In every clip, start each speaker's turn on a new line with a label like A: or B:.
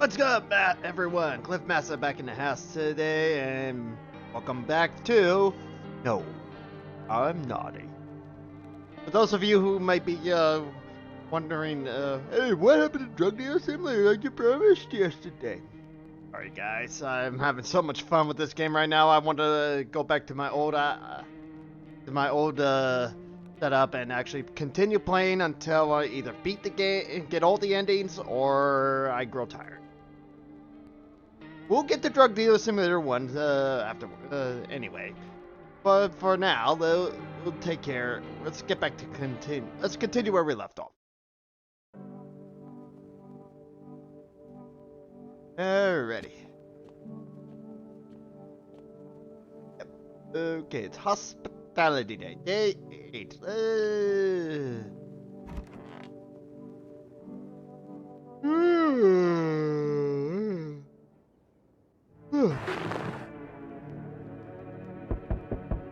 A: What's up, everyone? Cliff Mastah back in the house today, and welcome back to No, I'm Naughty. For those of you who might be wondering, hey, what happened to Drug Dealer Simulator like you promised yesterday? Alright, guys, I'm having so much fun with this game right now. I want to go back to my old setup and actually continue playing until I either beat the game, get all the endings, or I grow tired. We'll get the Drug Dealer Simulator 1 after, anyway. But for now, we'll take care. Let's get back to continue. Let's continue where we left off. Alrighty. Yep. Okay, it's Hospitality Day. Day 8.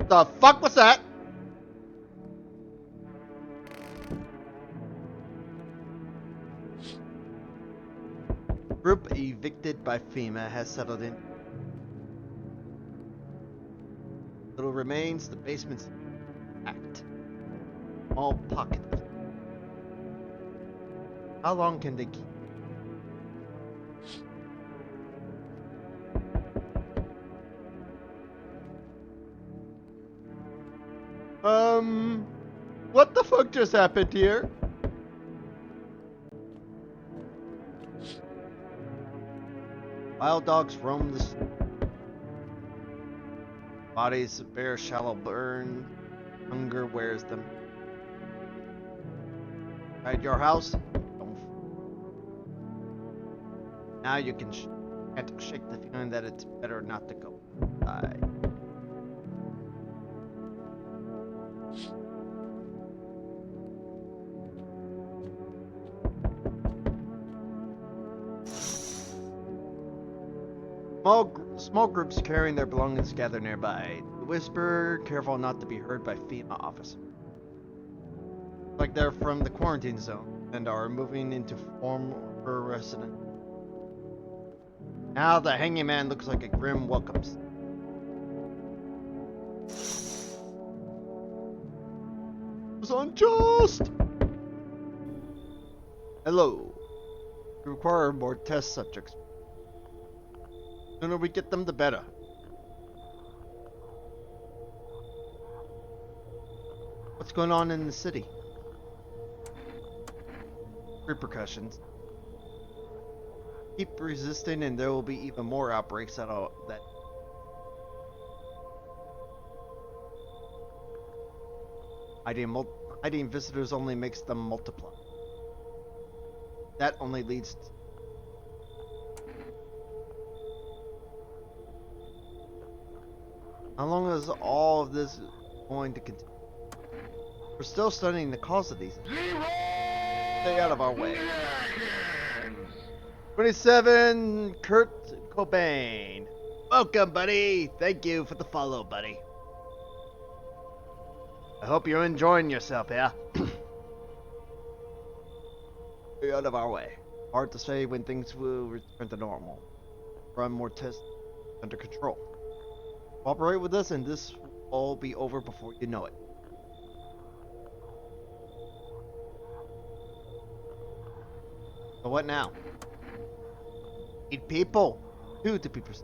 A: The fuck was that? Group evicted by FEMA has settled in. Little remains, the basement's packed. All pocket. How long can they keep? What the fuck just happened here? Wild dogs roam the bodies bear shallow burn. Hunger wears them. At your house? Now you can can't shake the feeling that it's better not to go. Die. Small groups carrying their belongings gather nearby. The whisper, careful not to be heard by FEMA officers. Like they're from the quarantine zone and are moving into former resident. Now the hanging man looks like a grim welcome. It was unjust! Hello. We require more test subjects. The sooner we get them, the better. What's going on in the city? Repercussions. Keep resisting and there will be even more outbreaks that hiding visitors only makes them multiply. That only leads to how long is all of this going to continue? We're still studying the cause of these. Stay out of our way. 27, Kurt Cobain. Welcome, buddy. Thank you for the follow, buddy. I hope you're enjoying yourself, yeah? Stay out of our way. Hard to say when things will return to normal. Run more tests under control. Cooperate with us and this will all be over before you know it. So what now? Need people. 2 to be precise.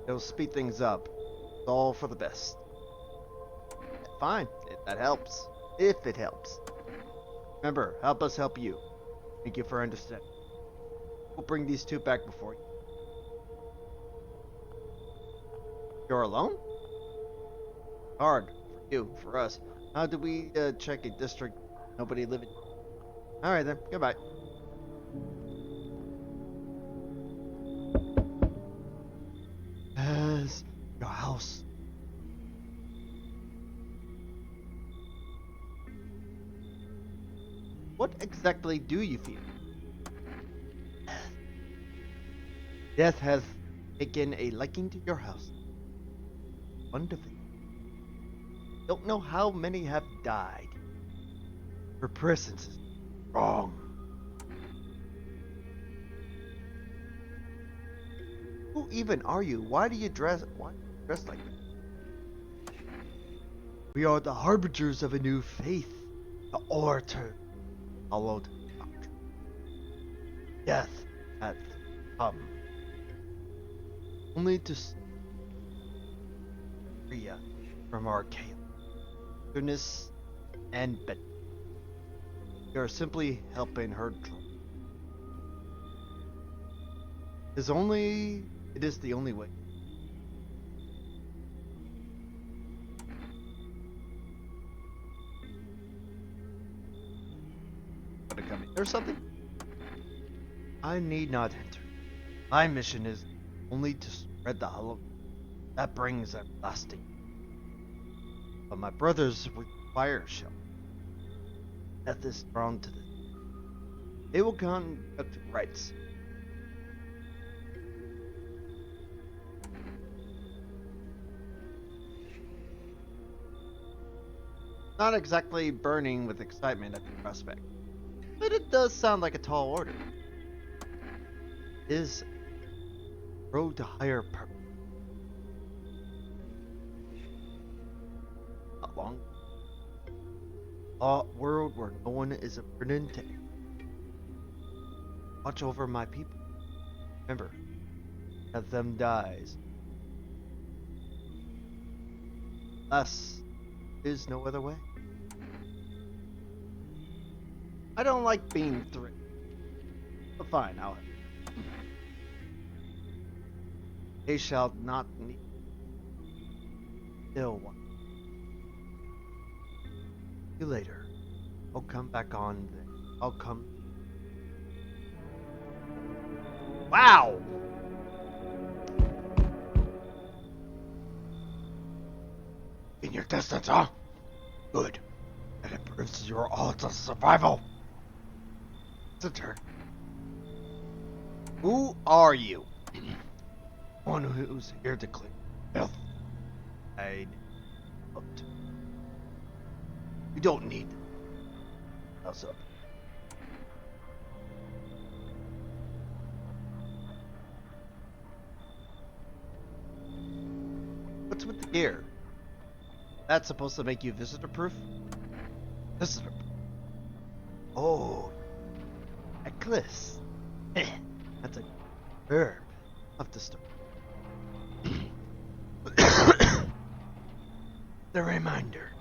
A: It'll speed things up. It's all for the best. Fine, if that helps. If it helps. Remember, help us help you. Thank you for understanding. We'll bring these 2 back before you. You're alone? Hard. For you, for us. How do we check a district nobody living? Alright then, goodbye. As your house. What exactly do you feel? Death has taken a liking to your house. Wonderful. Don't know how many have died. Her presence is wrong. Who even are you? Why do you dress like that? We are the harbingers of a new faith. The orator followed doctrine. Death hath come. Only to free us from our chaos, goodness, and bed. We are simply helping her drunk. It is the only way. There's something I need not enter. My mission is only to spread the hollow that brings everlasting. But my brothers with fire shall. Death is drawn to them. They will conduct rites. Not exactly burning with excitement at the prospect, but it does sound like a tall order. It is road to higher purpose. Not long. A world where no one is a burden to watch over my people. Remember, as them dies. Thus is no other way. I don't like being threatened. But fine, I'll. They shall not need ill one. See you later. I'll come back on then. I'll come. Wow! In your distance, huh? Good. That improves your odds of survival. Visitor. Who are you? One who's here to clean filth. I'd look to. You don't need us up. What's with the gear? That's supposed to make you visitor proof? Visitor proof. Oh, necklace. That's a verb of the story. The reminder.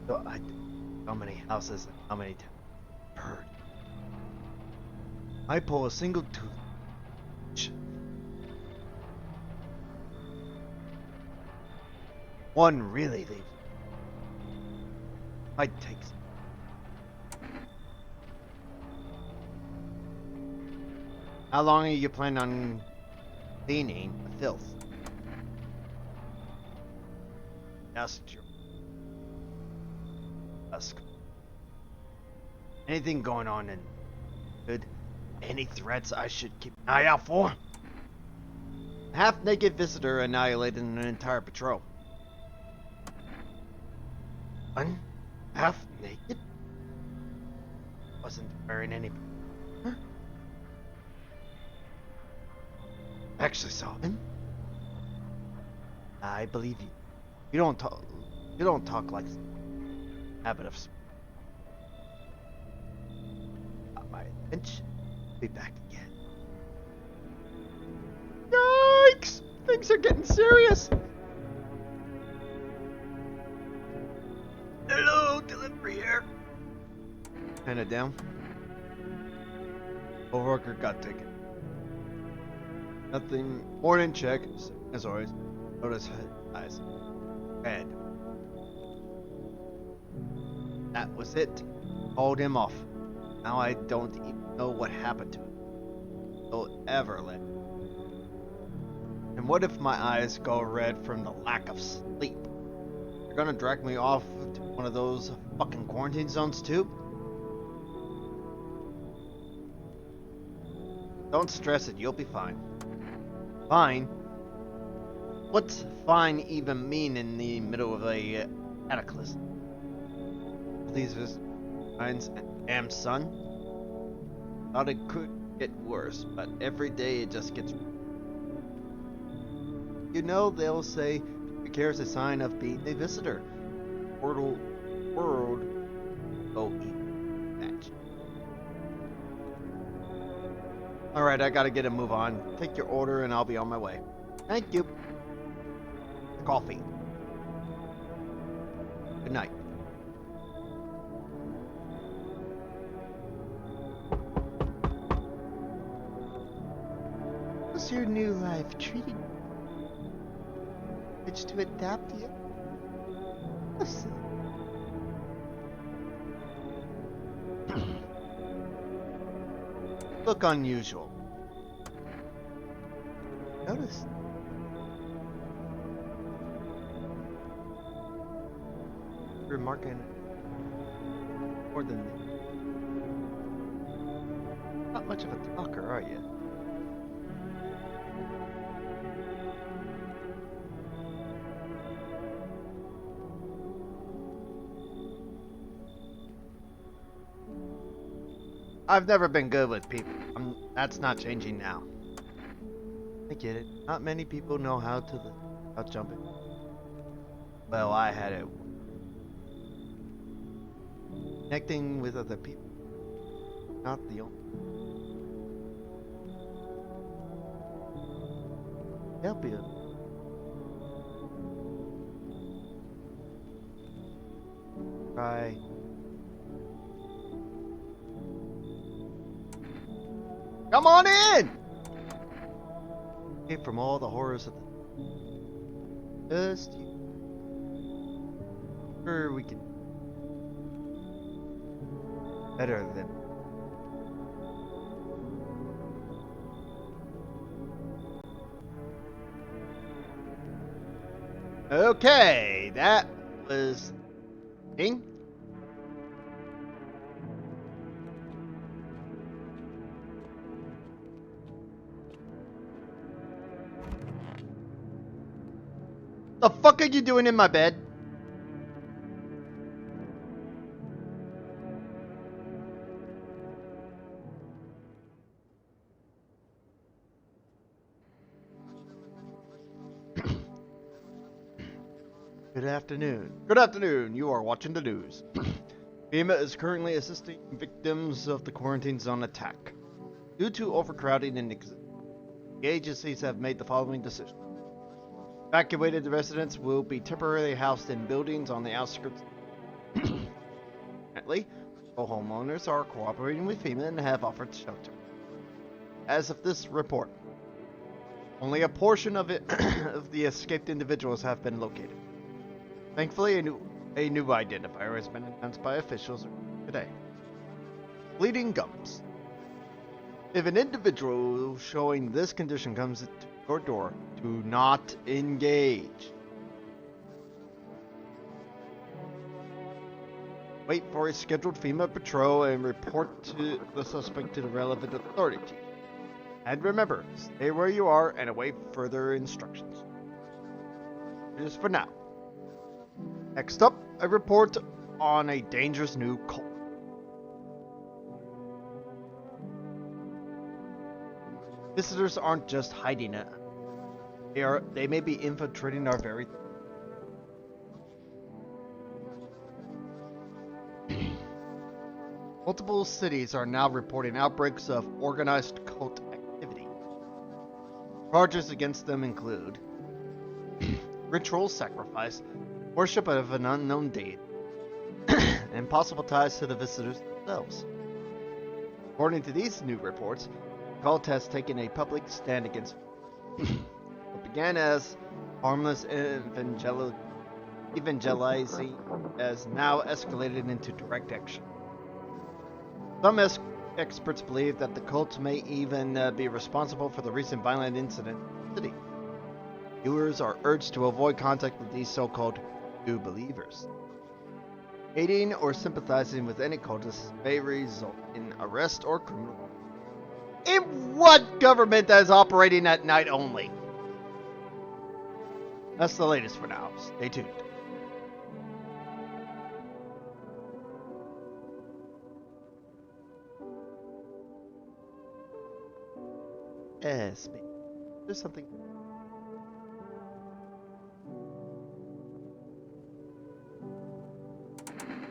A: So how many houses and how many heard. I pull a single tooth. One really leaves. Might take some. How long are you planning on cleaning the filth? Asked your ask. Anything going on in good? Any threats I should keep an eye out for? A half-naked visitor annihilated an entire patrol. One half-naked? Wasn't wearing any. Huh? Actually saw him. I believe you. You don't talk. You don't talk like habit of. Got my attention. Be back again. Yikes! Things are getting serious. Hello, delivery here. Handed down. Co-worker got taken. Nothing more than check. As always, notice eyes. Red. That was it. Called him off. Now I don't even know what happened to him. Don't ever let. And what if my eyes go red from the lack of sleep? You're gonna drag me off to one of those fucking quarantine zones too? Don't stress it, you'll be fine. Fine? What's fine even mean in the middle of a cataclysm? These signs and damn sun? Thought it could get worse, but every day it just gets. You know, they'll say care is a sign of being a visitor. World oh match. Alright, I gotta get a move on. Take your order and I'll be on my way. Thank you. Coffee. Good night. How's your new life treating you? Managed to adapt yet? Listen. Look unusual. Notice. Remarking more than me. Not much of a talker, are you? I've never been good with people. That's not changing now. I get it. Not many people know how to without jumping. Well, I had it. Connecting with other people. Not the only. Help you. Try. Come on in! Escape from all the horrors of the... Just you. Sure, we can... Better than... Okay, that was... Ding? The fuck are you doing in my bed? Good afternoon. Good afternoon. You are watching the news. FEMA is currently assisting victims of the quarantine zone attack. Due to overcrowding and the agencies have made the following decision. Evacuated residents will be temporarily housed in buildings on the outskirts. Currently, all homeowners are cooperating with FEMA and have offered shelter. As of this report, only a portion of of the escaped individuals have been located. Thankfully, a new identifier has been announced by officials today. Bleeding gums. If an individual showing this condition comes to your door, do not engage. Wait for a scheduled FEMA patrol and report to the suspect to the relevant authority. And remember, stay where you are and await further instructions. Just for now. Next up, a report on a dangerous new cult. Visitors aren't just hiding it. They may be infiltrating our very... Multiple cities are now reporting outbreaks of organized cult activity. Charges against them include ritual sacrifice, worship of an unknown deity, and possible ties to the visitors themselves. According to these new reports, the cult has taken a public stand against what began as harmless evangelizing has now escalated into direct action. Some experts believe that the cult may even be responsible for the recent violent incident in the city. Viewers are urged to avoid contact with these so-called new believers. Aiding or sympathizing with any cultists may result in arrest or criminal. In what government that is operating at night only? That's the latest for now. Stay tuned. Yes, there's something.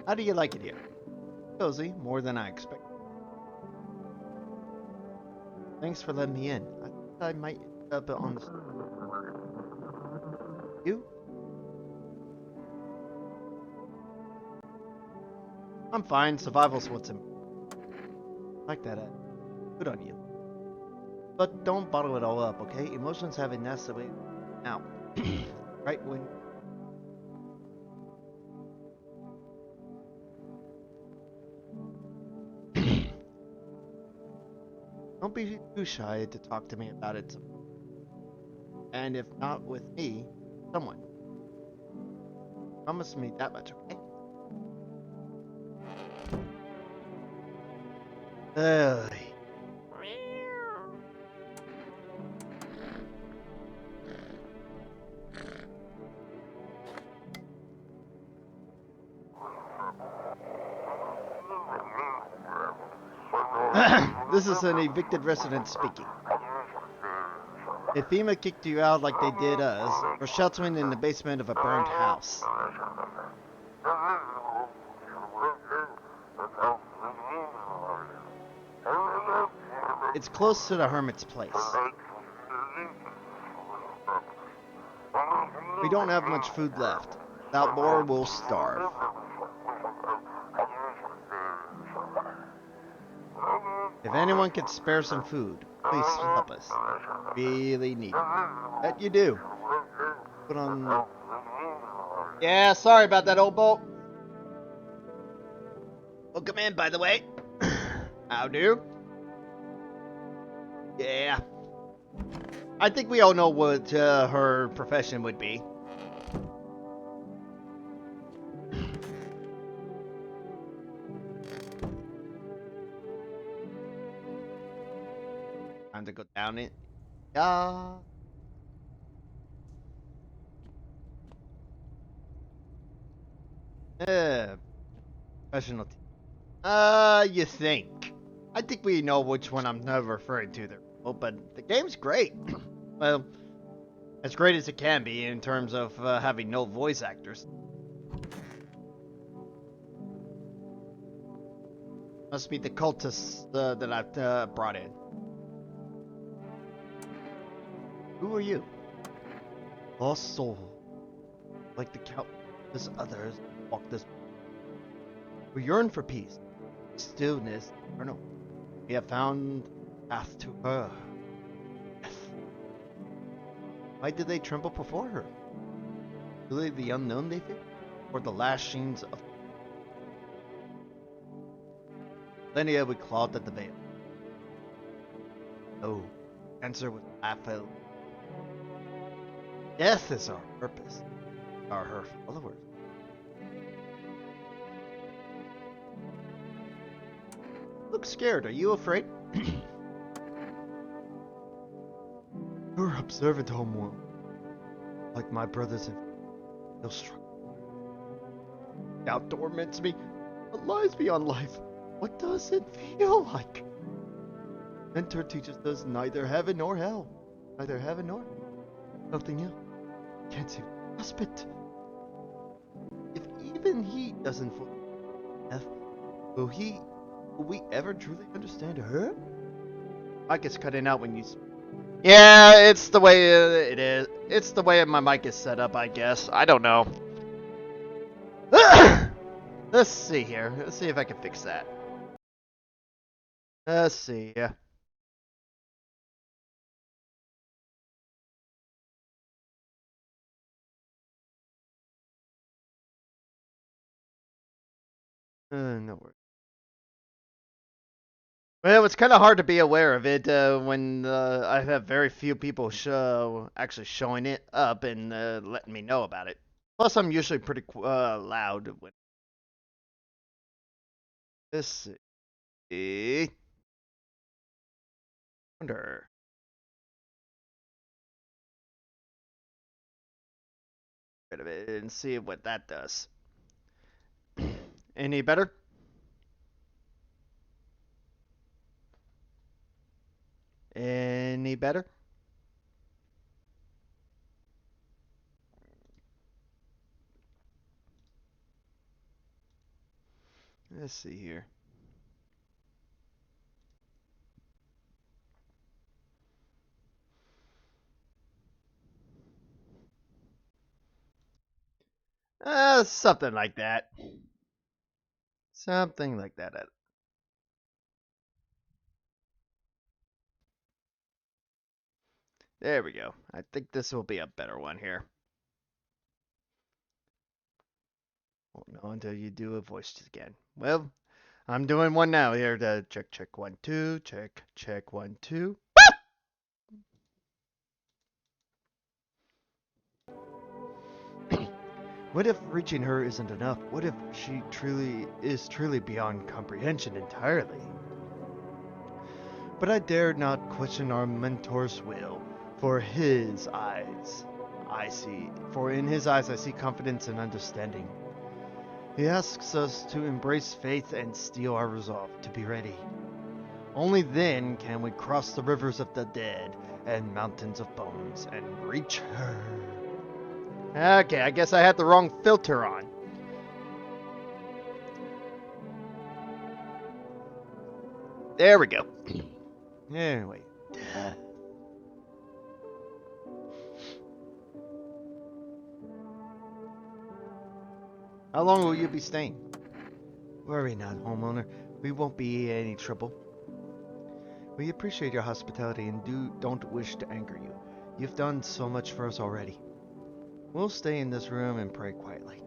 A: How do you like it here? Cozy, more than I expected. Thanks for letting me in. I thought I might end up on the... You? I'm fine. Survival's what's in... Like that. Good on you. But don't bottle it all up, okay? Emotions have a nasty way out. Right when... Don't be too shy to talk to me about it. And if not with me, someone. Promise me that much, okay? Ugh. This is an evicted resident speaking. If FEMA kicked you out like they did us, we're sheltering in the basement of a burned house. It's close to the hermit's place. We don't have much food left. Without more, we'll starve. If anyone can spare some food, please help us. Really need it. Bet you do. Put on... Yeah, sorry about that, old boat. Welcome in, by the way. How do? Yeah. I think we all know what her profession would be. Time to go down it. Yeah. Professional team. You think? I think we know which one I'm referring to there. Well, but the game's great. Well, as great as it can be in terms of having no voice actors. Must be the cultists that I've brought in. Who are you? Lost soul. Like the countless others walk this. We yearn for peace, stillness, eternal. We have found path to her. Death. Why did they tremble before her? Really the unknown they fear? Or the lashings of... Linnea would clawed at the veil. Oh, answer with laughter. Death is our purpose. Are her followers. Look scared. Are you afraid? You're observant, homeworld. Like my brothers and feel strong. Doubt torments me. What lies beyond life? What does it feel like? Mentor teaches us neither heaven nor hell. Neither heaven nor nothing else. Can't seem to grasp it. If even he doesn't fully death, will we ever truly understand her? Mic is cutting out when you... Yeah, it's the way it is. It's the way my mic is set up, I guess. I don't know. Let's see here. Let's see if I can fix that. Let's see. Yeah. No worries. Well, it's kind of hard to be aware of it when I have very few people actually showing it up and letting me know about it. Plus, I'm usually pretty loud. Let's see. Wonder. Rid of it and see what that does. Any better? Any better? Let's see here. Something like that. Something like that. There we go. I think this will be a better one here. Won't know until you do a voice again. Well, I'm doing one now here to check 1 2, check 1 2. What if reaching her isn't enough? What if she truly beyond comprehension entirely? But I dared not question our mentor's will, for his eyes for in his eyes I see confidence and understanding. He asks us to embrace faith and steel our resolve to be ready. Only then can we cross the rivers of the dead and mountains of bones and reach her. Okay, I guess I had the wrong filter on. There we go. Anyway. How long will you be staying? Worry not, homeowner. We won't be any trouble. We appreciate your hospitality and don't wish to anger you. You've done so much for us already. We'll stay in this room and pray quietly.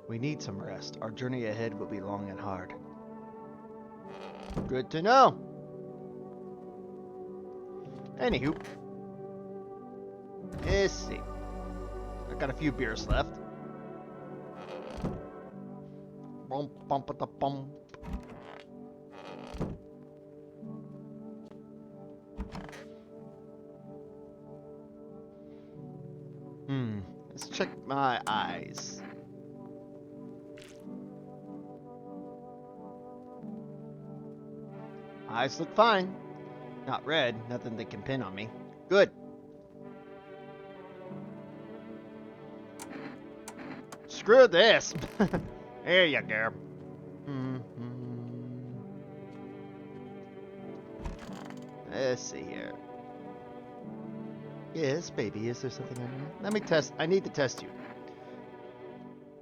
A: We need some rest. Our journey ahead will be long and hard. Good to know. Anywho. Let's see. I got a few beers left. Bum, bum, ba, bum. Let's check my eyes. Eyes look fine. Not red, nothing they can pin on me. Good. Screw this. There you go. Let's see here. Yes, baby, is there something on you? Let me test. I need to test you.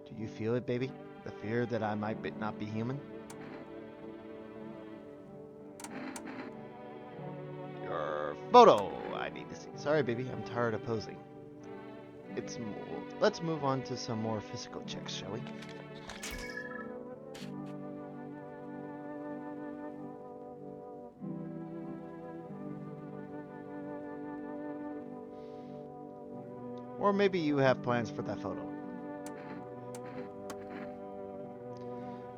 A: Do you feel it, baby? The fear that I might not be human? Your photo. I need to see. Sorry, baby. I'm tired of posing. Let's move on to some more physical checks, shall we? Or maybe you have plans for that photo.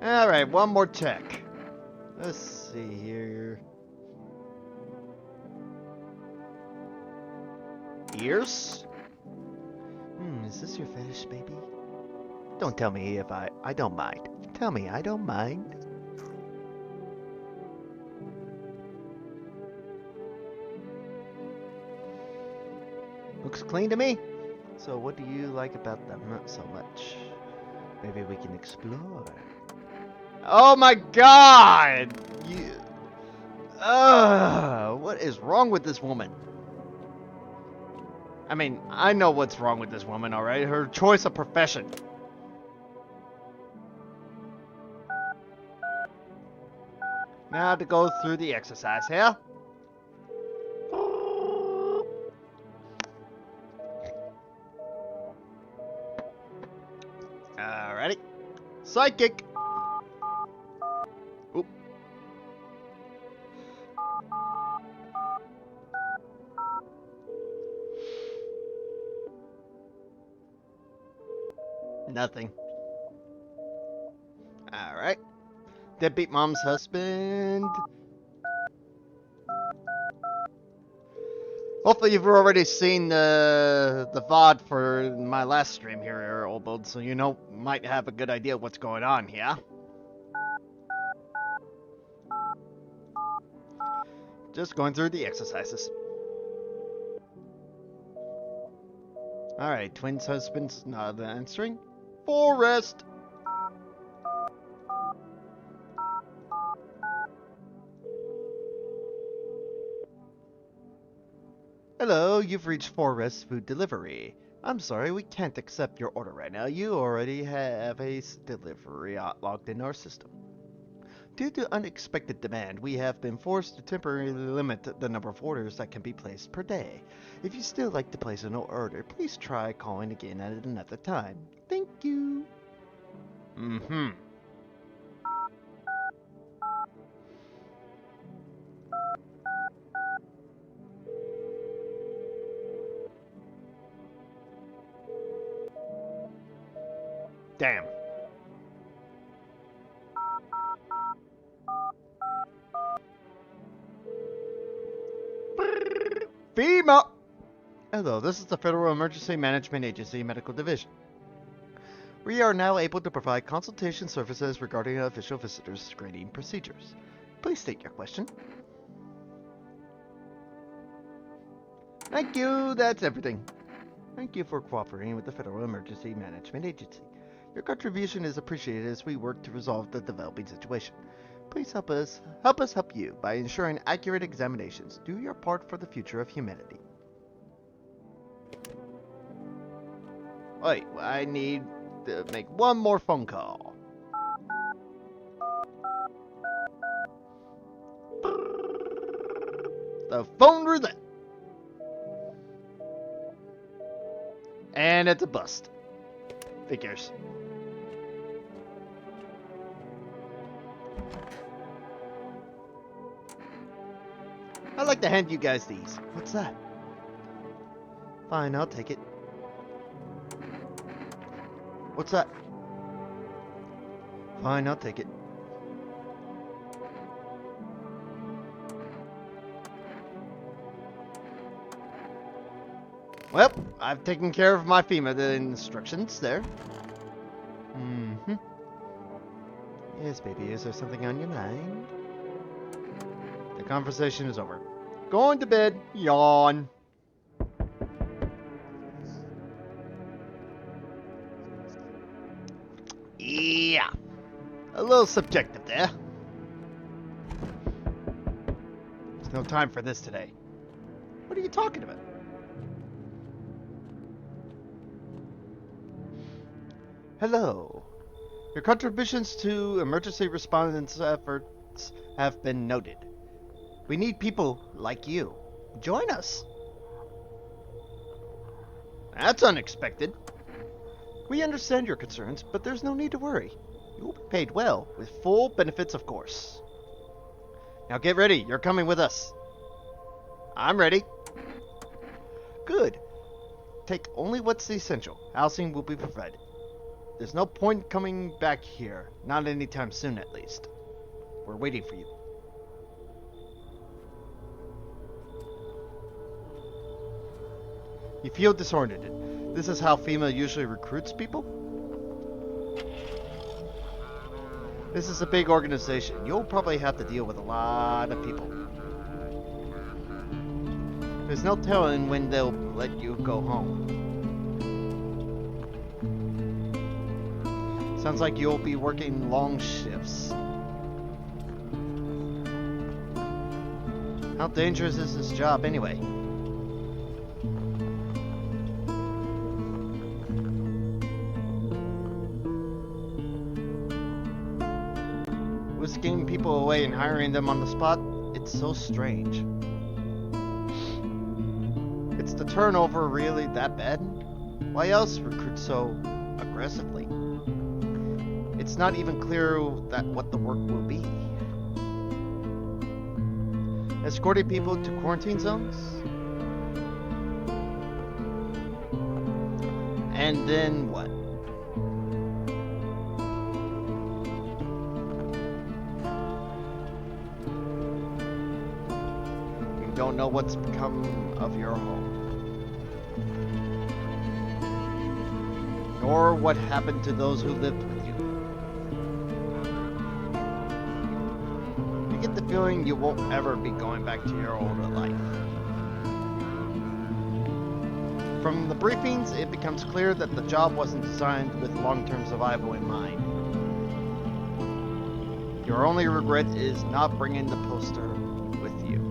A: Alright, one more check. Let's see here. Ears? Is this your fetish, baby? Don't tell me if I don't mind. Tell me I don't mind. Looks clean to me. So what do you like about them so much? Maybe we can explore. Oh my god! What is wrong with this woman? I mean, I know what's wrong with this woman, alright? Her choice of profession. Now to go through the exercise here. Alrighty. Psychic. Oop. Nothing. Alright. Deadbeat mom's husband. Hopefully you've already seen the VOD for my last stream here, Old Build, so you might have a good idea of what's going on here. Just going through the exercises. Alright, twins husbands not answering. Forest! Hello, you've reached Forest Food Delivery. I'm sorry, we can't accept your order right now. You already have a delivery logged in our system. Due to unexpected demand, we have been forced to temporarily limit the number of orders that can be placed per day. If you still like to place an order, please try calling again at another time. Thank you. Mm-hmm. Damn. FEMA! Hello, this is the Federal Emergency Management Agency Medical Division. We are now able to provide consultation services regarding official visitors screening procedures. Please state your question. Thank you, that's everything. Thank you for cooperating with the Federal Emergency Management Agency. Your contribution is appreciated as we work to resolve the developing situation. Please help us help you by ensuring accurate examinations. Do your part for the future of humanity. Wait, I need to make one more phone call. The phone roulette. And it's a bust. Figures. I'd like to hand you guys these. What's that? Fine, I'll take it. What's that? Fine, I'll take it. Well, I've taken care of my FEMA instructions there. Mm-hmm. Yes, baby, is there something on your mind? The conversation is over. Going to bed. Yawn. Yeah. A little subjective there. There's no time for this today. What are you talking about? Hello. Your contributions to emergency response efforts have been noted. We need people like you. Join us. That's unexpected. We understand your concerns, but there's no need to worry. You will be paid well, with full benefits, of course. Now get ready. You're coming with us. I'm ready. Good. Take only what's essential. Housing will be provided. There's no point coming back here. Not anytime soon, at least. We're waiting for you. You feel disoriented. This is how FEMA usually recruits people? This is a big organization. You'll probably have to deal with a lot of people. There's no telling when they'll let you go home. Sounds like you'll be working long shifts. How dangerous is this job anyway? Whisking people away and hiring them on the spot, it's so strange. Is the turnover really that bad? Why else recruit so aggressively? It's not even clear that what the work will be. Escorting people to quarantine zones? And then what? You don't know what's become of your home. Nor what happened to those who lived with you. You get the feeling you won't ever be going back to your older life. From the briefings, it becomes clear that the job wasn't designed with long-term survival in mind. Your only regret is not bringing the poster with you.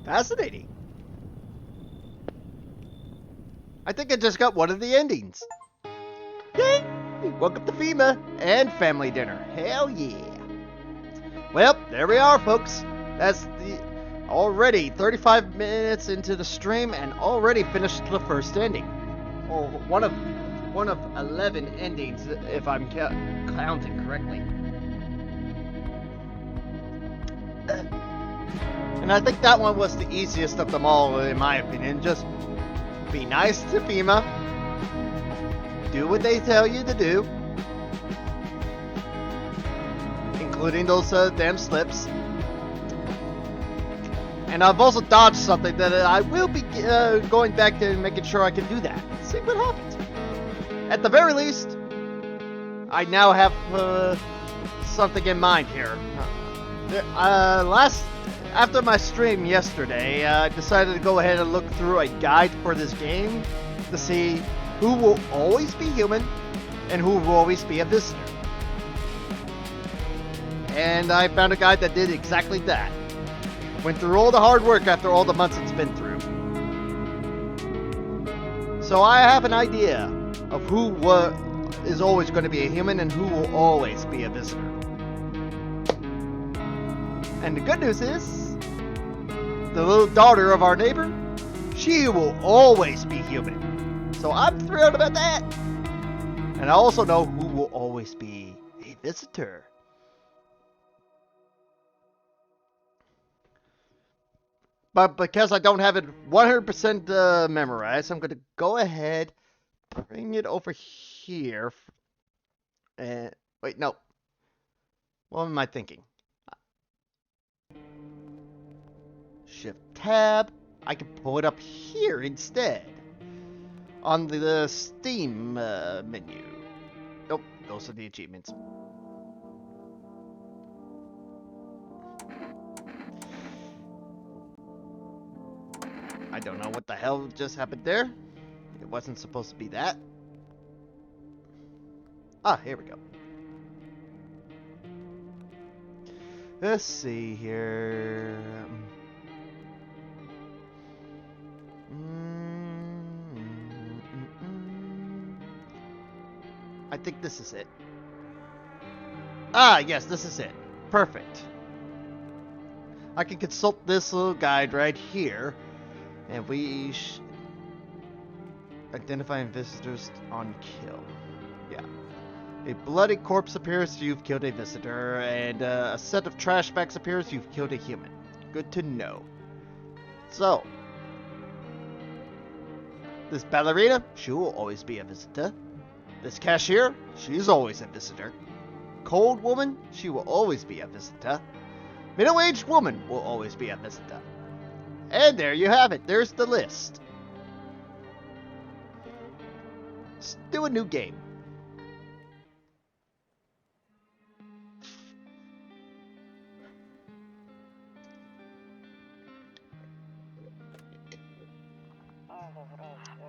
A: Fascinating. I think I just got one of the endings. Yay! Welcome to FEMA and family dinner. Hell yeah. Well, there we are, folks. That's the already 35 minutes into the stream and already finished the first ending. Or one of 11 endings, if I'm counting correctly. And I think that one was the easiest of them all, in my opinion. Just be nice to FEMA. Do what they tell you to do. Including those damn slips. And I've also dodged something that I will be going back to and making sure I can do that. See what happens. At the very least, I now have something in mind here. After my stream yesterday, I decided to go ahead and look through a guide for this game to see who will always be human and who will always be a visitor. And I found a guide that did exactly that. Went through all the hard work after all the months it's been through. So I have an idea of who is always going to be a human and who will always be a visitor. And the good news is, the little daughter of our neighbor, she will always be human. So I'm thrilled about that. And I also know who will always be a visitor. But because I don't have it 100% memorized, I'm going to go ahead, bring it over here. And wait, no. What am I thinking? Shift tab. I can pull it up here instead. On the Steam menu. Nope, those are the achievements. I don't know what the hell just happened there. It wasn't supposed to be that. Ah, here we go. Let's see here. I think this is it. Ah, yes, this is it. Perfect. I can consult this little guide right here. And we identifying visitors on kill. Yeah. A bloody corpse appears, you've killed a visitor, and a set of trash bags appears, you've killed a human. Good to know. So, this ballerina, she will always be a visitor. This cashier, she's always a visitor. Cold woman, she will always be a visitor. Middle-aged woman will always be a visitor. And there you have it. There's the list. Let's do a new game.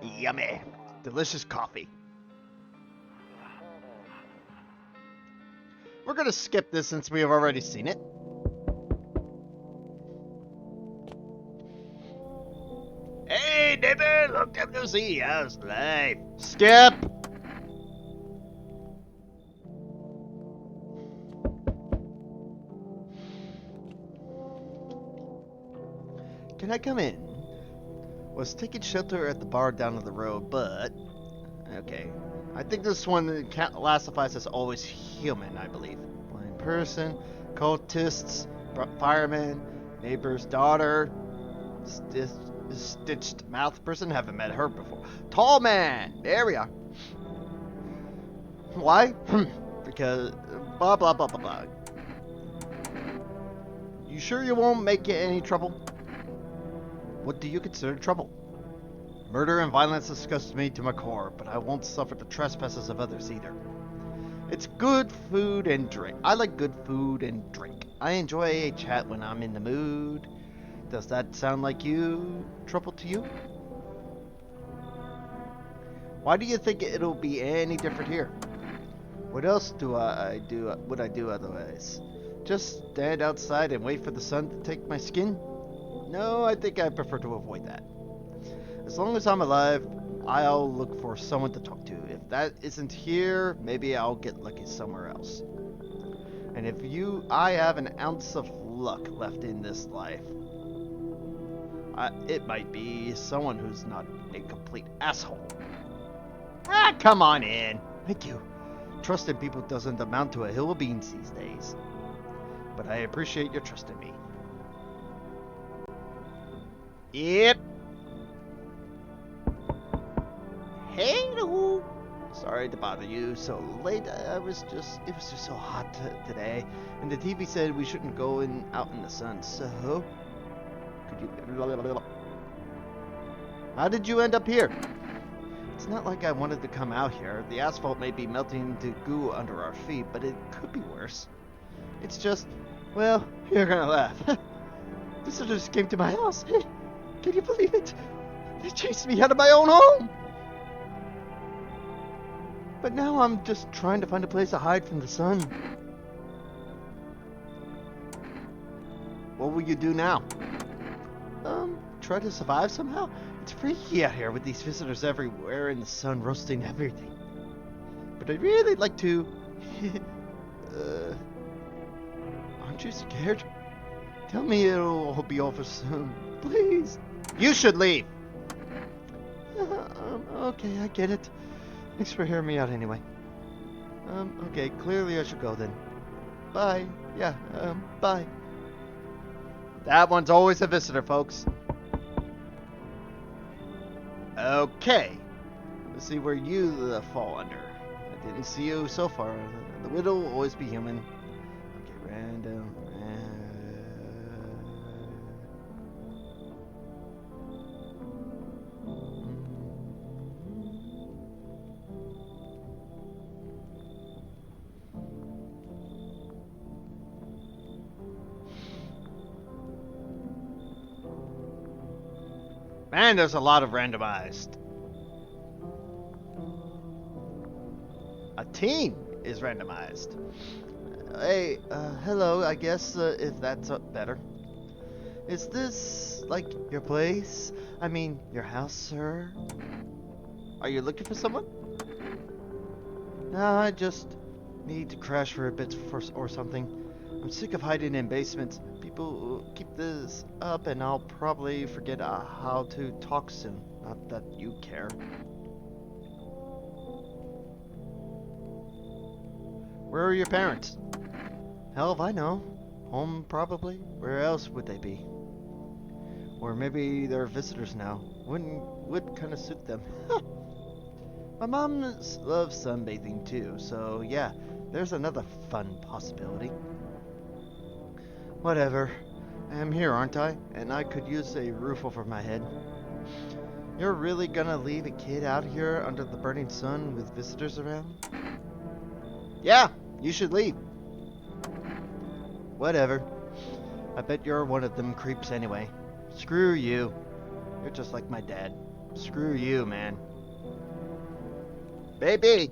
A: Yummy. Delicious coffee. We're going to skip this since we have already seen it. Hey, neighbor, long time no see. How's life? Skip! Can I come in? Was taking shelter at the bar down the road, but... Okay. I think this one classifies as always human, I believe. Blind person, cultists, fireman, neighbor's daughter, stitched mouth person, haven't met her before. Tall man, there we are. Why? Because blah blah blah blah blah. You sure you won't make any trouble? What do you consider trouble? Murder and violence disgust me to my core, but I won't suffer the trespasses of others either. It's good food and drink. I like good food and drink. I enjoy a chat when I'm in the mood. Does that sound like trouble to you? Why do you think it'll be any different here? What else would I do otherwise? Just stand outside and wait for the sun to take my skin? No, I think I prefer to avoid that. As long as I'm alive, I'll look for someone to talk to. If that isn't here, maybe I'll get lucky somewhere else. And if I have an ounce of luck left in this life, it might be someone who's not a complete asshole. Ah, come on in. Thank you. Trust in people doesn't amount to a hill of beans these days. But I appreciate your trust in me. Yep. Hello. Sorry to bother you so late. It was just so hot today, and the TV said we shouldn't go out in the sun. So, could you? How did you end up here? It's not like I wanted to come out here. The asphalt may be melting to goo under our feet, but it could be worse. It's just, well, you're gonna laugh. Visitors came to my house. Can you believe it? They chased me out of my own home. But now I'm just trying to find a place to hide from the sun. What will you do now? Try to survive somehow? It's freaky out here with these visitors everywhere and the sun roasting everything. But I'd really like to... aren't you scared? Tell me it'll all be over soon. Please. You should leave. Okay, I get it. Thanks for hearing me out anyway. Okay, clearly I should go then. Bye. Yeah, bye. That one's always a visitor, folks. Okay. Let's see where you fall under. I didn't see you so far. The widow will always be human. Okay, random. Man, there's a lot of randomized. A teen is randomized. Hey, hello, I guess, if that's better. Is this, like, your place? I mean, your house, sir? Are you looking for someone? No, I just need to crash for a bit or something. I'm sick of hiding in basements. People keep this up and I'll probably forget how to talk soon. Not that you care. Where are your parents? Hell if I know. Home probably. Where else would they be? Or maybe they're visitors now. Would kind of suit them. My mom loves sunbathing too, so yeah, there's another fun possibility. Whatever. I'm here, aren't I? And I could use a roof over my head. You're really gonna leave a kid out here under the burning sun with visitors around? Yeah, you should leave. Whatever. I bet you're one of them creeps anyway. Screw you. You're just like my dad. Screw you, man. Baby!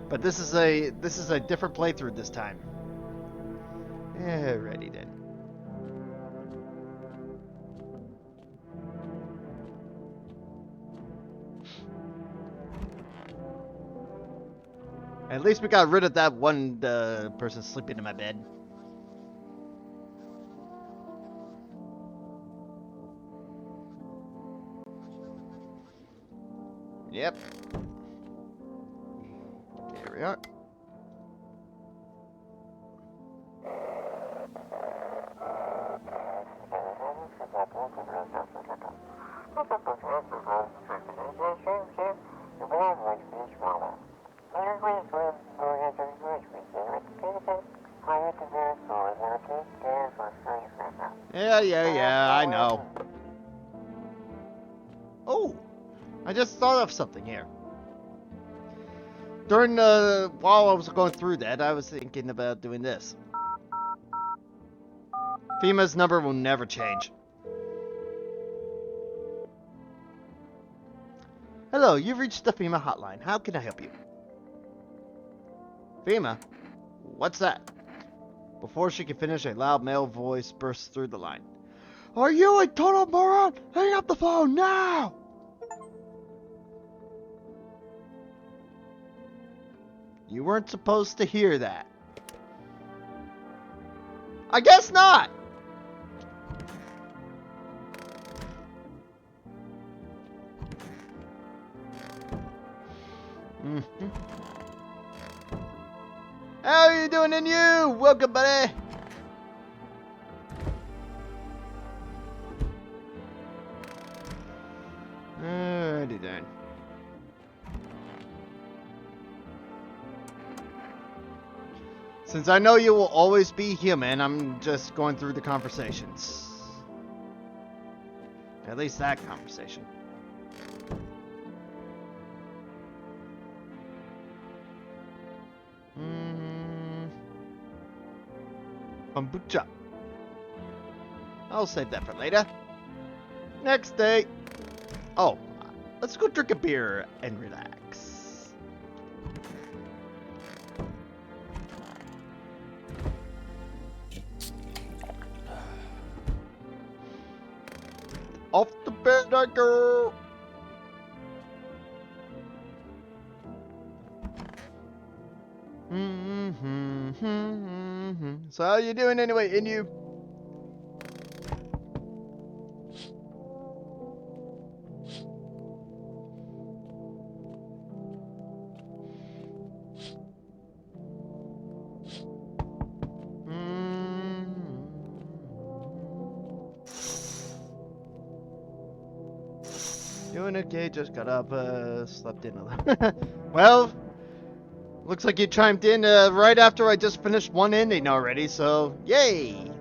A: But this is a different playthrough this time. Ready then. At least we got rid of that one person sleeping in my bed. Yep. Here we are. Yeah, I know. Oh, I just thought of something here. During while I was going through that, I was thinking about doing this. FEMA's number will never change. Hello, you've reached the FEMA hotline. How can I help you? FEMA? What's that? Before she could finish, a loud male voice burst through the line. Are you a total moron? Hang up the phone now! You weren't supposed to hear that. I guess not! Mm-hmm. How are you doing in you? Welcome, buddy! Alrighty then. Since I know you will always be human, I'm just going through the conversations. At least that conversation. Kombucha. I'll save that for later. Next day. Oh, let's go drink a beer and relax. Off the bed I go. So how you doing anyway, Inu? Doing okay, just got up, slept in a little. Well, looks like you chimed in right after I just finished one ending already, so yay!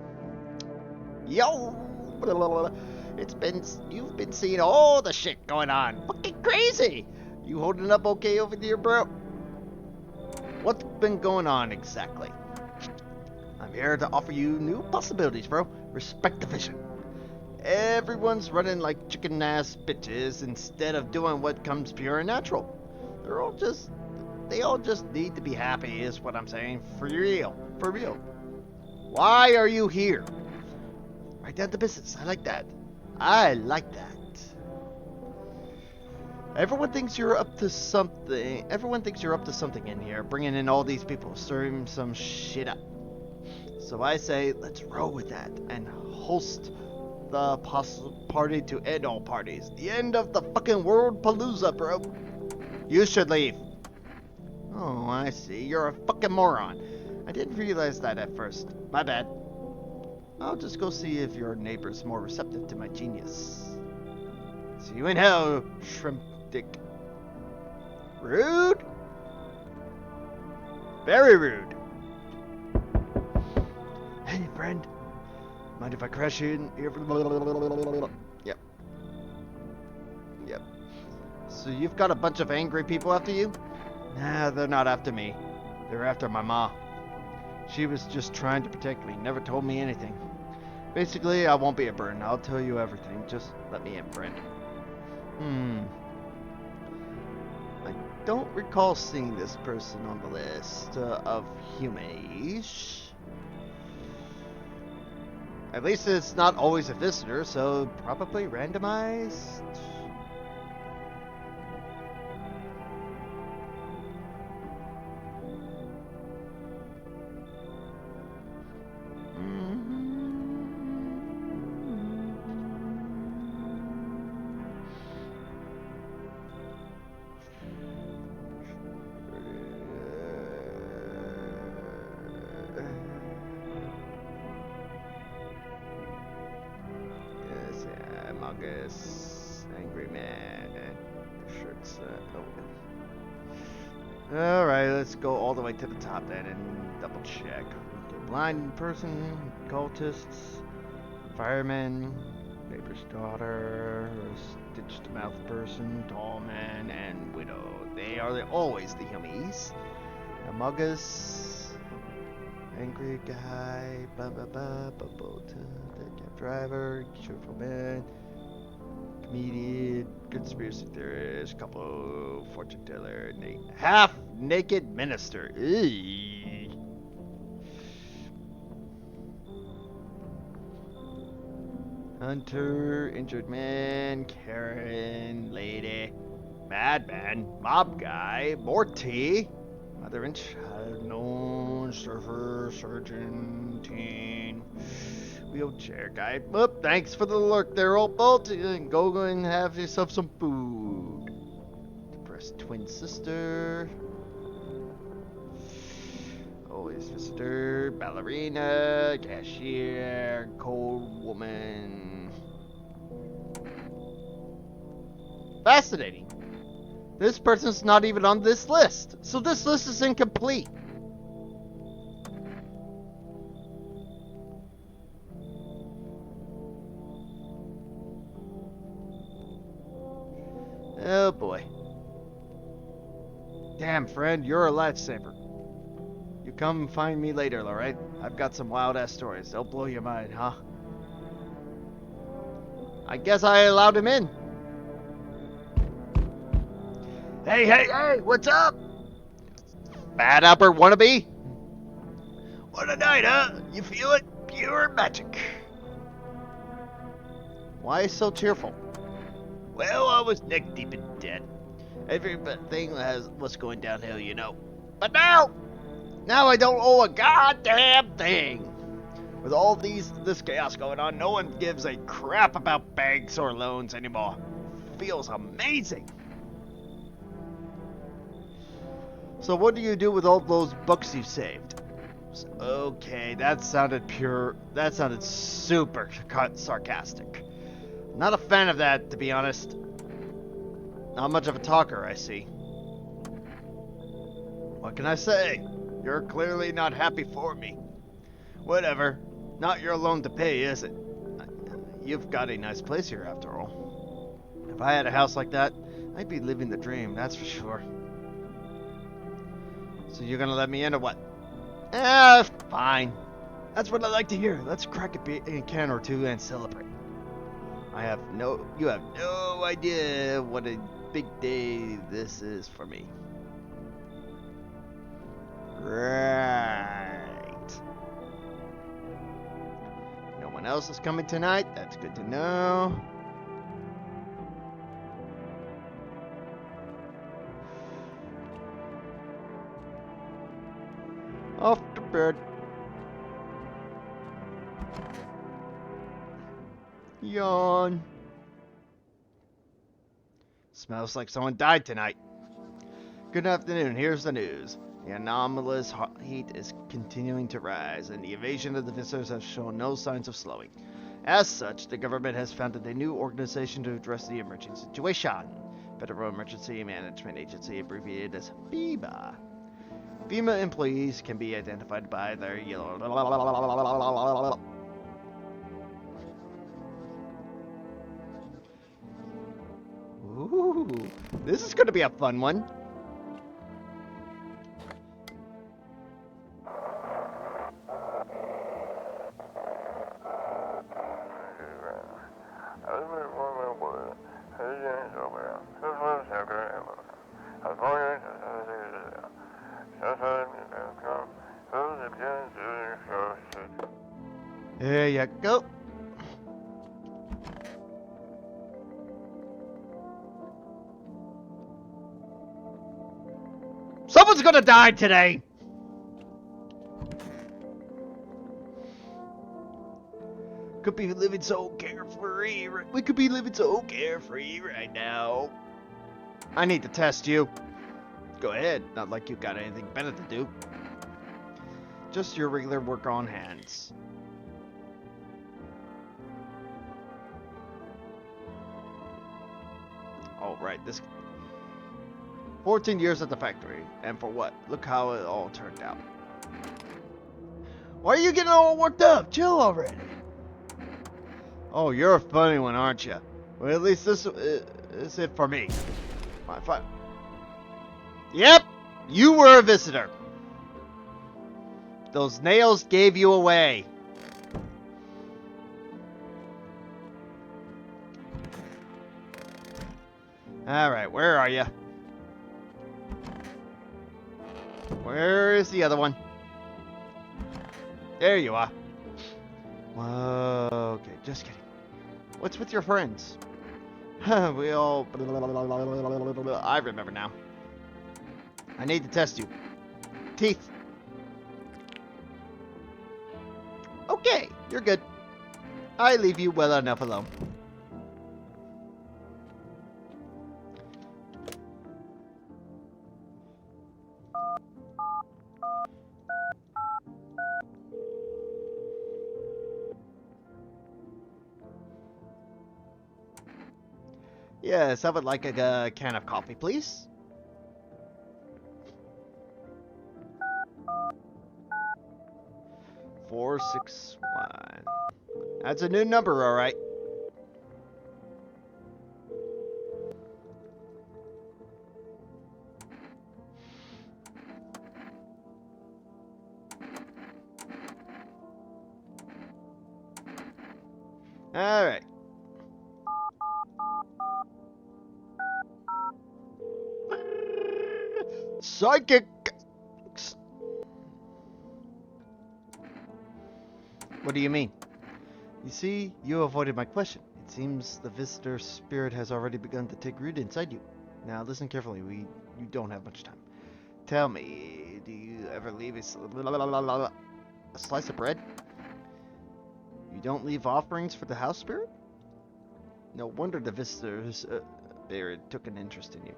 A: Yo! You've been seeing all the shit going on. Fucking crazy! You holding up okay over there, bro? What's been going on exactly? I'm here to offer you new possibilities, bro. Respect the vision. Everyone's running like chicken ass bitches instead of doing what comes pure and natural. They all just need to be happy is what I'm saying. For real. For real. Why are you here? Right down to business. I like that. I like that. Everyone thinks you're up to something. Everyone thinks you're up to something in here. Bringing in all these people. Stirring some shit up. So I say, let's roll with that. And host the party to end all parties. The end of the fucking world palooza, bro. You should leave. Oh, I see. You're a fucking moron. I didn't realize that at first. My bad. I'll just go see if your neighbor's more receptive to my genius. See you in hell, shrimp dick. Rude? Very rude. Hey, friend. Mind if I crash in here? Yep. Yep. So you've got a bunch of angry people after you? Nah, they're not after me. They're after my ma. She was just trying to protect me, never told me anything. Basically, I won't be a burden. I'll tell you everything. Just let me in, friend. I don't recall seeing this person on the list of humans. At least it's not always a visitor, so probably randomized. Angry man. Shirts. Alright, let's go all the way to the top then and double check. Okay, blind person, cultists, fireman, neighbor's daughter, stitched mouth person, tall man, and widow. They are always the hummies. Among Us, angry guy, cab driver, cheerful man, comedian, conspiracy theorist, couple, fortune teller, half-naked minister. Hunter, injured man, Karen, lady, madman, mob guy, Morty, mother and child, known, surfer, surgeon, teen, wheelchair guy. Whoop, thanks for the lurk there, old bolt. Go and have yourself some food. Depressed twin sister. Always visitor, ballerina, cashier, cold woman. Fascinating. This person's not even on this list, so this list is incomplete. Oh boy. Damn, friend, you're a lifesaver. You come find me later, alright? I've got some wild-ass stories. They'll blow your mind, huh? I guess I allowed him in. Hey, hey, hey, what's up? Bad Albert wannabe? What a night, huh? You feel it? Pure magic. Why so cheerful? Well, I was neck deep in debt. Everything was going downhill, you know. But now I don't owe a goddamn thing. With all this chaos going on, no one gives a crap about banks or loans anymore. Feels amazing. So what do you do with all those bucks you saved? Okay, that sounded super sarcastic. Not a fan of that, to be honest. Not much of a talker, I see. What can I say? You're clearly not happy for me. Whatever. Not your loan to pay, is it? You've got a nice place here, after all. If I had a house like that, I'd be living the dream, that's for sure. So you're gonna let me in or what? Fine. That's what I like to hear. Let's crack a can or two and celebrate. You have no idea what a big day this is for me. Right. No one else is coming tonight. That's good to know. Off to bed. Yawn. Smells like someone died tonight. Good afternoon, here's the news. The anomalous heat is continuing to rise, and the invasion of the visitors has shown no signs of slowing. As such, the government has founded a new organization to address the emerging situation. Federal Emergency Management Agency, abbreviated as FEMA. FEMA employees can be identified by their yellow... Ooh, this is going to be a fun one. There you go. Someone's gonna die today. Could be living so carefree. We could be living so carefree right now. I need to test you. Go ahead. Not like you've got anything better to do. Just your regular work on hands. Oh, right. This 14 years at the factory. And for what? Look how it all turned out. Why are you getting all worked up? Chill already. Oh, you're a funny one, aren't you? Well, at least this is it for me. Fine. Yep, you were a visitor. Those nails gave you away. Alright, where are you? Where is the other one? There you are. Whoa, okay, just kidding. What's with your friends? We all... I remember now. I need to test you. Teeth. Okay, you're good. I leave you well enough alone. Yes, I would like a can of coffee, please. Four, 6, 1. That's a new number, all right. All right. Psychic. What do you mean? You see, you avoided my question. It seems the visitor spirit has already begun to take root inside you. Now listen carefully. You don't have much time. Tell me, do you ever leave a slice of bread? You don't leave offerings for the house spirit? No wonder the visitor's spirit took an interest in you.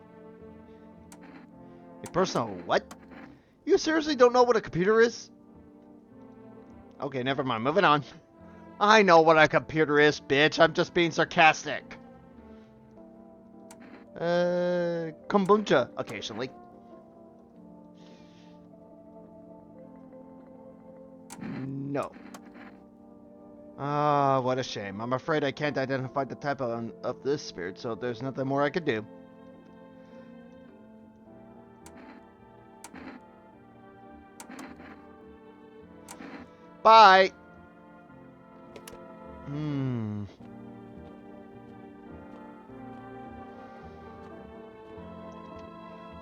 A: A personal what? You seriously don't know what a computer is? Okay, never mind. Moving on. I know what a computer is, bitch. I'm just being sarcastic. Kombucha, occasionally. No. Ah, what a shame. I'm afraid I can't identify the type of this spirit, so there's nothing more I could do. Bye.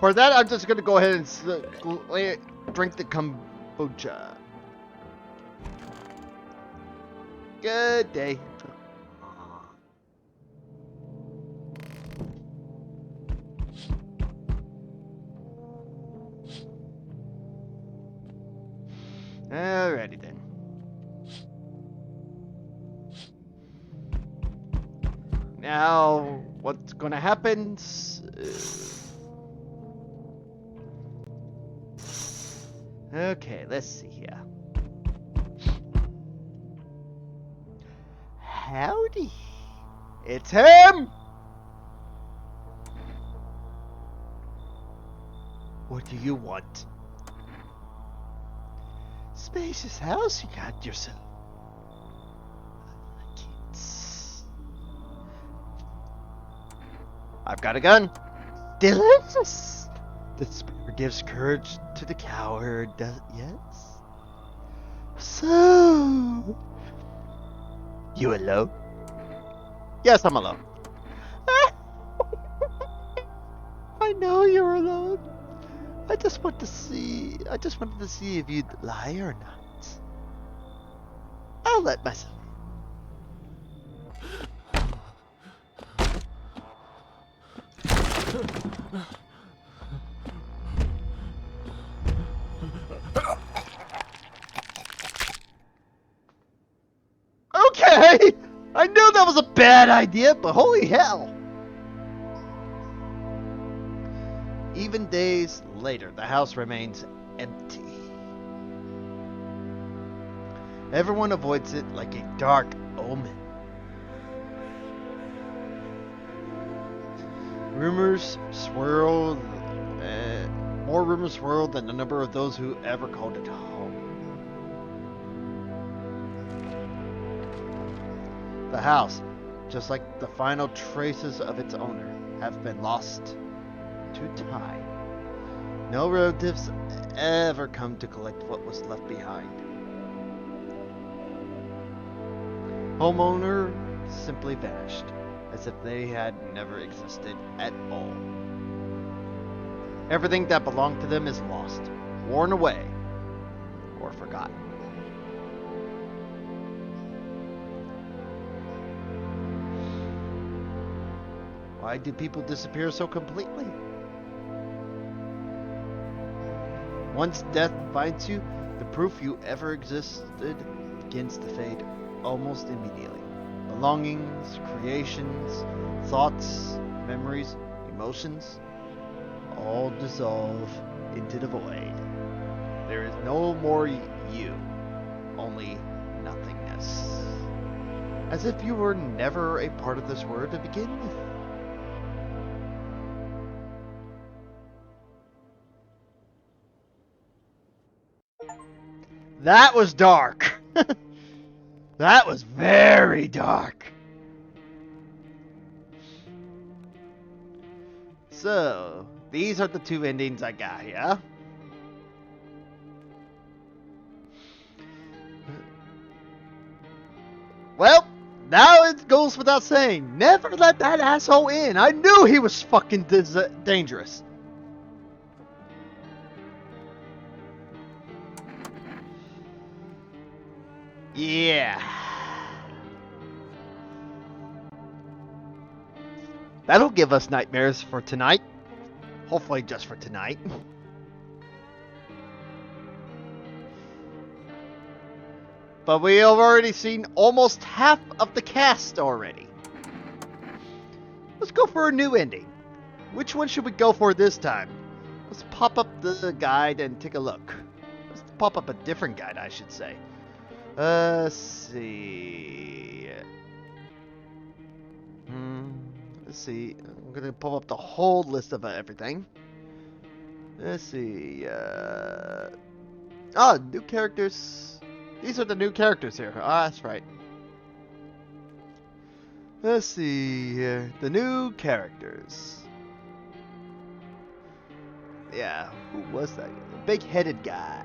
A: For that, I'm just gonna go ahead and drink the kombucha. Good day. Alrighty then. Now, what's gonna happen? Okay, let's see here. Howdy. It's him! What do you want? Spacious house you got yourself. I like it. I've got a gun. Delicious! The spirit gives courage to the coward, yes? So... You alone? Yes, I'm alone. I know you're alone. I just wanted to see if you'd lie or not. I'll let myself. Okay! I knew that was a bad idea, but holy hell! Even days later, the house remains empty. Everyone avoids it like a dark omen. Rumors swirl, more rumors swirl than the number of those who ever called it home. The house, just like the final traces of its owner, have been lost to time. No relatives ever come to collect what was left behind. Homeowner simply vanished, as if they had never existed at all. Everything that belonged to them is lost, worn away, or forgotten. Why do people disappear so completely? Once death finds you, the proof you ever existed begins to fade almost immediately. Belongings, creations, thoughts, memories, emotions, all dissolve into the void. There is no more you, only nothingness. As if you were never a part of this world to begin with. That was dark. That was very dark. So, these are the two endings I got here. Well, now it goes without saying, never let that asshole in. I knew he was fucking dangerous. Yeah. That'll give us nightmares for tonight. Hopefully just for tonight. But we have already seen almost half of the cast already. Let's go for a new ending. Which one should we go for this time? Let's pop up the guide and take a look. Let's pop up a different guide, I should say. Let's see. Let's see. I'm gonna pull up the whole list of everything. Let's see. New characters. These are the new characters here. Ah, that's right. Let's see here. The new characters. Yeah, who was that? The big-headed guy.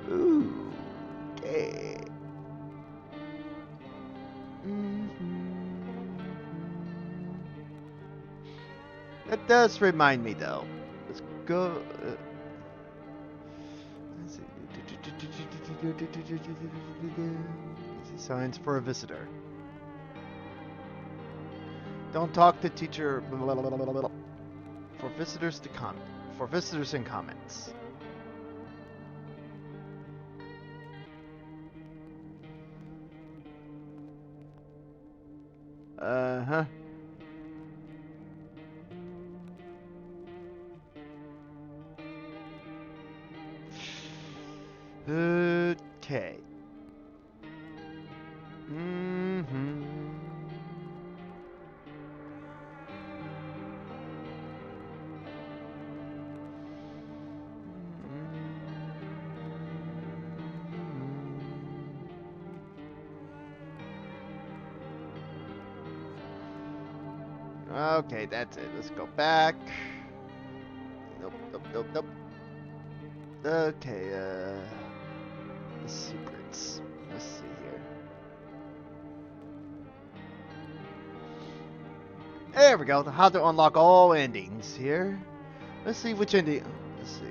A: Ooh, okay. That does remind me, though. Let's go. Let's see. Signs for a visitor. Don't talk to teacher. For visitors to comment. For visitors in comments. Uh-huh. Okay. Okay, that's it. Let's go back. Nope, nope, nope, nope. Okay, the secrets. Let's see here. There we go. How to unlock all endings here. Let's see which ending. Let's see.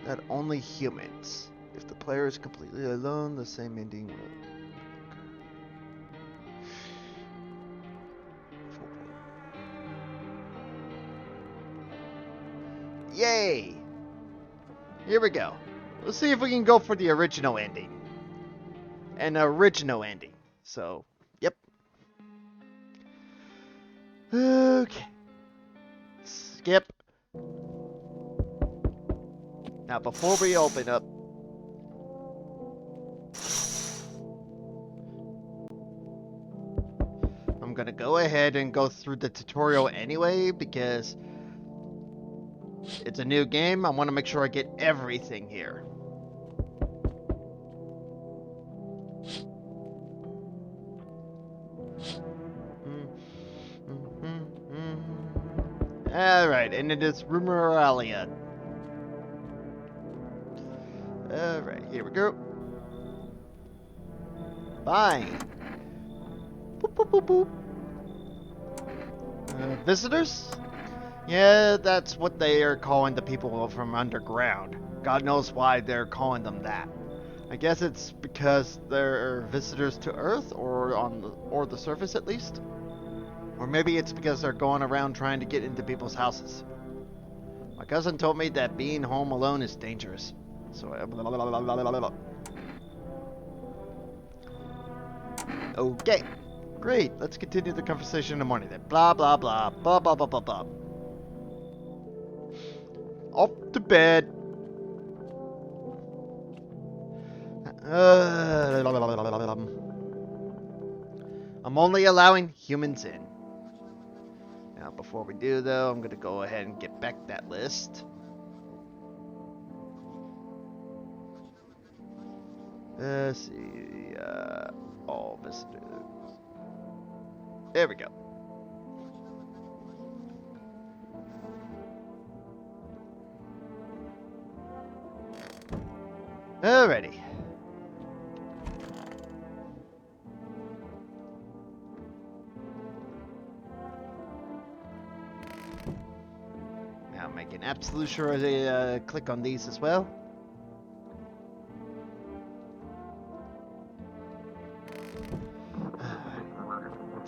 A: That only humans. If the player is completely alone, the same ending will. Yay! Here we go. Let's see if we can go for the original ending. An original ending. So, yep. Okay. Skip. Now, before we open up, I'm gonna go ahead and go through the tutorial anyway because it's a new game. I want to make sure I get everything here. Alright, and it is Rumораlia. Alright, here we go. Fine. Boop, boop, boop, boop. Visitors? Yeah, that's what they are calling the people from underground. God knows why they're calling them that. I guess it's because they're visitors to Earth, or the surface at least. Or maybe it's because they're going around trying to get into people's houses. My cousin told me that being home alone is dangerous. So okay. Great. Let's continue the conversation in the morning then. Blah blah blah. Blah blah blah blah blah. Off to bed. I'm only allowing humans in. Now, before we do, though, I'm going to go ahead and get back that list. Let's see. All visitors. There we go. Alrighty. Now making absolute sure I click on these as well.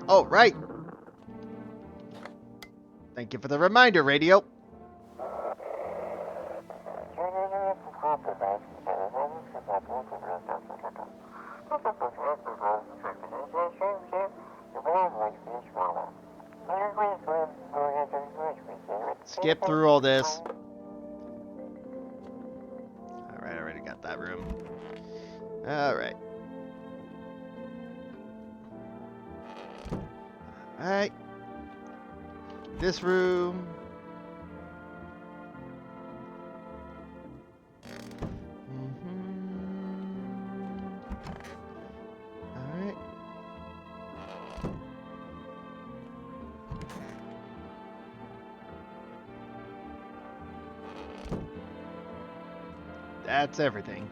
A: Oh, right. Thank you for the reminder, radio. Skip through all this. Alright, I already got that room. Alright. Alright. This room. Alright. That's everything.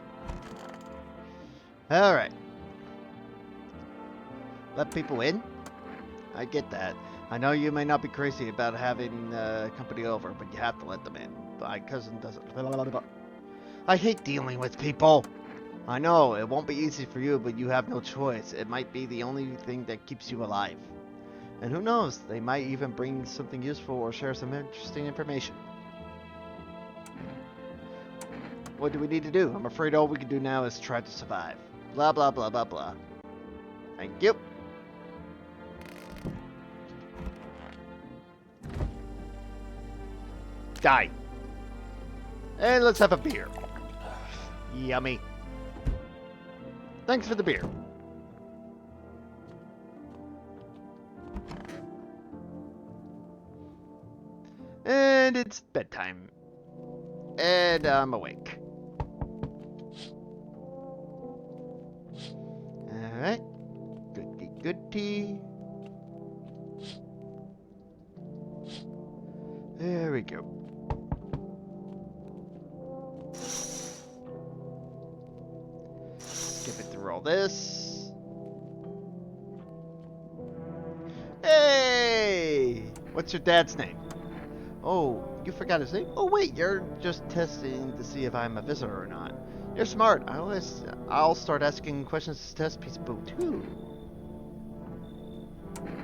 A: Alright. Let people in? I get that. I know you may not be crazy about having company over, but you have to let them in. My cousin doesn't. I hate dealing with people. I know, it won't be easy for you, but you have no choice. It might be the only thing that keeps you alive. And who knows, they might even bring something useful or share some interesting information. What do we need to do? I'm afraid all we can do now is try to survive. Blah, blah, blah, blah, blah. Thank you. Die. And let's have a beer. Yummy. Thanks for the beer. And it's bedtime. And I'm awake. Alright. Goody goody. There we go. Skipping through all this. Hey! What's your dad's name? Oh, you forgot his name? Oh wait, you're just testing to see if I'm a visitor or not. You're smart. I'll start asking questions to test people too.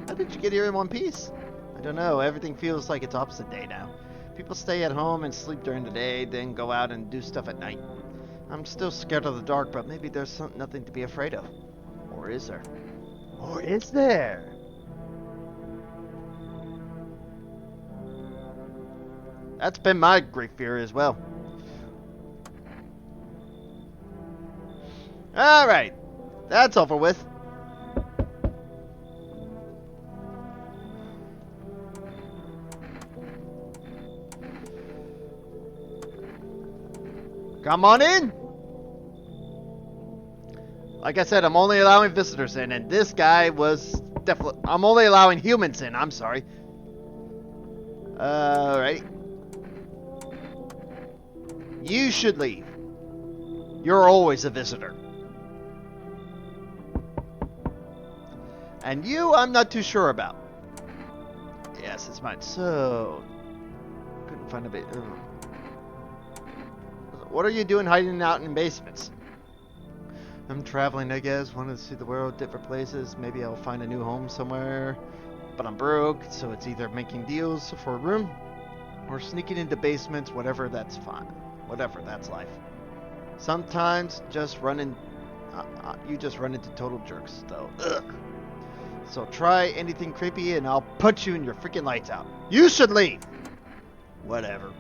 A: How did you get here in one piece? I don't know. Everything feels like it's opposite day now. People stay at home and sleep during the day, then go out and do stuff at night. I'm still scared of the dark, but maybe there's nothing to be afraid of. Or is there? Or is there? That's been my great fear as well. Alright. That's over with. Come on in! Like I said, I'm only allowing visitors in, and this guy was definitely... I'm only allowing humans in, I'm sorry. Alright. You should leave. You're always a visitor. And you, I'm not too sure about. Yes, it's mine. So, couldn't find a bit. What are you doing hiding out in basements? I'm traveling, I guess. Wanted to see the world, different places. Maybe I'll find a new home somewhere. But I'm broke, so it's either making deals for a room or sneaking into basements. Whatever, that's fine. Whatever, that's life. Sometimes just running. You just run into total jerks, though. Ugh. So try anything creepy and I'll punch you in your freaking lights out. You should leave! Whatever.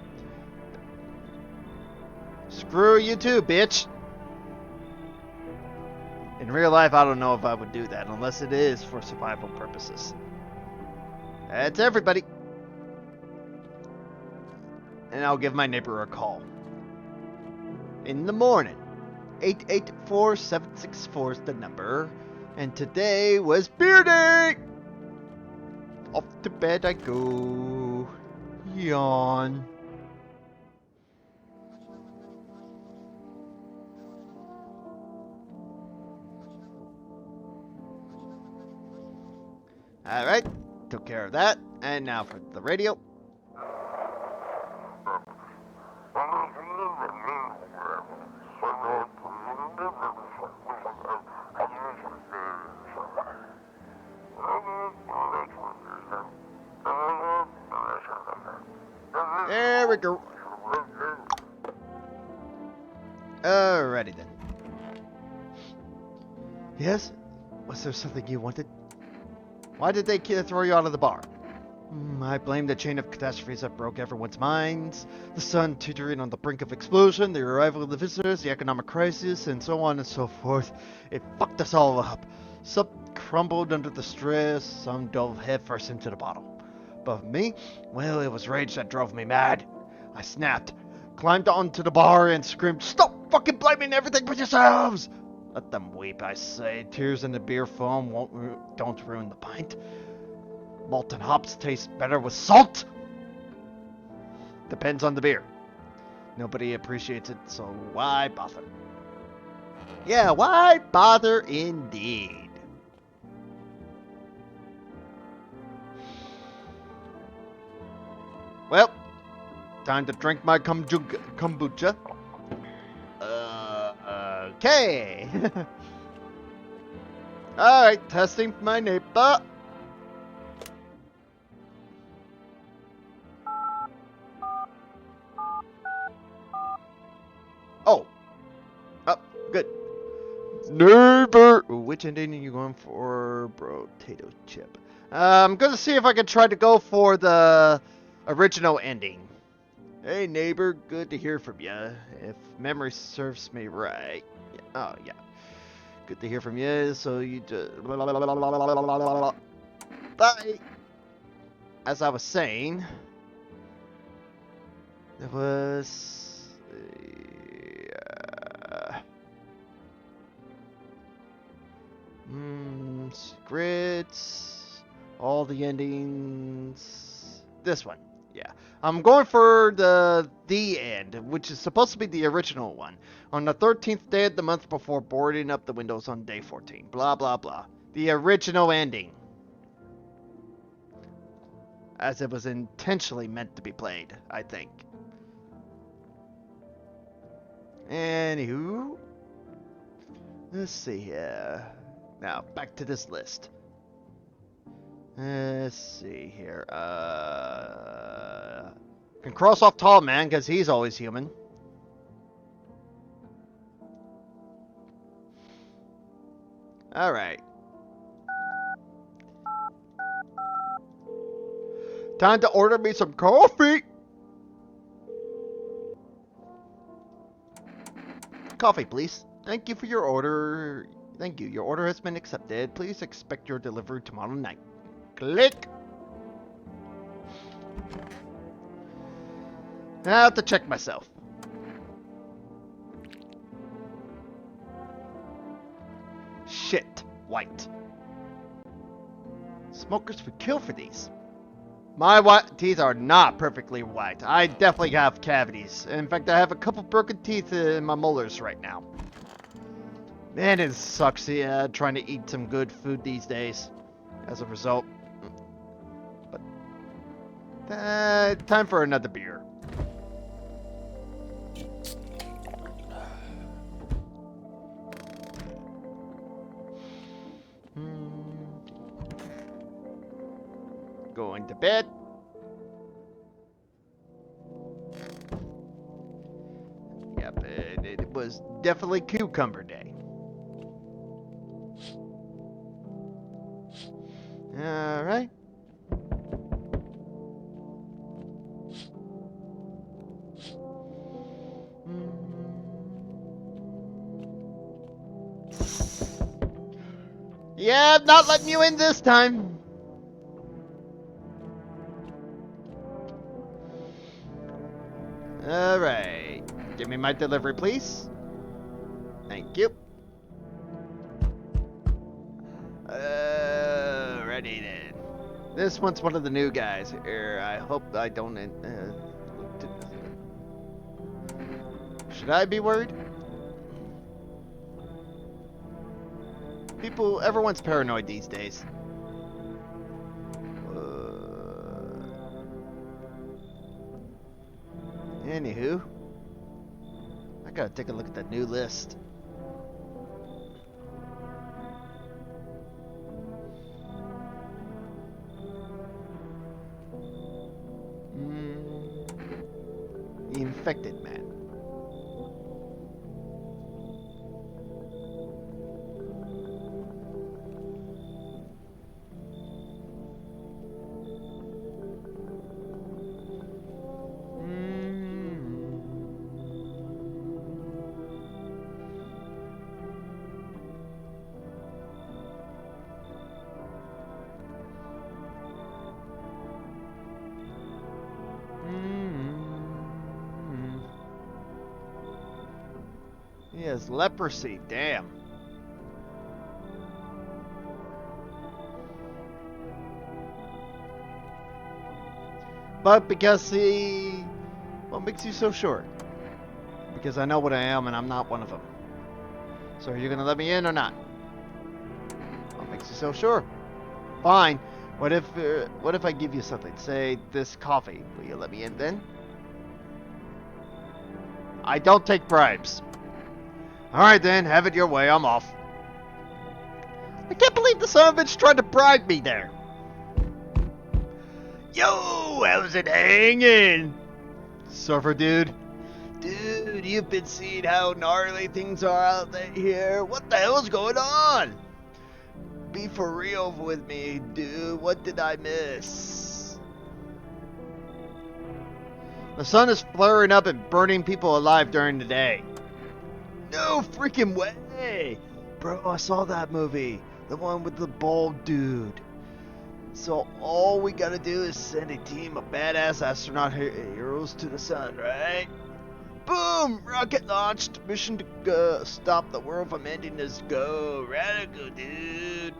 A: Screw you too, bitch! In real life, I don't know if I would do that unless it is for survival purposes. That's everybody. And I'll give my neighbor a call. In the morning. 884-764 is the number. And today was beer day! Off to bed I go. Yawn. Alright, took care of that. And now for the radio. There we go. Alrighty then. Yes? Was there something you wanted? Why did they throw you out of the bar? I blame the chain of catastrophes that broke everyone's minds. The sun teetering on the brink of explosion, the arrival of the visitors, the economic crisis, and so on and so forth. It fucked us all up. Some crumbled under the stress, some dove headfirst into the bottle. But me? Well, it was rage that drove me mad. I snapped, climbed onto the bar, and screamed, "Stop fucking blaming everything but yourselves!" Let them weep, I say. Tears in the beer foam don't ruin the pint. Malt and hops taste better with salt. Depends on the beer. Nobody appreciates it, so why bother? Yeah, why bother indeed? Well, time to drink my kombucha. Okay. Alright, testing my neighbor. Oh. Good. Neighbor. Which ending are you going for? Potato chip. I'm gonna see if I can try to go for the original ending. Hey neighbor, good to hear from you. If memory serves me right. Oh yeah. Good to hear from you. So you just bye. As I was saying, there was secrets, all the endings. This one. Yeah. I'm going for the end, which is supposed to be the original one. On the 13th day of the month before boarding up the windows on day 14. Blah, blah, blah. The original ending. As it was intentionally meant to be played, I think. Anywho. Let's see here. Now, back to this list. Let's see here. Can cross off Tall Man, because he's always human. Alright. Time to order me some coffee! Coffee, please. Thank you for your order. Thank you. Your order has been accepted. Please expect your delivery tomorrow night. Click! I have to check myself. Shit. White. Smokers would kill for these. My teeth are not perfectly white. I definitely have cavities. In fact, I have a couple broken teeth in my molars right now. Man, it sucks, yeah, trying to eat some good food these days. As a result. But, time for another beer. Going to bed. Yep, it was definitely cucumber day. Alright. Yeah, not letting you in this time. Alright. Give me my delivery, please. Thank you. Alrighty then. This one's one of the new guys here. I hope I don't... should I be worried? Everyone's paranoid these days. Anywho, I gotta take a look at that new list. The infected man. He has leprosy, damn. But because what makes you so sure? Because I know what I am and I'm not one of them. So are you gonna let me in or not? What makes you so sure? Fine. What if I give you something? Say this coffee. Will you let me in then? I don't take bribes. Alright then, have it your way, I'm off. I can't believe the son of a bitch tried to bribe me there. Yo, how's it hanging? Surfer dude. Dude, you've been seeing how gnarly things are out there here. What the hell's going on? Be for real with me, dude. What did I miss? The sun is flaring up and burning people alive during the day. No freaking way! Bro, I saw that movie. The one with the bald dude. So all we gotta do is send a team of badass astronaut heroes to the sun, right? Boom! Rocket launched. Mission to stop the world from ending this go. Radical, dude.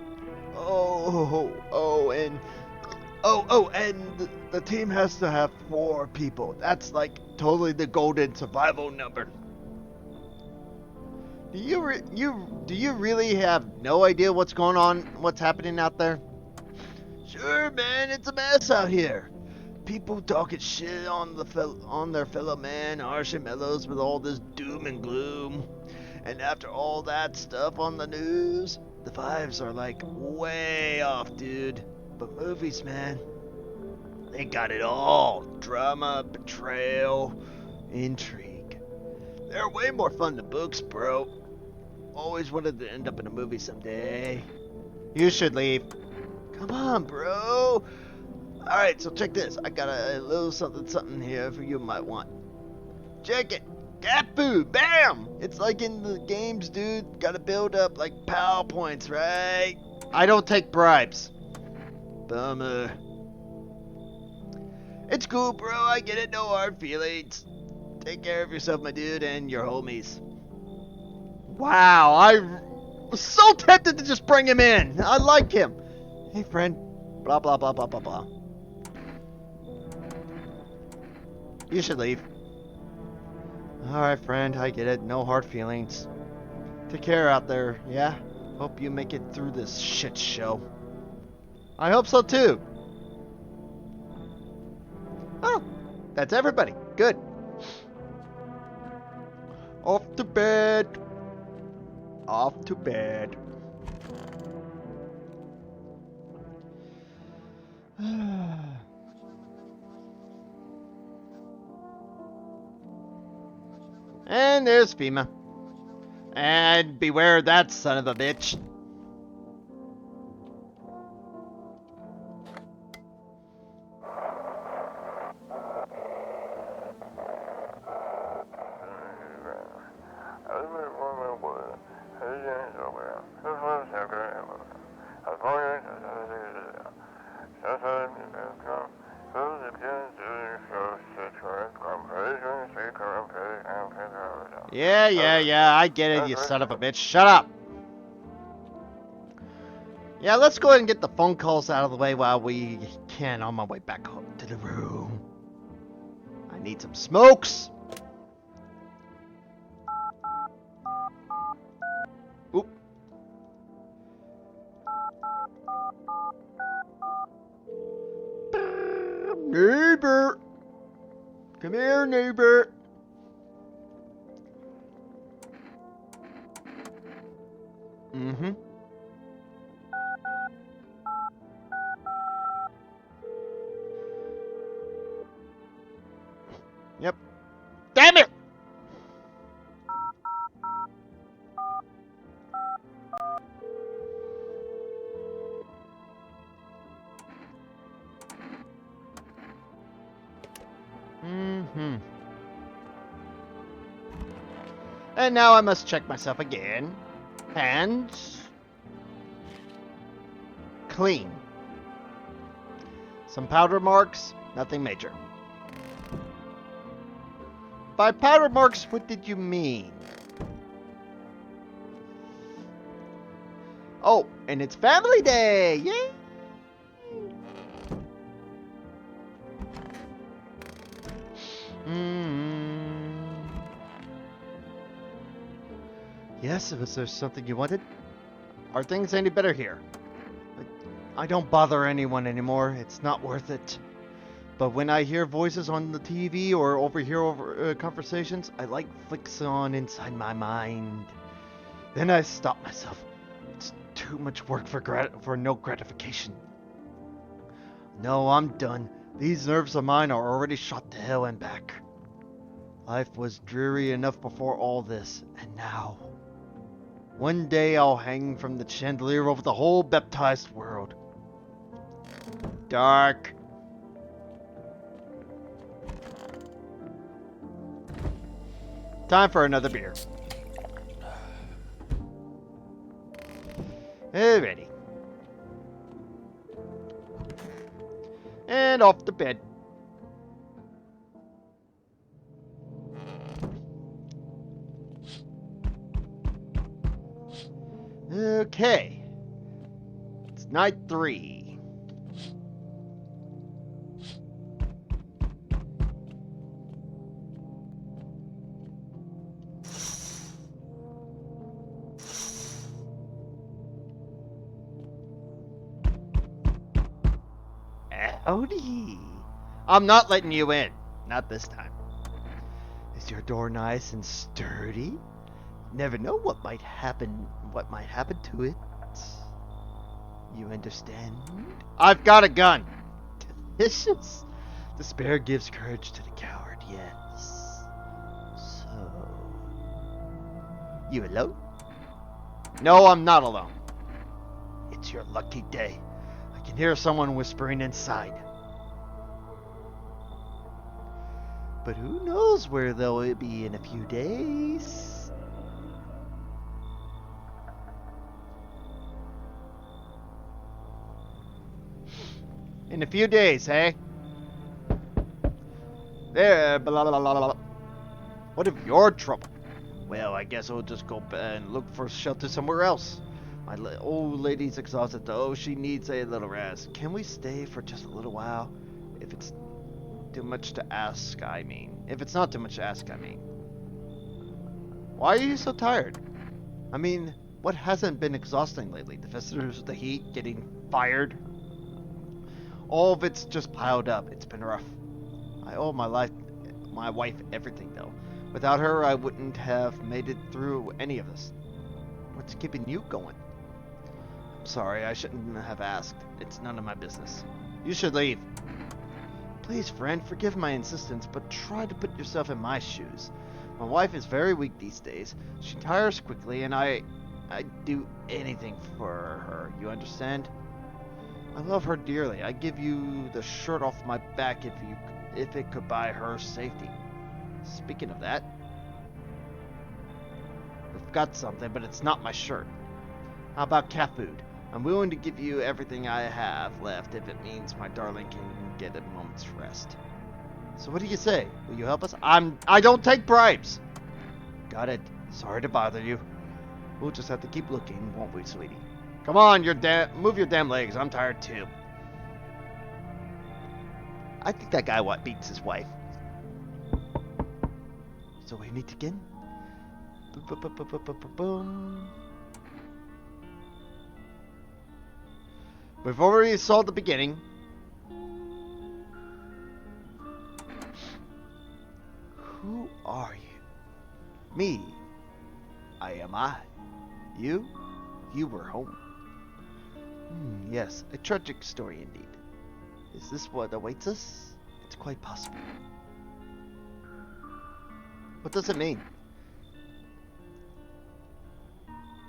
A: And the team has to have 4 people. That's like totally the golden survival number. Do you really have no idea what's going on, what's happening out there? Sure, man, it's a mess out here. People talking shit on their fellow man, Archimillos, with all this doom and gloom. And after all that stuff on the news, the vibes are like way off, dude. But movies, man, they got it all. Drama, betrayal, intrigue. They're way more fun than books, bro. Always wanted to end up in a movie someday. You should leave. Come on, bro. Alright, so check this. I got a little something here for you might want. Check it. Cat food. Bam! It's like in the games, dude. Gotta build up like PowerPoints, right? I don't take bribes. Bummer. It's cool, bro. I get it. No hard feelings. Take care of yourself, my dude, and your homies. Wow, I was so tempted to just bring him in. I like him. Hey, friend. Blah, blah, blah, blah, blah, blah. You should leave. Alright, friend, I get it. No hard feelings. Take care out there, yeah? Hope you make it through this shit show. I hope so too. Oh, that's everybody. Good. Off to bed. Off to bed. And there's FEMA. And beware that son of a bitch. Yeah, I get it, you son of a bitch. Shut up! Yeah, let's go ahead and get the phone calls out of the way while we can on my way back home to the room. I need some smokes! Oop. Neighbor! Come here, neighbor! Mm-hmm. Yep. Damn it! Mm-hmm. And now I must check myself again. Hands clean. Some powder marks, nothing major. By powder marks, what did you mean? Oh, and it's family day! Yay! Yes, was there something you wanted? Are things any better here? I don't bother anyone anymore. It's not worth it. But when I hear voices on the TV or overhear conversations, I like flicks on inside my mind. Then I stop myself. It's too much work for no gratification. No, I'm done. These nerves of mine are already shot to hell and back. Life was dreary enough before all this, and now... One day I'll hang from the chandelier over the whole baptized world. Dark. Time for another beer. Alrighty. And off to bed. Okay. It's night 3. Howdy. I'm not letting you in. Not this time. Is your door nice and sturdy? Never know what might happen to it. You understand? I've got a gun. Delicious. Despair gives courage to the coward, yes. So... You alone? No, I'm not alone. It's your lucky day. I can hear someone whispering inside. But who knows where they'll be in a few days? In a few days, hey? There, blah, blah, blah, blah. What if you're trouble? Well, I guess I'll just go and look for shelter somewhere else. My old lady's exhausted, though. She needs a little rest. Can we stay for just a little while? If it's too much to ask, I mean. If it's not too much to ask, I mean. Why are you so tired? I mean, what hasn't been exhausting lately? The visitors, the heat, getting fired. All of it's just piled up. It's been rough. I owe my wife everything though. Without her, I wouldn't have made it through any of this. What's keeping you going? I'm sorry, I shouldn't have asked. It's none of my business. You should leave. Please, friend, forgive my insistence, but try to put yourself in my shoes. My wife is very weak these days. She tires quickly, and I'd do anything for her. You understand? I love her dearly. I'd give you the shirt off my back if it could buy her safety. Speaking of that, I've got something, but it's not my shirt. How about cat food? I'm willing to give you everything I have left if it means my darling can get a moment's rest. So what do you say? Will you help us? I don't take bribes! Got it. Sorry to bother you. We'll just have to keep looking, won't we, sweetie? Come on, move your damn legs. I'm tired too. I think that guy beats his wife. So we need to get in. Boom. We've already saw the beginning. Who are you? Me. I am I. You? You were home. Yes, a tragic story indeed. Is this what awaits us? It's quite possible. What does it mean?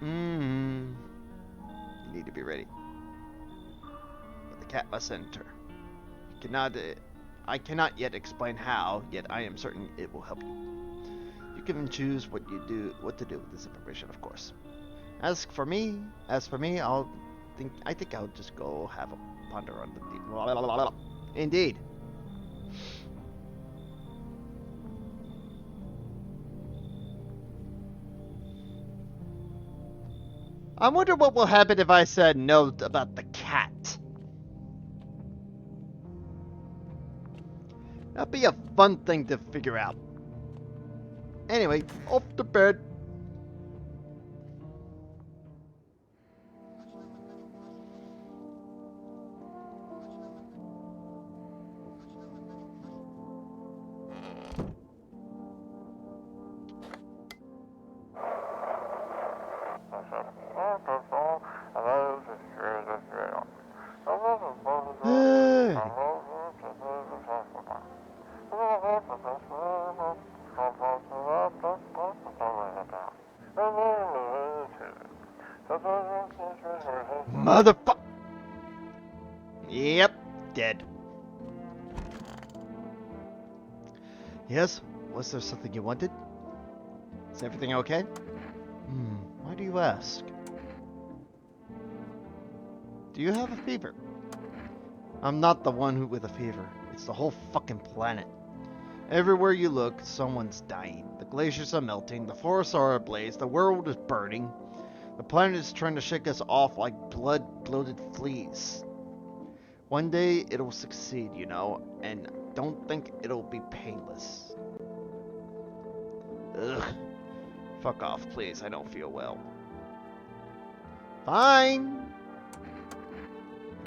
A: You need to be ready. But the cat must enter. I cannot yet explain how, yet I am certain it will help you. You can choose what to do with this information, of course. As for me, I think I'll just go have a ponder on the Indeed. I wonder what will happen if I said no about the cat. That'd be a fun thing to figure out. Anyway, off to bed. Motherfucker. Yep, dead. Yes? Was there something you wanted? Is everything okay? Why do you ask? Do you have a fever? I'm not the one with a fever. It's the whole fucking planet. Everywhere you look, someone's dying. The glaciers are melting, the forests are ablaze, the world is burning. The planet is trying to shake us off like blood-bloated fleas. One day, it'll succeed, you know, and don't think it'll be painless. Ugh. Fuck off, please. I don't feel well. Fine.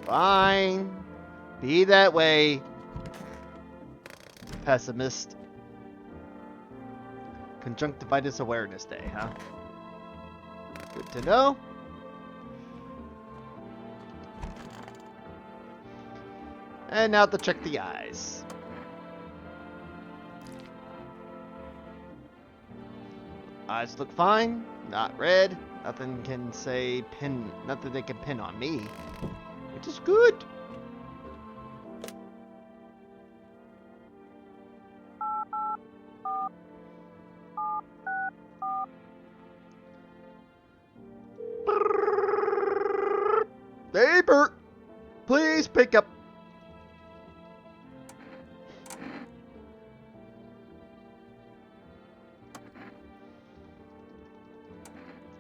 A: Fine. Be that way. Pessimist. Conjunctivitis Awareness Day, huh? Good to know. And now to check the eyes. Eyes look fine, not red. Nothing they can pin on me, which is good. Neighbor, please pick up.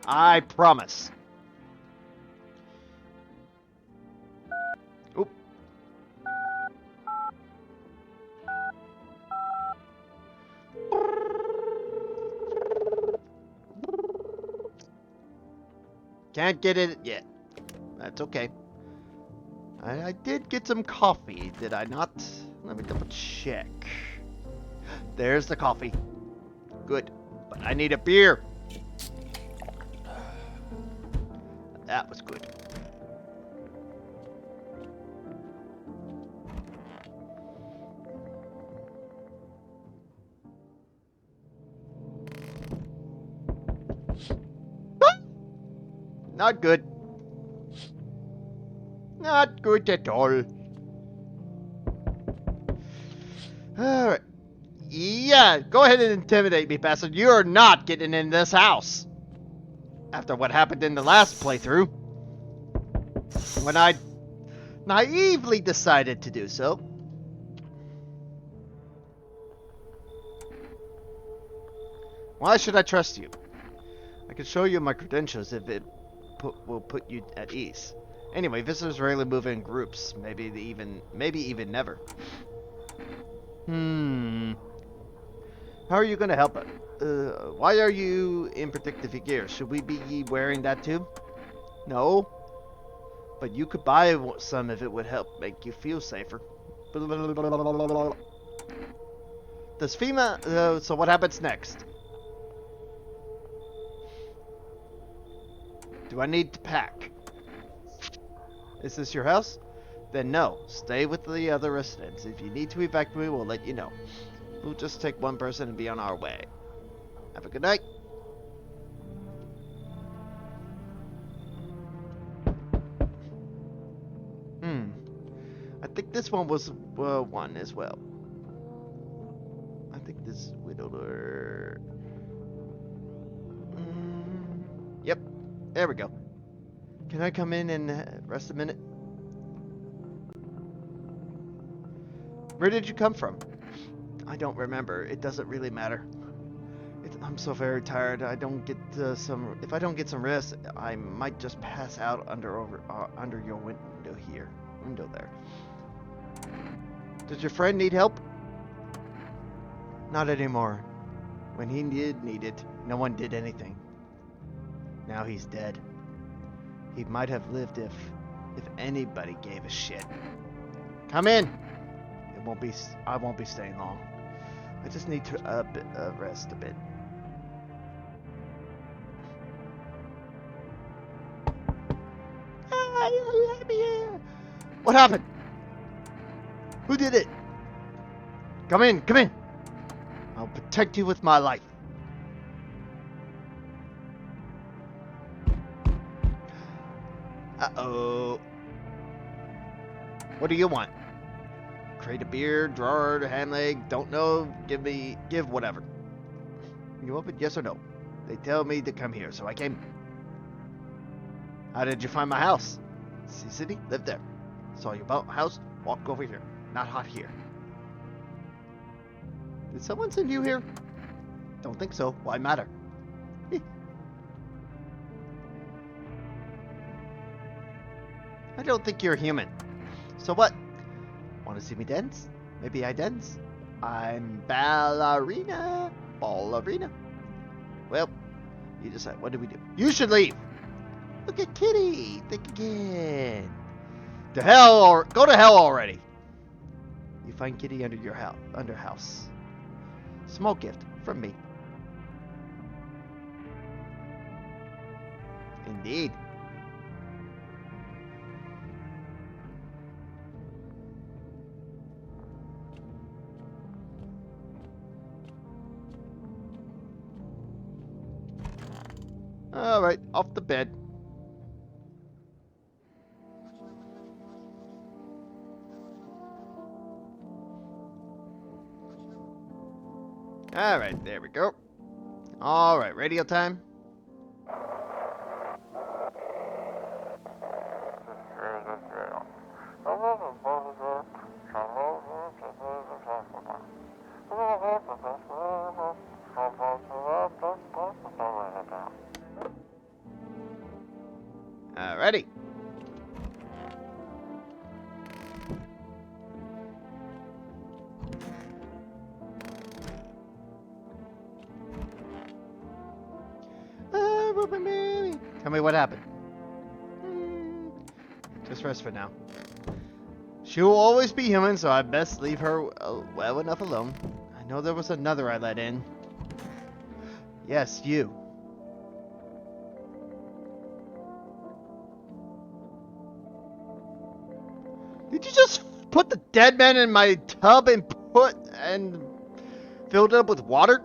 A: I promise. Oop. Can't get it yet. That's okay. I did get some coffee, did I not? Let me double check. There's the coffee. Good. But I need a beer. That was good. Not good. Not good at all. Alright. Yeah, go ahead and intimidate me, bastard. You're not getting in this house. After what happened in the last playthrough. When I naively decided to do so. Why should I trust you? I can show you my credentials if it will put you at ease. Anyway, visitors rarely move in groups. Maybe even never. How are you going to help us? Why are you in protective gear? Should we be wearing that too? No. But you could buy some if it would help make you feel safer. Does FEMA... so what happens next? Do I need to pack? Is this your house? Then no. Stay with the other residents. If you need to evacuate, we'll let you know. We'll just take one person and be on our way. Have a good night. I think this one was one as well. I think this widower... Yep. There we go. Can I come in and rest a minute? Where did you come from? I don't remember. It doesn't really matter. I'm so very tired. I don't get if I don't get some rest, I might just pass out under your window here. Window there. Does your friend need help? Not anymore. When he did need it, no one did anything. Now he's dead. He might have lived if anybody gave a shit. Come in. I won't be staying long. I just need to rest a bit. Let me in. What happened? Who did it? Come in, come in. I'll protect you with my life. Uh-oh. What do you want? Crate of beer, drawer, hand leg, don't know, give whatever. You open, yes or no? They tell me to come here, so I came. How did you find my house? Sea City, live there. Saw your house, walk over here. Not hot here. Did someone send you here? Don't think so. Why matter? I don't think you're human. So what? Want to see me dance? Maybe I dance? I'm ballerina. Ballerina. Well, you decide. What do we do? You should leave. Look at Kitty. Think again. To hell or go to hell already. You find Kitty under your house. Small gift from me. Indeed. All right, off the bed. All right, there we go. All right, radio time. Alrighty. Tell me what happened. focus rest for now. She will always be human, so I best leave her well enough alone. I know there was another I let in. Yes, you. Did you just put the dead man in my tub and filled it up with water?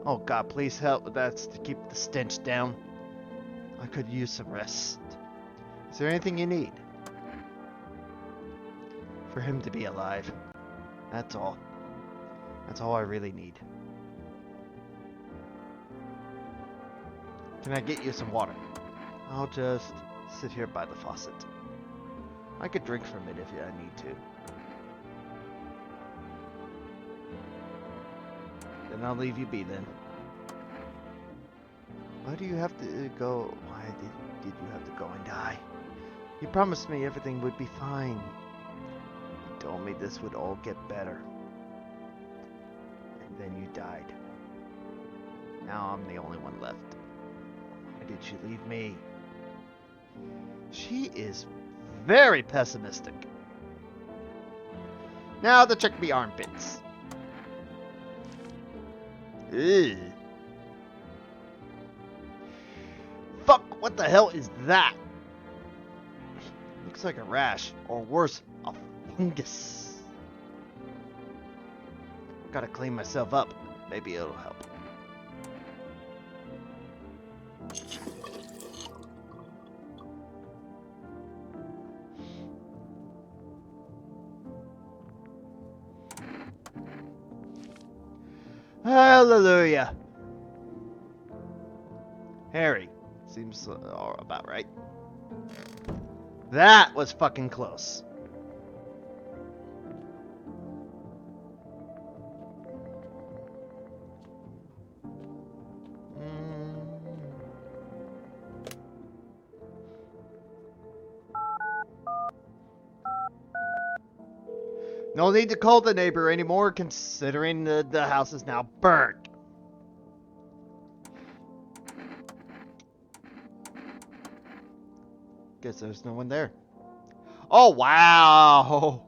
A: Oh God, please help. That's to keep the stench down. I could use some rest. Is there anything you need? For him to be alive. That's all. That's all I really need. Can I get you some water? I'll just sit here by the faucet. I could drink from it if I need to. Then I'll leave you be then. Why do you have to go? Why did you have to go and die? You promised me everything would be fine. You told me this would all get better. And then you died. Now I'm the only one left. Why did you leave me? She is very pessimistic. Now to check the armpits. Ew. Fuck, what the hell is that? Looks like a rash, or worse, a fungus. Gotta clean myself up. Maybe it'll help. Hallelujah. Harry. Seems about right. That was fucking close. No need to call the neighbor anymore, considering the house is now burnt. Guess there's no one there. Oh, wow.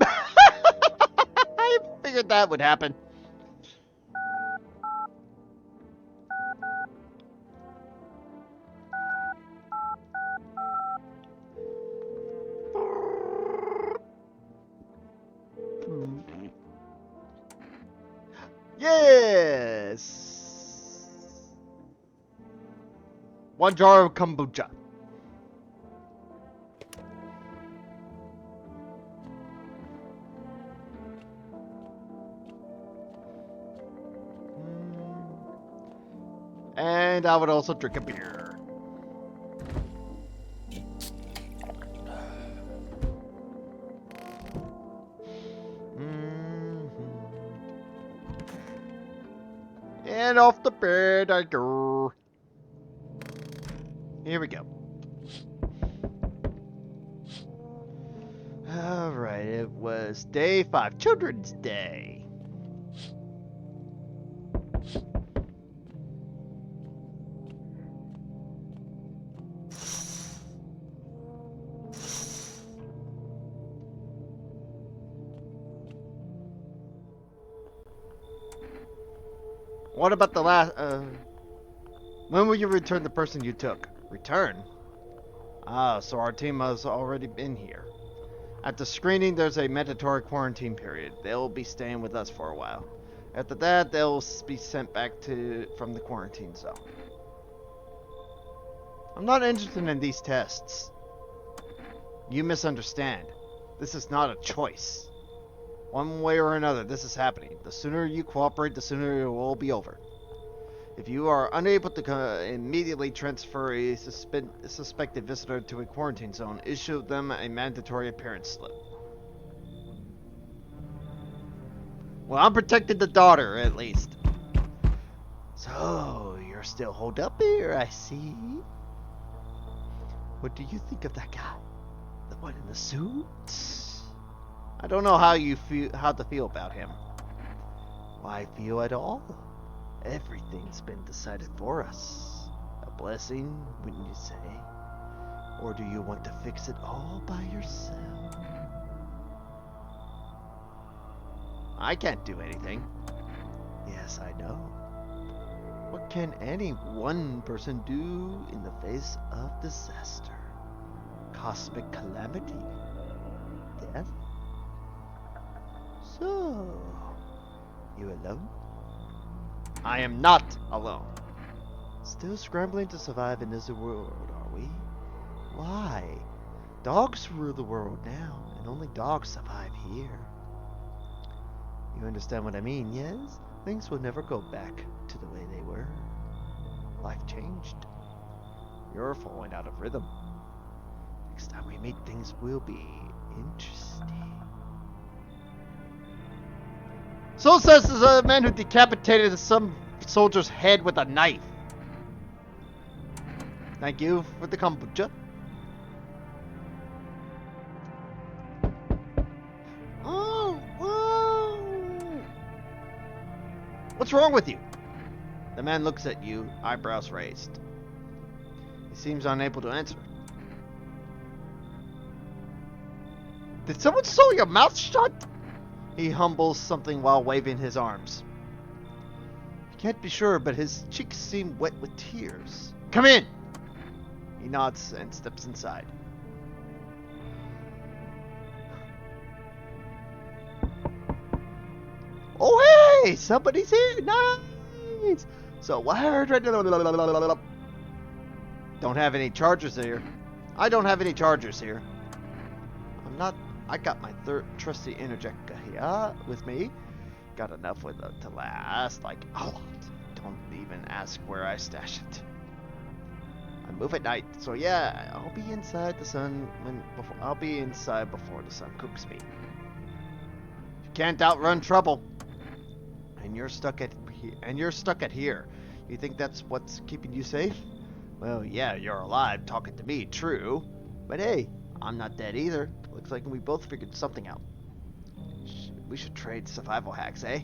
A: I figured that would happen. Yes! 1 jar of kombucha. And I would also drink a beer. And off the bed I go. Here we go. Alright, it was day 5, Children's Day. What about the last, when will you return the person you took? Return? Ah, so our team has already been here. At the screening, there's a mandatory quarantine period. They'll be staying with us for a while. After that, they'll be sent back from the quarantine zone. I'm not interested in these tests. You misunderstand. This is not a choice. One way or another, this is happening. The sooner you cooperate, the sooner it will be over. If you are unable to immediately transfer a suspected visitor to a quarantine zone, issue them a mandatory appearance slip. Well, I'm protecting the daughter, at least. So, you're still holed up here, I see. What do you think of that guy? The one in the suit? I don't know how to feel about him. Why feel at all? Everything's been decided for us. A blessing, wouldn't you say? Or do you want to fix it all by yourself? I can't do anything. Yes, I know. What can any one person do in the face of disaster? Cosmic calamity? Death? So, you alone? I am not alone. Still scrambling to survive in this world, are we? Why? Dogs rule the world now, and only dogs survive here. You understand what I mean, yes? Things will never go back to the way they were. Life changed. You're falling out of rhythm. Next time we meet, things will be interesting. So says the man who decapitated some soldier's head with a knife. Thank you for the kombucha. What's wrong with you? The man looks at you, eyebrows raised. He seems unable to answer. Did someone sew your mouth shut? He humbles something while waving his arms. He can't be sure, but his cheeks seem wet with tears. Come in! He nods and steps inside. Oh, hey! Somebody's here! Nice! So, where... Don't have any chargers here. I don't have any chargers here. I got my trusty interjector here with me. Got enough with it to last, like, a lot. Don't even ask where I stash it. I move at night, so yeah, I'll be inside the sun I'll be inside before the sun cooks me. You can't outrun trouble. And you're stuck at here. You think that's what's keeping you safe? Well, yeah, you're alive talking to me, true. But hey, I'm not dead either. Looks like we both figured something out. We should trade survival hacks, eh?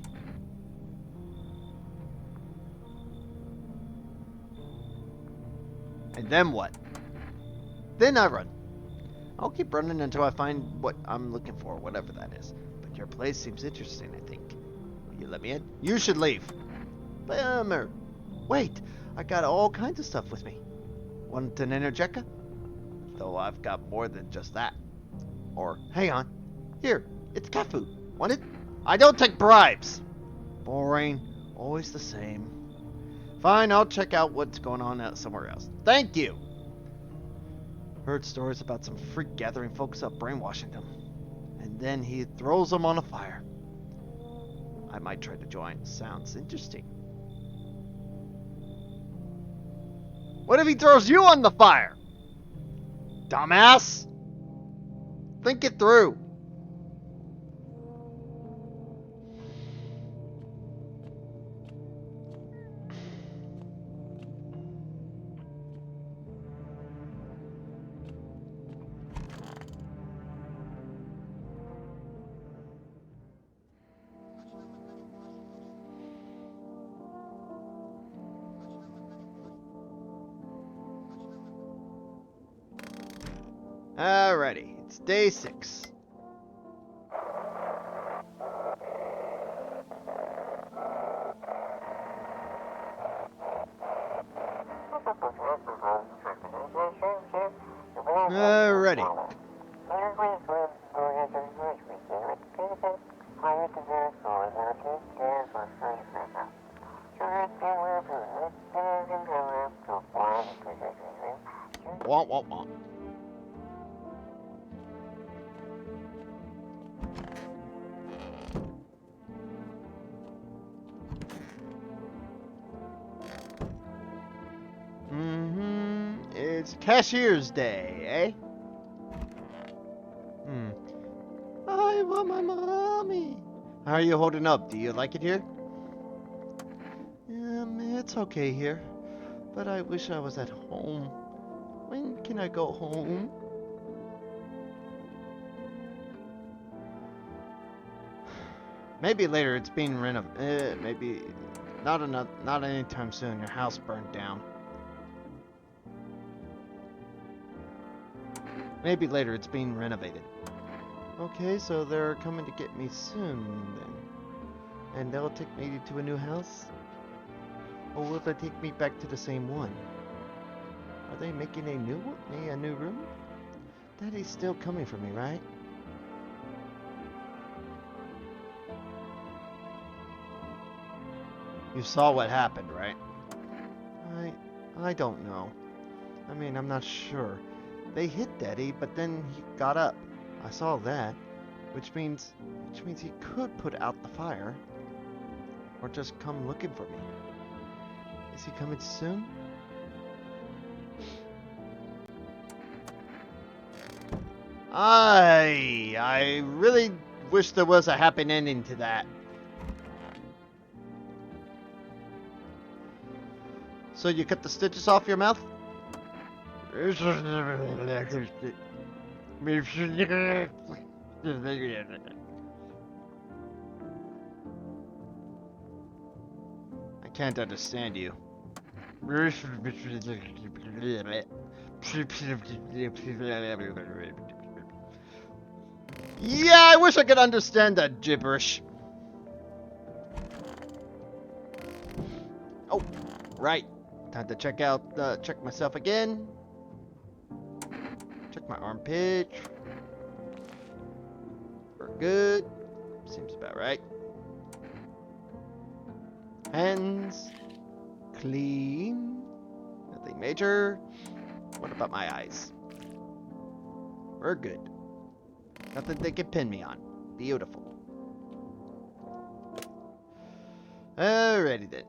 A: And then what? Then I run. I'll keep running until I find what I'm looking for, whatever that is. But your place seems interesting, I think. Will you let me in? You should leave. Bummer. Wait, I got all kinds of stuff with me. Want an energetica? Though I've got more than just that. Or, hang on. Here, it's cat food. Want it? I don't take bribes. Boring. Always the same. Fine, I'll check out what's going on somewhere else. Thank you. Heard stories about some freak gathering folks up brainwashing them. And then he throws them on a fire. I might try to join. Sounds interesting. What if he throws you on the fire? Dumbass! Think it through. Alrighty, it's day 6. Alrighty. Womp womp womp. It's Cashier's Day, eh? I want my mommy. How are you holding up? Do you like it here? It's okay here, but I wish I was at home. When can I go home? Maybe later. It's being renovated. Not anytime soon. Your house burned down. Maybe later. It's being renovated. Okay, so they're coming to get me soon then. And they'll take me to a new house? Or will they take me back to the same one? Are they making a new room? Daddy's still coming for me, right? You saw what happened, right? I don't know. I mean, I'm not sure. They hit Daddy, but then he got up. I saw that, which means he could put out the fire, or just come looking for me. Is he coming soon? I really wish there was a happy ending to that. So you cut the stitches off your mouth? I can't understand you. Yeah, I wish I could understand that gibberish. Oh, right. Time to check myself again. Check my armpit. We're good. Seems about right. Hands. Clean. Nothing major. What about my eyes? We're good. Nothing they can pin me on. Beautiful. Alrighty then.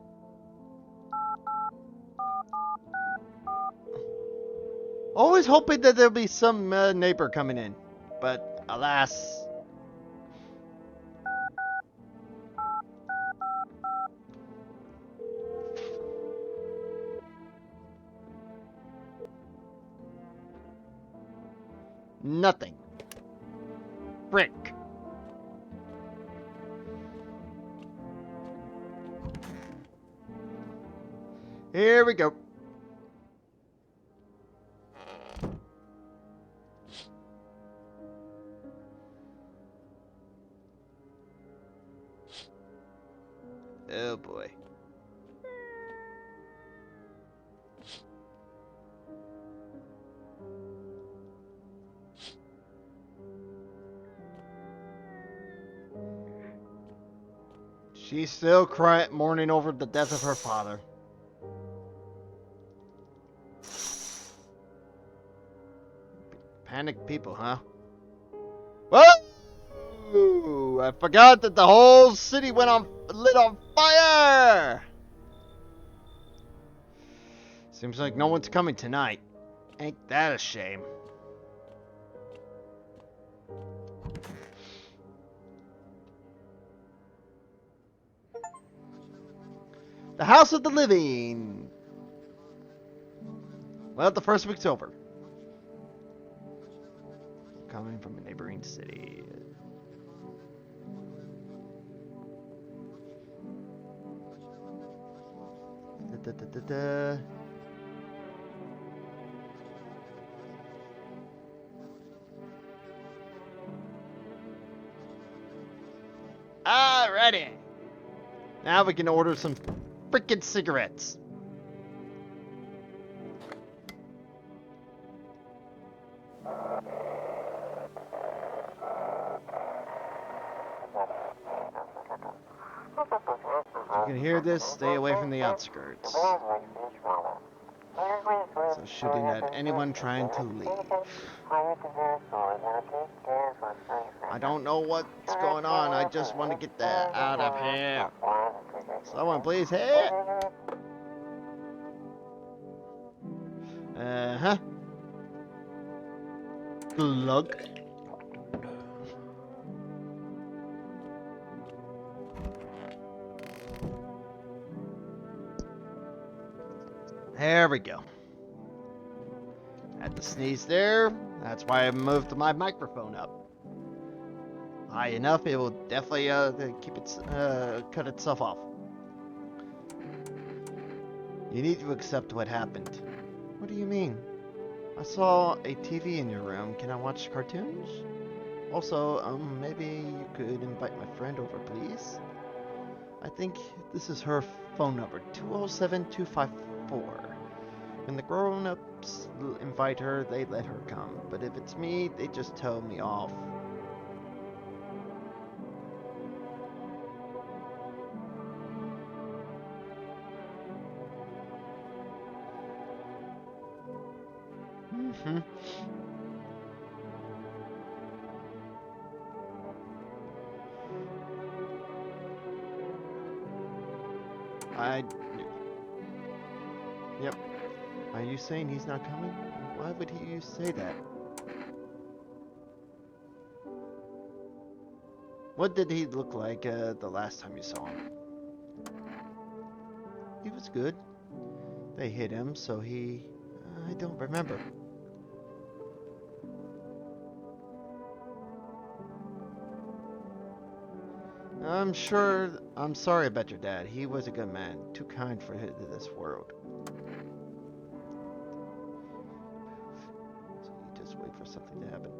A: Always hoping that there'll be some neighbor coming in. But alas. Nothing. Frick. Here we go. Oh boy. She's still mourning over the death of her father. Panicked people, huh? Whoa! I forgot that the whole city lit on fire! Seems like no one's coming tonight. Ain't that a shame? The House of the Living. Well, the first week's over. Coming from a neighboring city. Alrighty. Now we can order some freaking cigarettes. If you can hear this, stay away from the outskirts. So shooting at anyone trying to leave. I don't know what's going on. I just want to get that out of here. Someone please hit. Uh-huh. Glug. There we go. Had to sneeze there. That's why I moved my microphone up. High enough, it will definitely keep it cut itself off. You need to accept what happened. What do you mean? I saw a TV in your room. Can I watch cartoons? Also, maybe you could invite my friend over, please? I think this is her phone number, 207-254. When the grown-ups invite her, they let her come. But if it's me, they just tell me off. Mm-hmm. Yep. Are you saying he's not coming? Why would you say that? What did he look like the last time you saw him? He was good. They hit him, so he... I don't remember. I'm sorry about your dad. He was a good man. Too kind for this world. So you just wait for something to happen.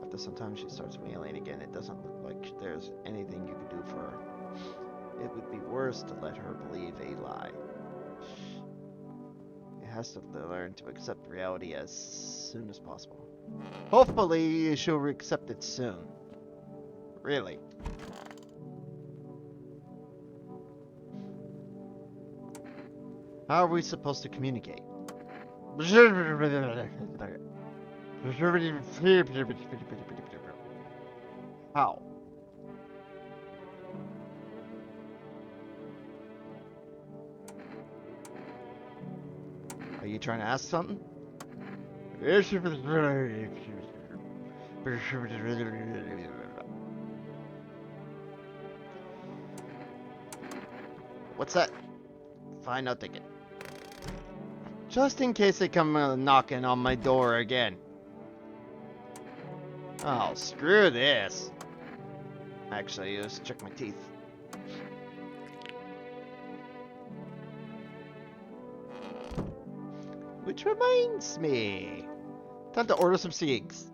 A: After some time she starts wailing again. It doesn't look like there's anything you can do for her. It would be worse to let her believe a lie. It has to learn to accept reality as soon as possible. Hopefully she'll accept it soon. Really. How are we supposed to communicate? How? Are you trying to ask something? What's that? Fine, I'll take it. Just in case they come knocking on my door again. Oh, screw this. Actually, let's check my teeth. Which reminds me. Time to order some cigs.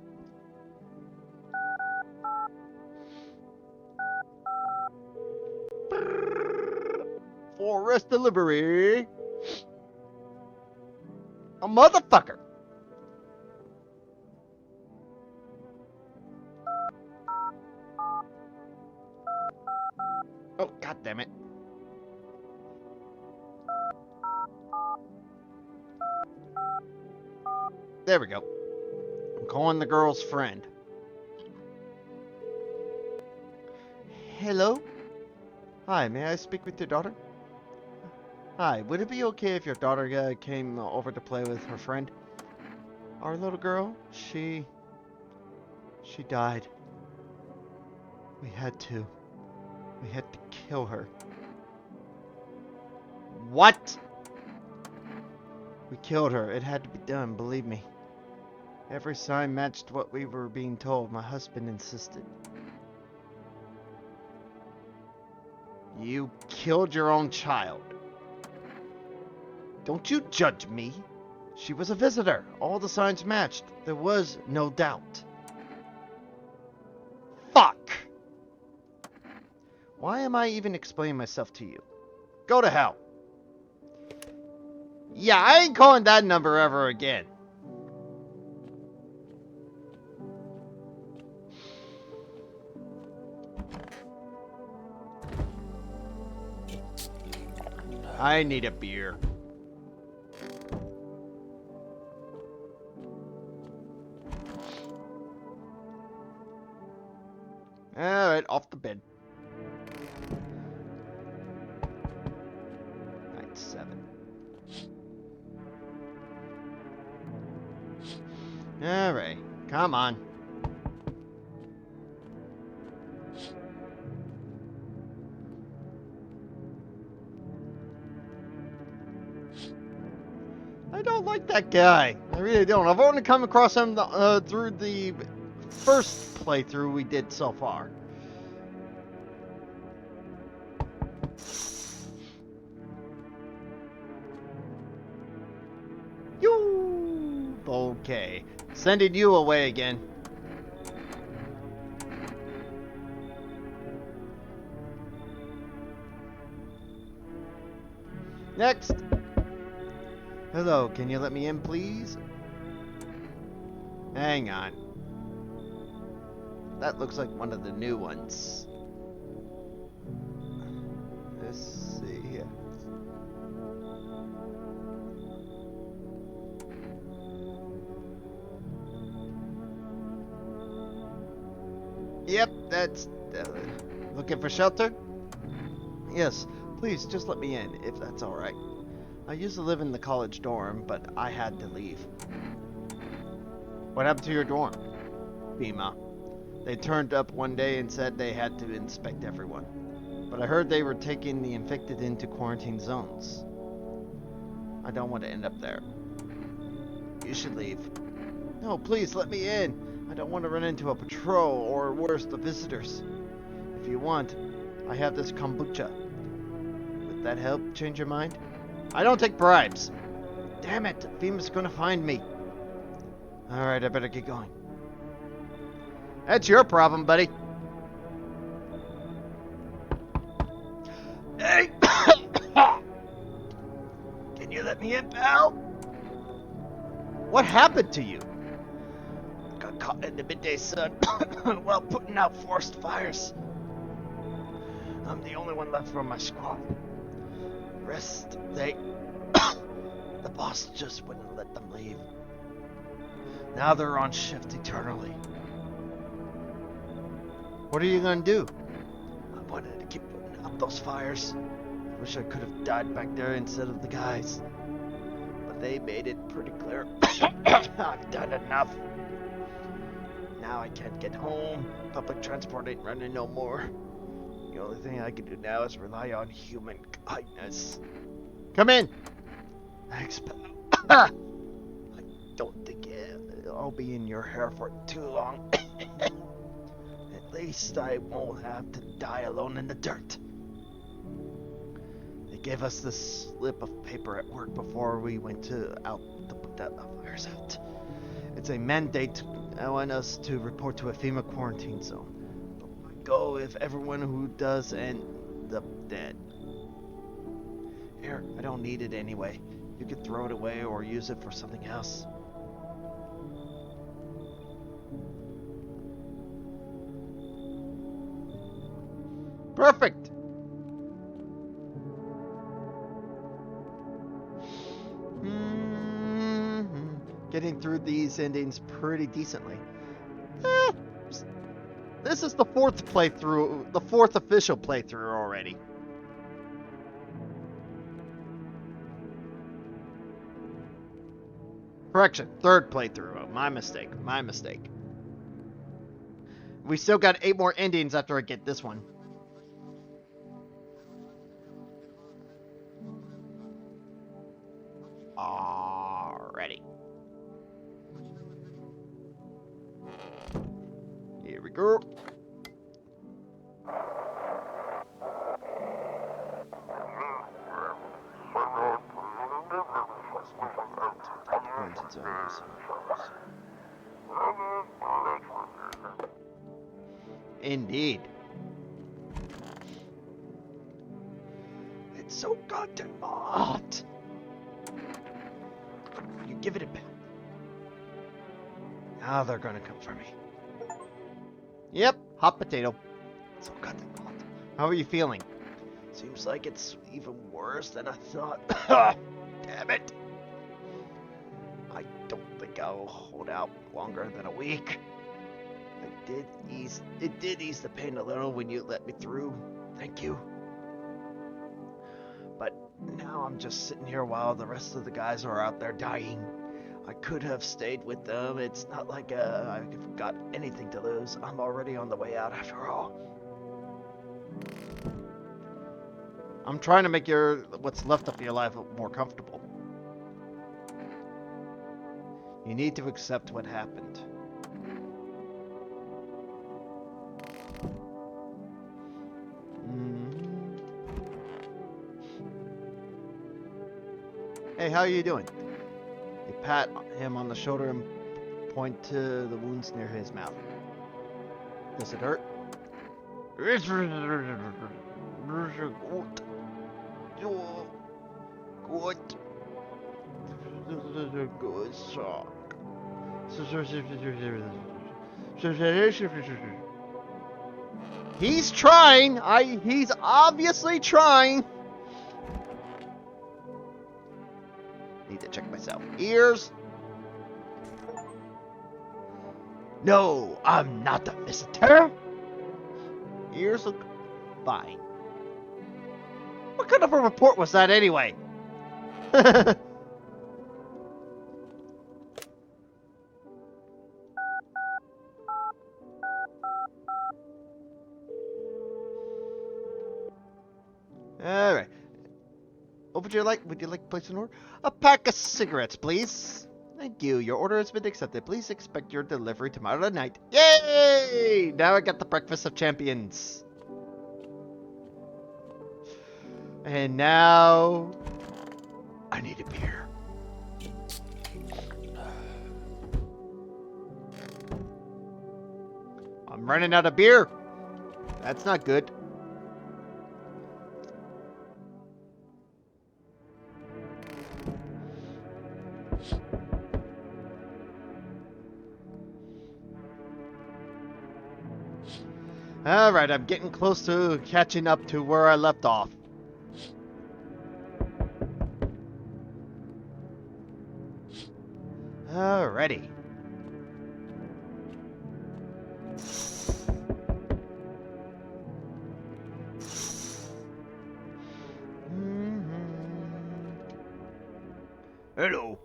A: Forest delivery. A motherfucker. Oh, god damn it. There we go. I'm calling the girl's friend. Hello? Hi, may I speak with your daughter? Hi, would it be okay if your daughter came over to play with her friend? Our little girl, she died. We had to kill her. What? We killed her. It had to be done, believe me. Every sign matched what we were being told. My husband insisted. You killed your own child. Don't you judge me. She was a visitor. All the signs matched. There was no doubt. Fuck! Why am I even explaining myself to you? Go to hell. Yeah, I ain't calling that number ever again. I need a beer. Alright, off the bed. Night 7. Alright, come on. I don't like that guy. I really don't. I've only come across him through the first playthrough we did so far. Okay. Sending you away again. Next. Hello, can you let me in, please? Hang on. That looks like one of the new ones. Let's see here. Yep, that's... looking for shelter? Yes, please, just let me in, if that's alright. I used to live in the college dorm, but I had to leave. What happened to your dorm? Bima. They turned up one day and said they had to inspect everyone. But I heard they were taking the infected into quarantine zones. I don't want to end up there. You should leave. No, please, let me in. I don't want to run into a patrol, or worse, the visitors. If you want, I have this kombucha. Would that help change your mind? I don't take bribes. Damn it, Fima's gonna find me. Alright, I better get going. That's your problem, buddy. Hey! Can you let me in, pal? What happened to you? Got caught in the midday sun while putting out forest fires. I'm the only one left from my squad. Rest, the boss just wouldn't let them leave. Now they're on shift eternally. What are you gonna do? I wanted to keep putting out those fires. I wish I could have died back there instead of the guys. But they made it pretty clear. I've done enough. Now I can't get home. Public transport ain't running no more. The only thing I can do now is rely on human kindness. Come in! Thanks, pal. I don't think I'll be in your hair for too long. At least I won't have to die alone in the dirt. They gave us this slip of paper at work before we went out to put the fires out. It's a mandate. I want us to report to a FEMA quarantine zone. Go if everyone who does end up dead. Here, I don't need it anyway. You could throw it away or use it for something else. Perfect! Getting through these endings pretty decently. This is the fourth playthrough, the fourth official playthrough already. Correction, third playthrough. My mistake, my mistake. We still got 8 more endings after I get this one. Alrighty. Here we go. Indeed. It's so goddamn hot. You give it a bit. Now they're gonna come for me. Yep, hot potato. So goddamn hot. How are you feeling? Seems like it's even worse than I thought. Damn it. I don't think I'll hold out longer than a week. It did ease the pain a little when you let me through. Thank you. But now I'm just sitting here while the rest of the guys are out there dying. I could have stayed with them. It's not like I've got anything to lose. I'm already on the way out after all. I'm trying to make what's left of your life more comfortable. You need to accept what happened. Hey, how are you doing? You pat him on the shoulder and point to the wounds near his mouth. Does it hurt? He's trying. He's obviously trying. Need to check myself. Ears. No, I'm not a visitor. Ears look fine. What kind of a report was that anyway? Alright. What would you like? Would you like to place an order? A pack of cigarettes, please. Thank you. Your order has been accepted. Please expect your delivery tomorrow night. Yay! Now I got the breakfast of champions. And now I need a beer. I'm running out of beer. That's not good. Alright, I'm getting close to catching up to where I left off. Alrighty. Hello.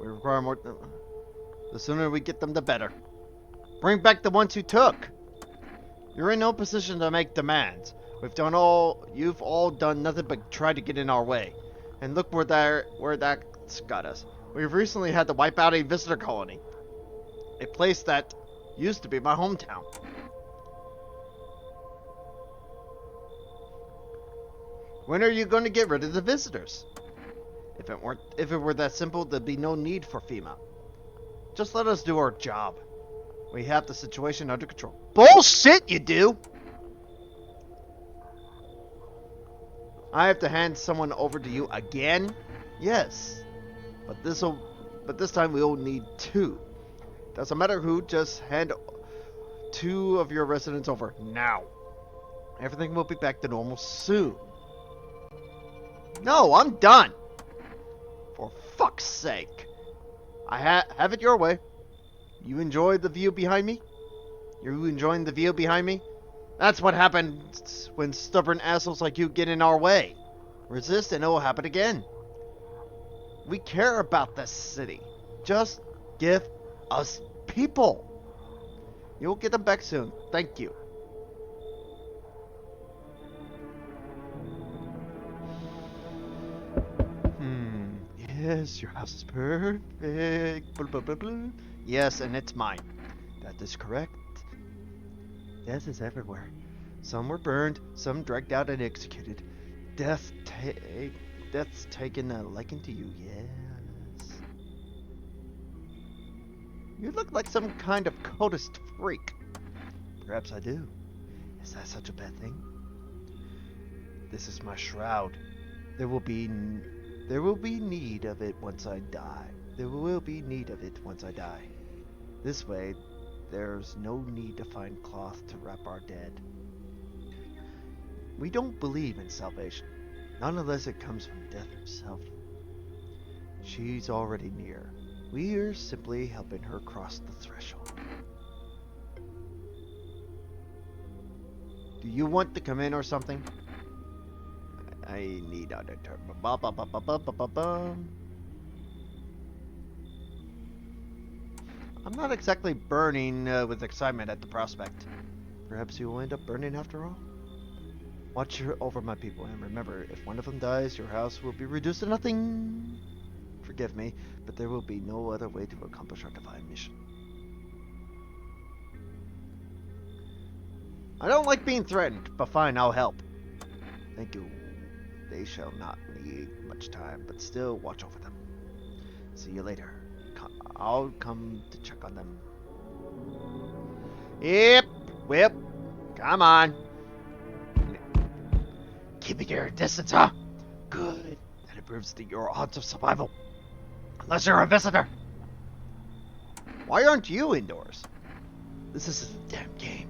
A: We require more. The sooner we get them, the better. Bring back the ones who took. You're in no position to make demands. You've all done nothing but try to get in our way. And look where that's got us. We've recently had to wipe out a visitor colony. A place that used to be my hometown. When are you going to get rid of the visitors? If it were that simple, there'd be no need for FEMA. Just let us do our job. We have the situation under control. Bullshit, you do! I have to hand someone over to you again? Yes. But this time we'll need two. Doesn't matter who, just hand two of your residents over now. Everything will be back to normal soon. No, I'm done. For fuck's sake. Have it your way. You enjoy the view behind me? You enjoying the view behind me? That's what happens when stubborn assholes like you get in our way. Resist and it will happen again. We care about this city. Just give us people. You'll get them back soon. Thank you. Yes, your house is perfect. Blah, blah, blah, blah. Yes, and it's mine. That is correct. Death is everywhere. Some were burned, some dragged out and executed. Death's taken a liking to you, yes. You look like some kind of cultist freak. Perhaps I do. Is that such a bad thing? This is my shroud. There will be need of it once I die. There will be need of it once I die. This way, there's no need to find cloth to wrap our dead. We don't believe in salvation, not unless it comes from death himself. She's already near. We're simply helping her cross the threshold. Do you want to come in or something? I need other term. I'm not exactly burning with excitement at the prospect. Perhaps you will end up burning after all? Watch over my people, and remember, if one of them dies, your house will be reduced to nothing. Forgive me, but there will be no other way to accomplish our divine mission. I don't like being threatened, but fine, I'll help. Thank you. They shall not need much time, but still watch over them. See you later. I'll come to check on them. Yep, whip. Come on. Keeping your distance, huh? Good. That improves your odds of survival. Unless you're a visitor. Why aren't you indoors? This is a damn game.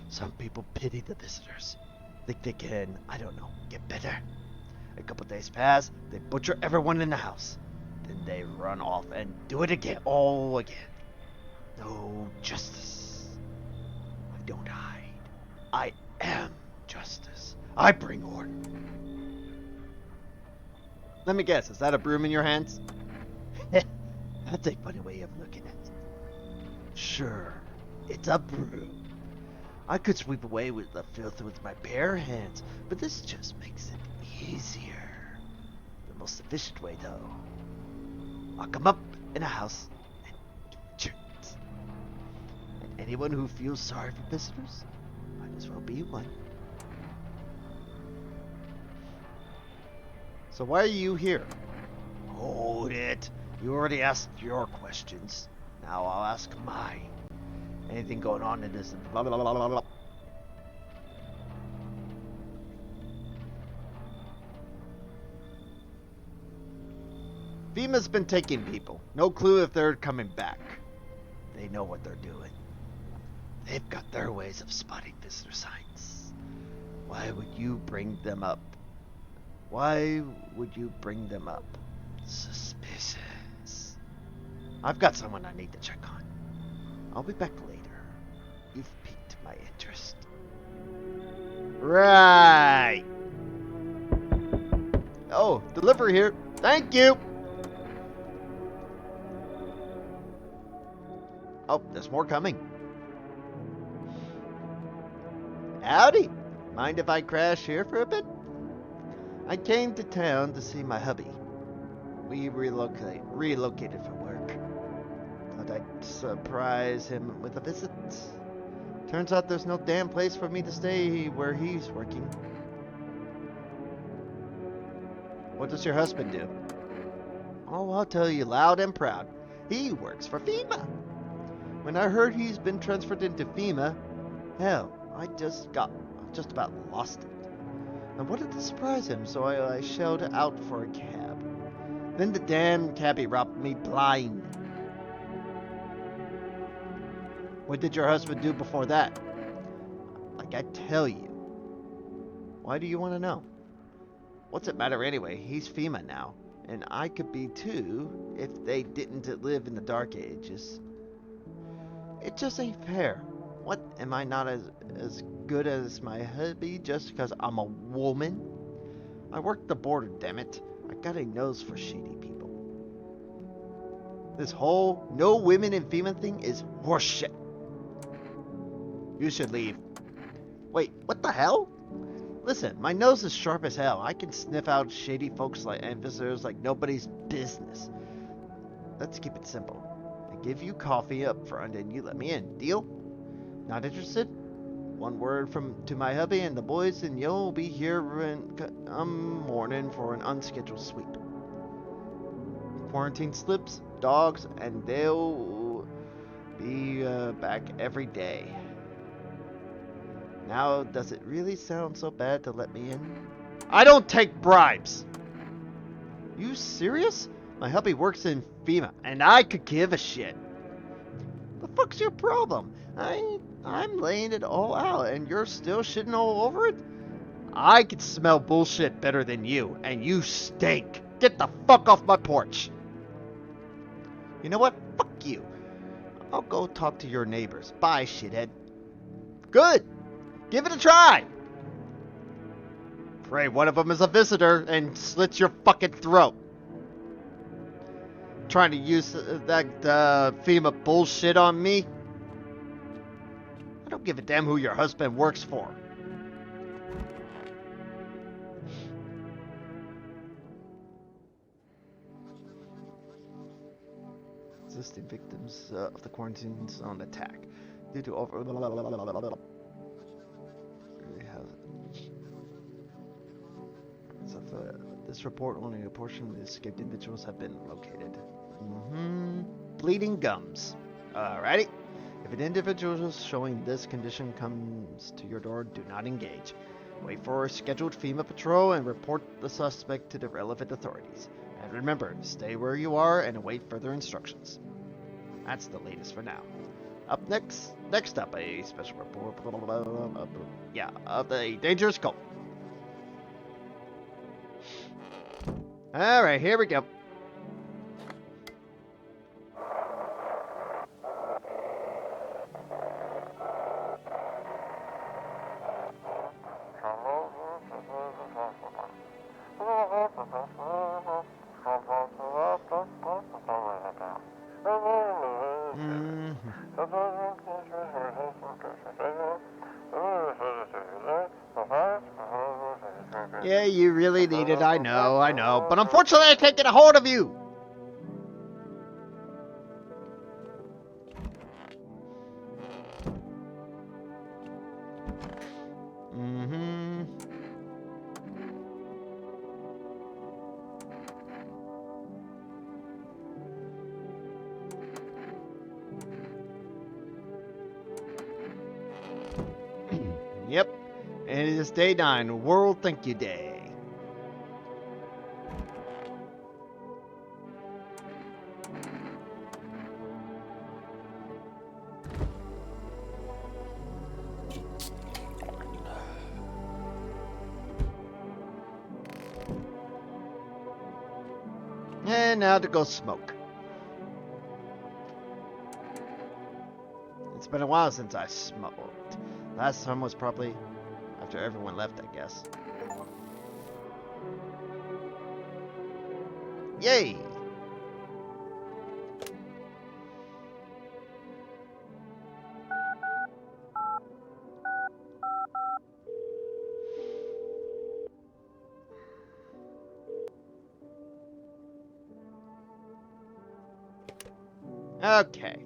A: Some people pity the visitors. Think they can, I don't know, get better. A couple days pass, they butcher everyone in the house. Then they run off and do it again, all again. No justice. I don't hide. I am justice. I bring order. Let me guess, is that a broom in your hands? That's a funny way of looking at it. Sure, it's a broom. I could sweep away with the filth with my bare hands, but this just makes it easier. The most efficient way, though. Lock 'em up in a house and torture it. And anyone who feels sorry for visitors might as well be one. So why are you here? Hold it. You already asked your questions. Now I'll ask mine. Anything going on in this blah blah blah blah blah. FEMA's been taking people. No clue if they're coming back. They know what they're doing. They've got their ways of spotting visitor signs. Why would you bring them up? Why would you bring them up? Suspicious. I've got someone I need to check on. I'll be back later. You've piqued my interest. Right. Oh, delivery here. Thank you. Oh, there's more coming. Howdy. Mind if I crash here for a bit? I came to town to see my hubby. We relocated for work. Thought I'd surprise him with a visit. Turns out there's no damn place for me to stay where he's working. What does your husband do? Oh, I'll tell you loud and proud. He works for FEMA. When I heard he's been transferred into FEMA, hell, I just about lost it. I wanted to surprise him, so I shelled out for a cab. Then the damn cabbie robbed me blind. What did your husband do before that? Like I tell you. Why do you want to know? What's it matter anyway? He's FEMA now. And I could be too if they didn't live in the dark ages. It just ain't fair. What, am I not as good as my hubby just because I'm a woman? I work the border, damn it. I got a nose for shady people. This whole no women in FEMA thing is horseshit. You should leave. Wait, what the hell? Listen, my nose is sharp as hell. I can sniff out shady folks and visitors like nobody's business. Let's keep it simple. I give you coffee up front and you let me in. Deal? Not interested? One word to my hubby and the boys and you'll be here morning for an unscheduled sweep. Quarantine slips, dogs, and they'll be back every day. Now, does it really sound so bad to let me in? I don't take bribes! You serious? My hubby works in FEMA, and I could give a shit. The fuck's your problem? I'm laying it all out, and you're still shitting all over it? I can smell bullshit better than you, and you stink. Get the fuck off my porch. You know what? Fuck you. I'll go talk to your neighbors. Bye, shithead. Good. Give it a try. Pray one of them is a visitor and slits your fucking throat. Trying to use that FEMA bullshit on me? I don't give a damn who your husband works for. Existing victims of the quarantine zone attack due to over. This report, only a portion of the escaped individuals have been located. Bleeding gums. Alrighty. If an individual showing this condition comes to your door, do not engage. Wait for a scheduled FEMA patrol and report the suspect to the relevant authorities. And remember, stay where you are and await further instructions. That's the latest for now. Up next up, a special report, of the dangerous cult. Alright, here we go. Yeah, you really need it, I know. But unfortunately, I can't get a hold of you! Yep. And it is day 9, World Thank You Day. And now to go smoke. It's been a while since I smoked. Last time was probably after everyone left, I guess. Yay! Okay.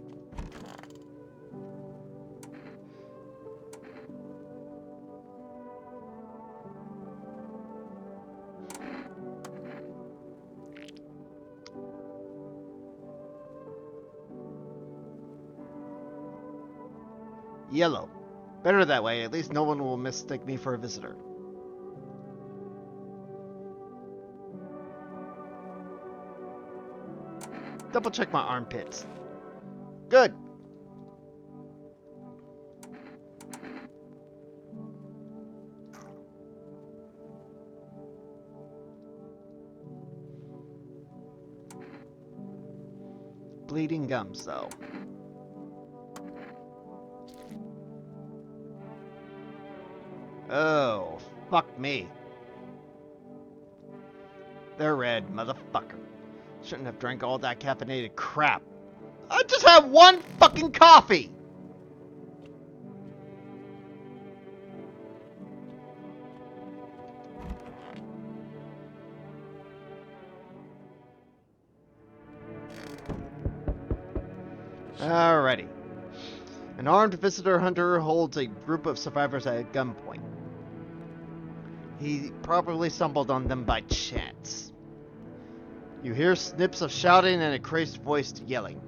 A: Yellow. Better that way, at least no one will mistake me for a visitor. Double check my armpits. Good. Bleeding gums, though. Oh, fuck me. They're red, motherfucker. Shouldn't have drank all that caffeinated crap. I just had one fucking coffee! Alrighty. An armed visitor hunter holds a group of survivors at gunpoint. He probably stumbled on them by chance. You hear snips of shouting and a crazed voice yelling.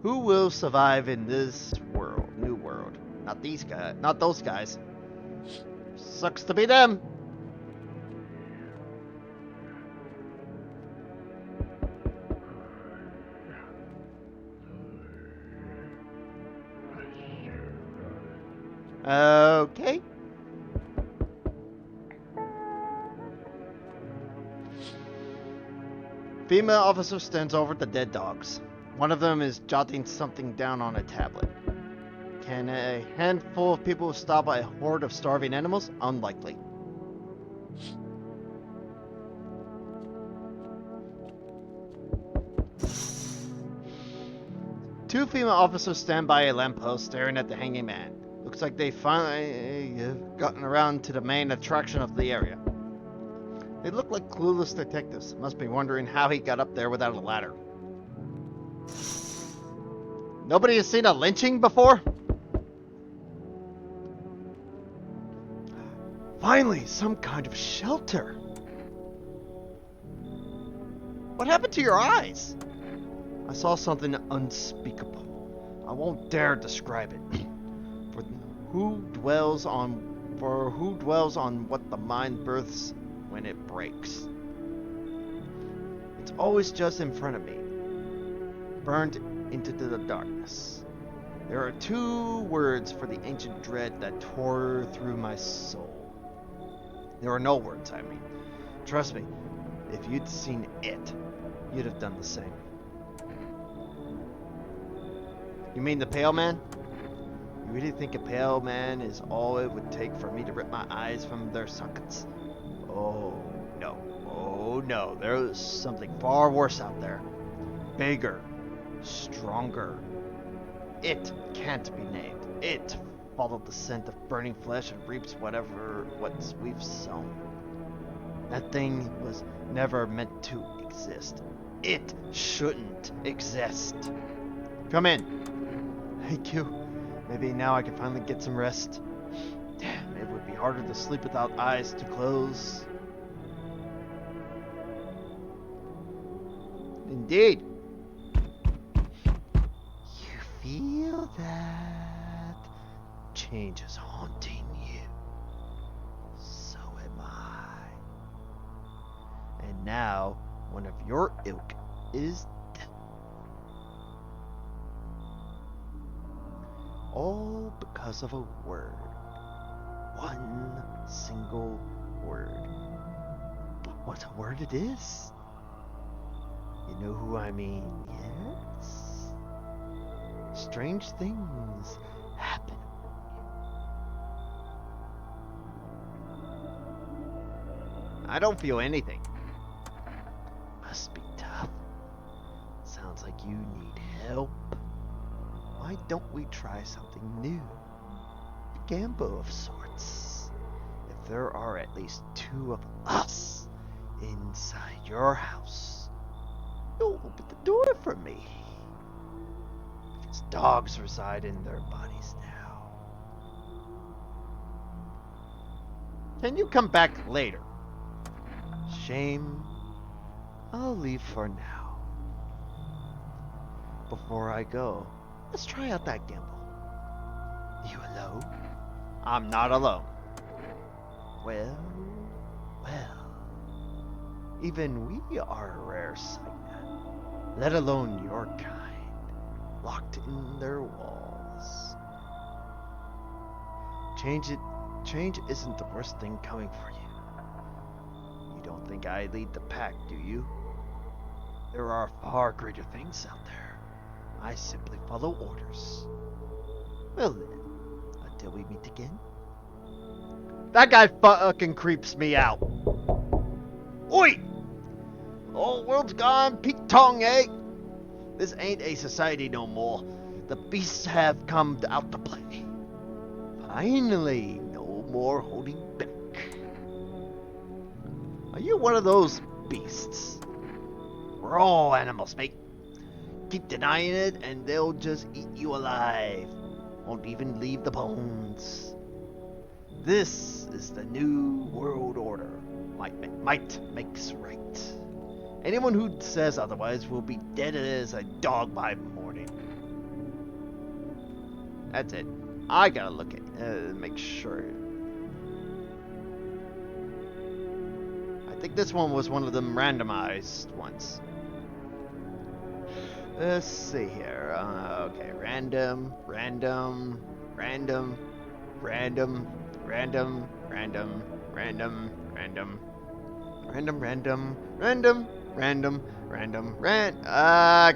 A: Who will survive in this world, new world? Not these guys, not those guys. Sucks to be them. Okay. Female officer stands over the dead dogs. One of them is jotting something down on a tablet. Can a handful of people stop a horde of starving animals? Unlikely. Two female officers stand by a lamppost staring at the hanging man. Looks like they finally gotten around to the main attraction of the area. They look like clueless detectives. Must be wondering how he got up there without a ladder. Nobody has seen a lynching before? Finally, some kind of shelter. What happened to your eyes? I saw something unspeakable. I won't dare describe it. For who dwells on what the mind births when it breaks? It's always just in front of me, burned into the darkness. There are two words for the ancient dread that tore through my soul. There are no words, I mean. Trust me, if you'd seen it, you'd have done the same. You mean the Pale Man? You really think a Pale Man is all it would take for me to rip my eyes from their sockets? Oh no. Oh no, there's something far worse out there. Bigger. Stronger. It can't be named. It followed the scent of burning flesh and reaps what we've sown. That thing was never meant to exist. It shouldn't exist. Come in. Thank you. Maybe now I can finally get some rest. Damn, it would be harder to sleep without eyes to close. Indeed. You feel that? Change is haunting you. So am I. And now, one of your ilk is dead. All because of a word. One single word. But what a word it is. You know who I mean, yes? Strange things happen. I don't feel anything. Must be tough. Sounds like you need help. Why don't we try something new? A gamble of sorts. If there are at least two of us inside your house, you'll open the door for me. Its dogs reside in their bodies now. Can you come back later? Shame. I'll leave for now. Before I go, let's try out that gamble. You alone? I'm not alone. Well. Even we are a rare sight, let alone your kind, locked in their walls. Change isn't the worst thing coming for you. You don't think I lead the pack, do you? There are far greater things out there. I simply follow orders. Well then, until we meet again. That guy fucking creeps me out. Oi! Old world's gone Pete Tong, eh? This ain't a society no more. The beasts have come out to play. Finally, no more holding back. Are you one of those beasts? We're all animals, mate. Keep denying it and they'll just eat you alive. Won't even leave the bones. This is the new world order. Might makes right. Anyone who says otherwise will be dead as a dog by morning. That's it. I gotta look at make sure. I think this one was one of them randomized ones. Let's see here. Okay, random.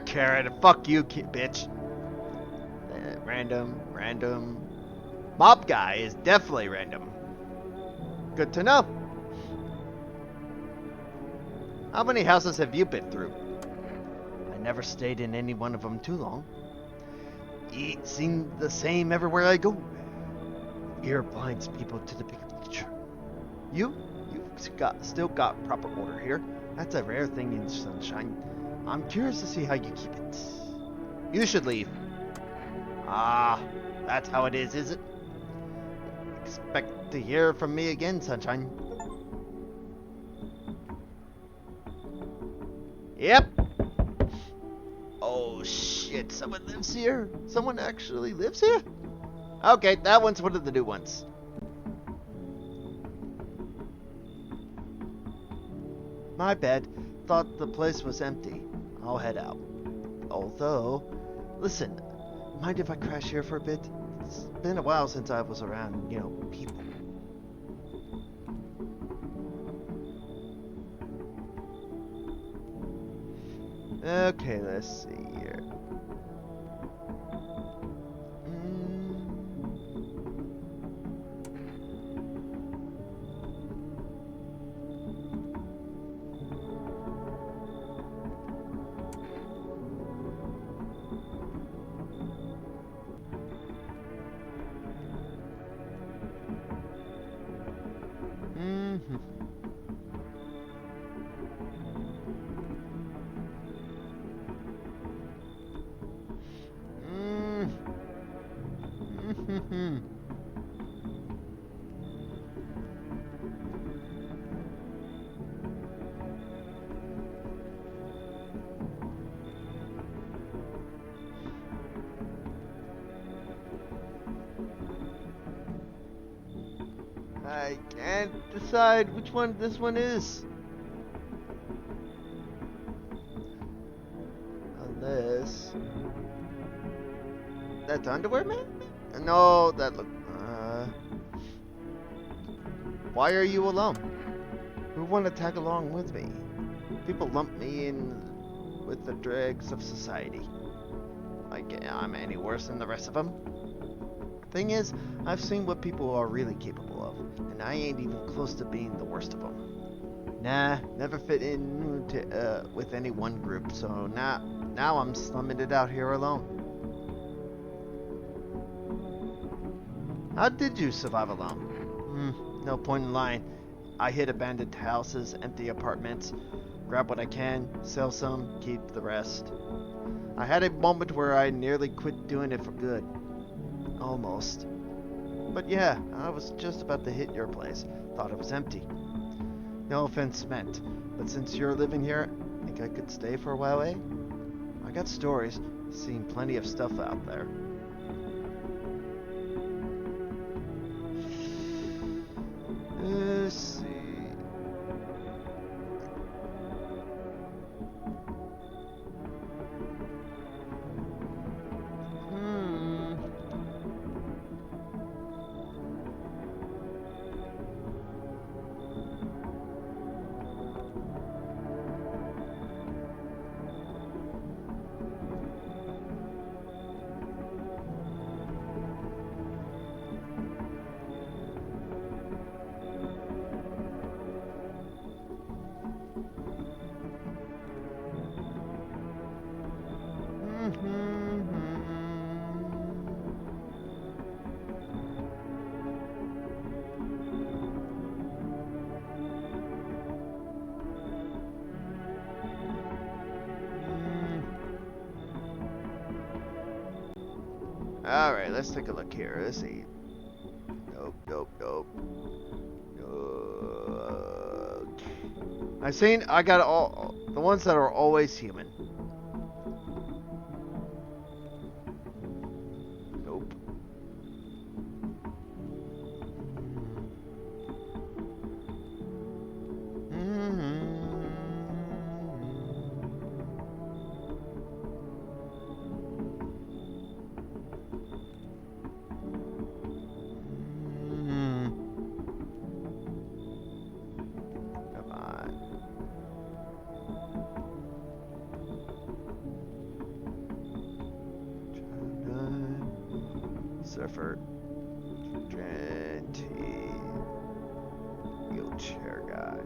A: Carrot. Fuck you, bitch. Random. Mob guy is definitely random. Good to know. How many houses have you been through? I never stayed in any one of them too long. It seemed the same everywhere I go. Fear blinds people to the big picture. You've still got proper order here. That's a rare thing in Sunshine. I'm curious to see how you keep it. You should leave. Ah, that's how it is it? Expect to hear from me again, Sunshine. Yep. Oh shit, someone lives here? Someone actually lives here? Okay, that one's one of the new ones. My bad. Thought the place was empty. I'll head out. Although, listen, mind if I crash here for a bit? It's been a while since I was around, people. Okay, let's see here. I can't decide which one this one is. Unless... That's underwear man? No, that look... Why are you alone? Who want to tag along with me? People lump me in with the dregs of society. Like I'm any worse than the rest of them? Thing is, I've seen what people are really capable of, and I ain't even close to being the worst of them. Nah, never fit in with any one group, so now I'm slumming it out here alone. How did you survive alone? No point in lying. I hit abandoned houses, empty apartments, grab what I can, sell some, keep the rest. I had a moment where I nearly quit doing it for good. Almost. But yeah, I was just about to hit your place. Thought it was empty. No offense meant, but since you're living here, think I could stay for a while, eh? I got stories, seen plenty of stuff out there. Let's see. Alright, let's take a look here. Let's see. Nope. I got all the ones that are always human. Nope. Surfer, Genty, wheelchair guy,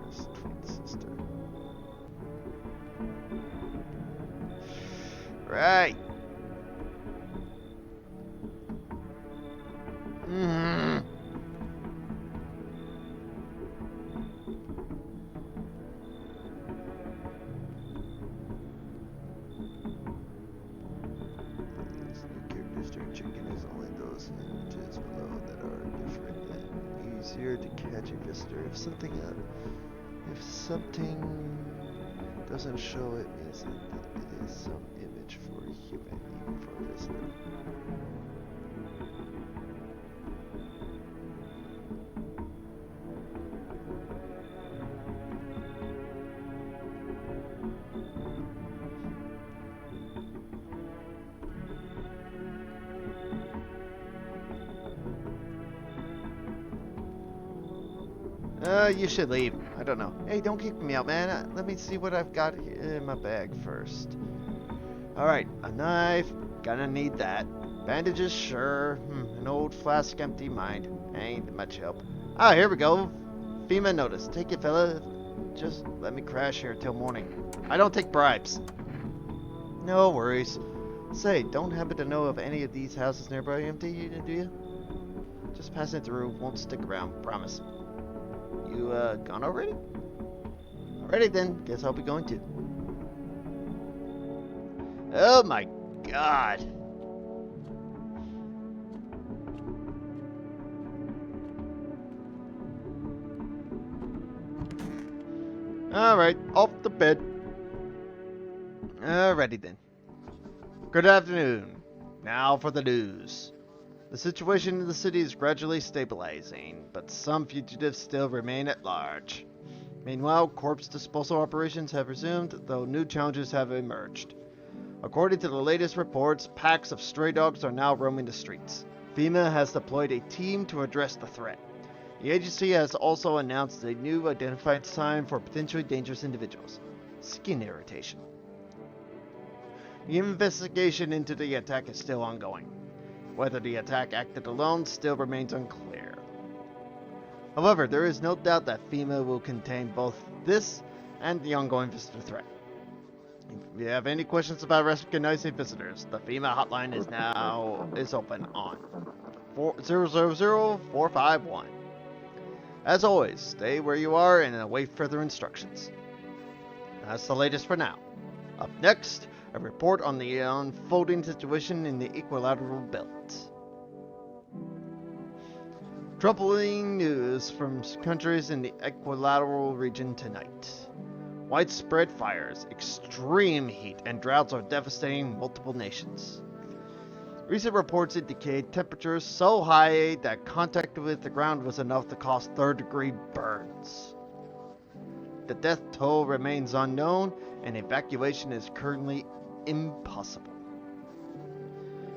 A: his twin sister. Right. Chicken is only those images below that are different and easier to catch a visitor. If something doesn't show it means that it is some image for a human, even for a visitor. You should leave. I don't know. Hey, don't kick me out, man. Let me see what I've got in my bag first. Alright, a knife. Gonna need that. Bandages, sure. An old flask empty, mind. Ain't much help. Ah, here we go. FEMA notice. Take it, fella. Just let me crash here till morning. I don't take bribes. No worries. Say, don't happen to know of any of these houses nearby empty, do you? Just passing through. Won't stick around. Promise. You, gone already? Alrighty then, guess I'll be going too. Oh my god. Alright, off the bed. Alrighty then. Good afternoon. Now for the news. The situation in the city is gradually stabilizing, but some fugitives still remain at large. Meanwhile, corpse disposal operations have resumed, though new challenges have emerged. According to the latest reports, packs of stray dogs are now roaming the streets. FEMA has deployed a team to address the threat. The agency has also announced a new identified sign for potentially dangerous individuals: skin irritation. The investigation into the attack is still ongoing. Whether the attack acted alone still remains unclear. However, there is no doubt that FEMA will contain both this and the ongoing visitor threat. If you have any questions about recognizing visitors, the FEMA hotline is open on 4000451. As always, stay where you are and await further instructions. That's the latest for now. Up next, a report on the unfolding situation in the Equilateral Belt. Troubling news from countries in the Equilateral region tonight. Widespread fires, extreme heat, and droughts are devastating multiple nations. Recent reports indicate temperatures so high that contact with the ground was enough to cause third-degree burns. The death toll remains unknown, and evacuation is currently impossible.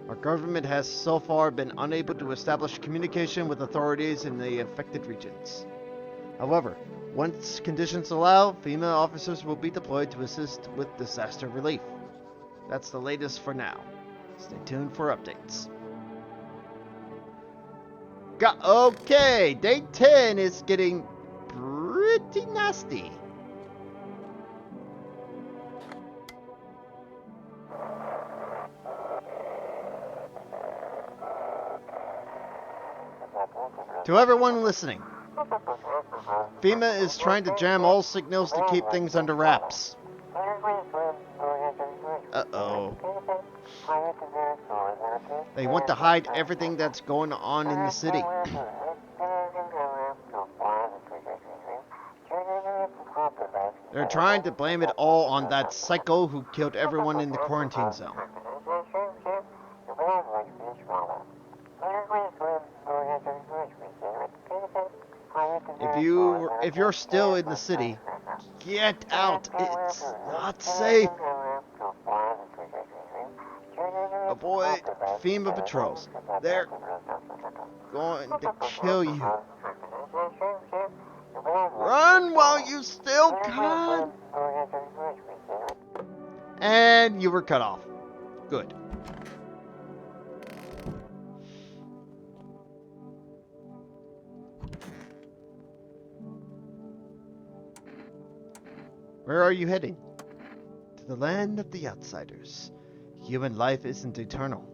A: Our government has so far been unable to establish communication with authorities in the affected regions. However, once conditions allow, FEMA officers will be deployed to assist with disaster relief. That's the latest for now. Stay tuned for updates. Okay, day 10 is getting pretty nasty. To everyone listening, FEMA is trying to jam all signals to keep things under wraps. Uh-oh. They want to hide everything that's going on in the city. They're trying to blame it all on that psycho who killed everyone in the quarantine zone. If you're still in the city, get out. It's not safe. Avoid FEMA patrols. They're going to kill you. Run while you still can. And you were cut off. Good. Where are you heading? To the land of the outsiders. Human life isn't eternal.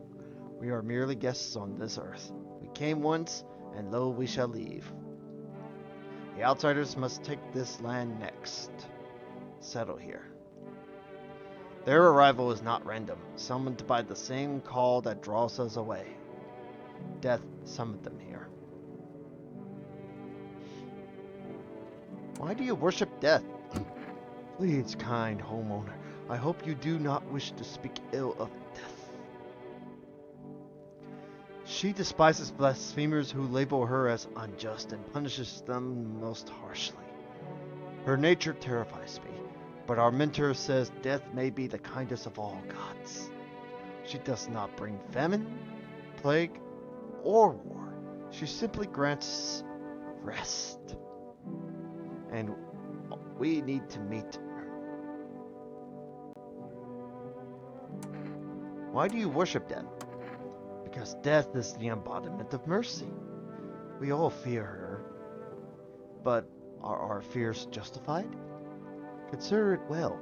A: We are merely guests on this earth. We came once, and lo, we shall leave. The outsiders must take this land next. Settle here. Their arrival is not random, summoned by the same call that draws us away. Death summoned them here. Why do you worship death? Please, kind homeowner, I hope you do not wish to speak ill of death. She despises blasphemers who label her as unjust and punishes them most harshly. Her nature terrifies me, but our mentor says death may be the kindest of all gods. She does not bring famine, plague, or war. She simply grants rest. And we need to meet her. Why do you worship death? Because death is the embodiment of mercy. We all fear her. But are our fears justified? Consider it well.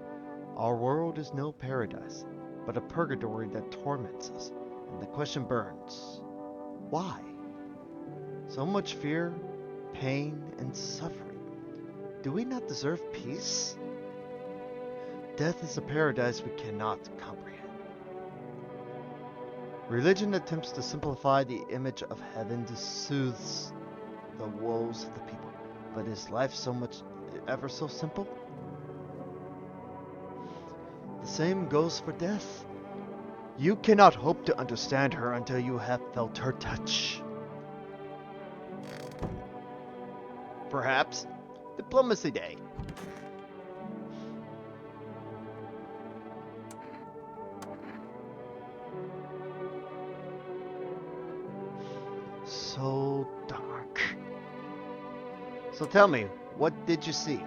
A: Our world is no paradise, but a purgatory that torments us. And the question burns. Why? So much fear, pain, and suffering. Do we not deserve peace? Death is a paradise we cannot comprehend. Religion attempts to simplify the image of heaven to soothe the woes of the people. But is life so much ever so simple? The same goes for death. You cannot hope to understand her until you have felt her touch. Perhaps Diplomacy Day. So dark. So tell me, what did you see?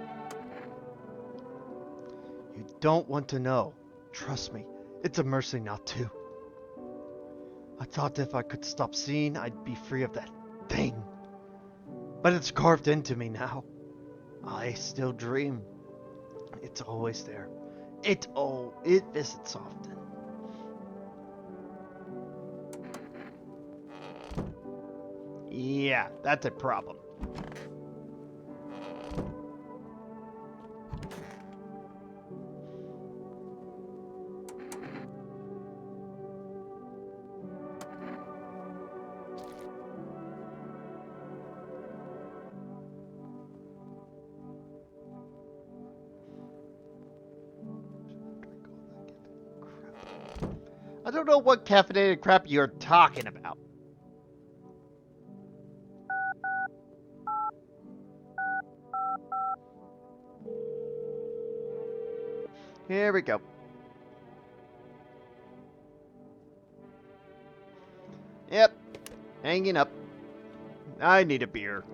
A: You don't want to know. Trust me, it's a mercy not to. I thought if I could stop seeing, I'd be free of that thing. But it's carved into me now. I still dream. It's always there. It visits often. Yeah, that's a problem. I don't know what caffeinated crap you're talking about. Here we go. Yep, hanging up. I need a beer.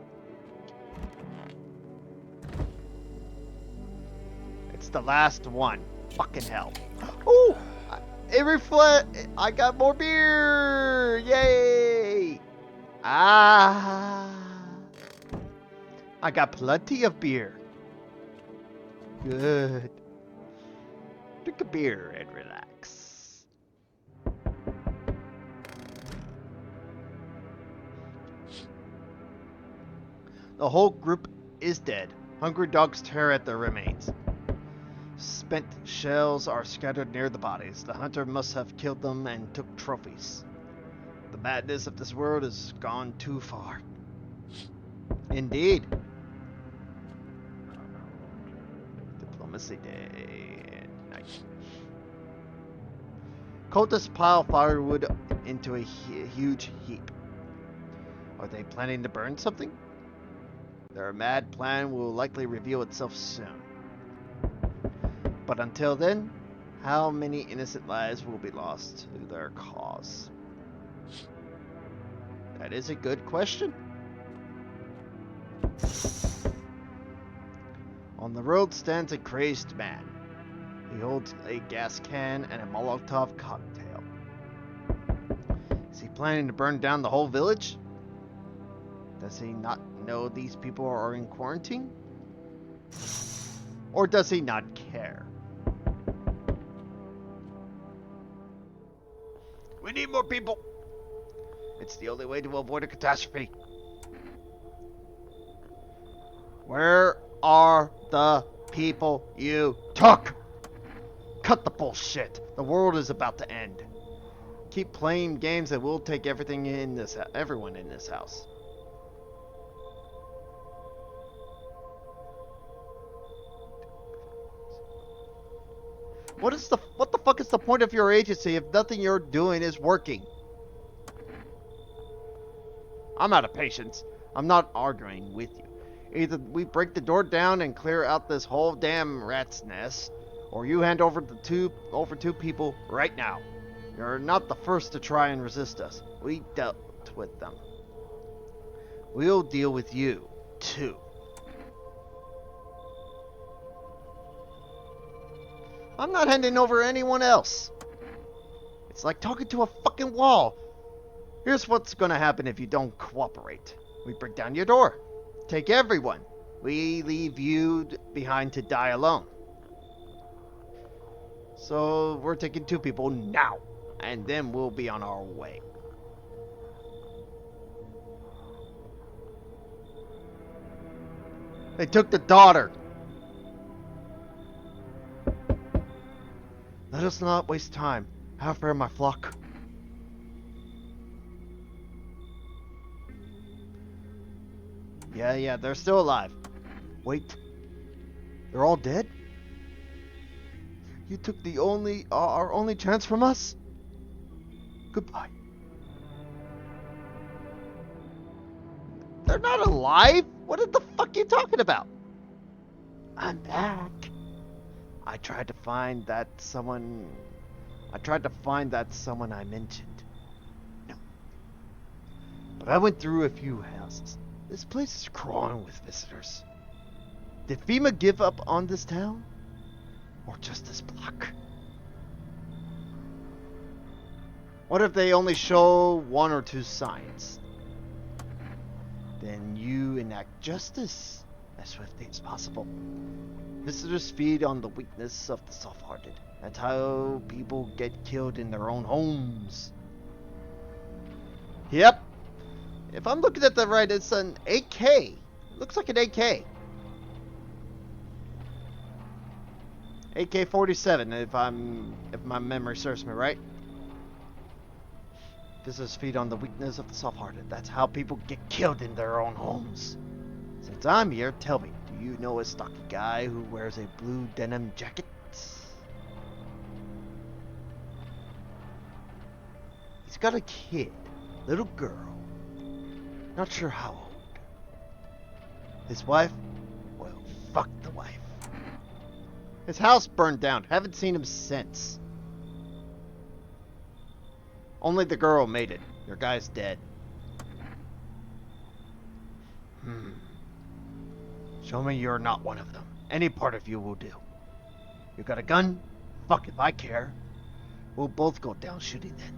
A: It's the last one. Fucking hell. Ooh! I got more beer! Yay! Ah! I got plenty of beer. Good. Drink a beer and relax. The whole group is dead. Hungry dogs tear at their remains. Spent shells are scattered near the bodies. The hunter must have killed them and took trophies. The madness of this world has gone too far. Indeed. Diplomacy Day. Nice. Cultists pile firewood into a huge heap. Are they planning to burn something? Their mad plan will likely reveal itself soon. But until then, how many innocent lives will be lost to their cause? That is a good question. On the road stands a crazed man. He holds a gas can and a Molotov cocktail. Is he planning to burn down the whole village? Does he not know these people are in quarantine? Or does he not care? We need more people. It's the only way to avoid a catastrophe. Where are the people you took? Cut the bullshit. The world is about to end. Keep playing games and we'll take everything in this everyone in this house. What the fuck is the point of your agency if nothing you're doing is working? I'm out of patience. I'm not arguing with you. Either we break the door down and clear out this whole damn rat's nest, or you hand over two people right now. You're not the first to try and resist us. We dealt with them. We'll deal with you, too. I'm not handing over anyone else. It's like talking to a fucking wall. Here's what's gonna happen if you don't cooperate. We break down your door. Take everyone. We leave you behind to die alone. So we're taking 2 people now. And then we'll be on our way. They took the daughter. Let us not waste time. Have fair, my flock. Yeah, they're still alive. Wait. They're all dead? You took our only chance from us? Goodbye. They're not alive? What the fuck are you talking about? I'm back. I tried to find that someone I mentioned. No. But I went through a few houses. This place is crawling with visitors. Did FEMA give up on this town? Or just this block? What if they only show 1 or 2 signs? Then you enact justice as swiftly as possible. Visitors feed on the weakness of the soft-hearted. That's how people get killed in their own homes. Yep. If I'm looking at that right, it's an AK. It looks like an AK. AK-47, if my memory serves me right. Visitors feed on the weakness of the soft-hearted. That's how people get killed in their own homes. Since I'm here, tell me, do you know a stocky guy who wears a blue denim jacket? He's got a kid, little girl. Not sure how old. His wife? Well, fuck the wife. His house burned down. Haven't seen him since. Only the girl made it. Your guy's dead. Show me you're not one of them. Any part of you will do. You got a gun? Fuck if I care. We'll both go down shooting then.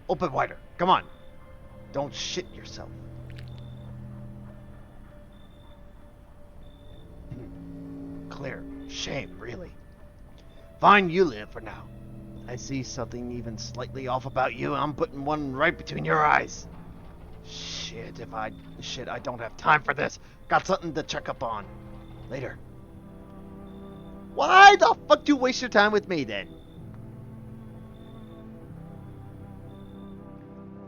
A: Open wider. Come on. Don't shit yourself. Clear. Shame, really. Fine, you live for now. I see something even slightly off about you, and I'm putting one right between your eyes. Shit, I don't have time for this. Got something to check up on. Later. Why the fuck do you waste your time with me, then?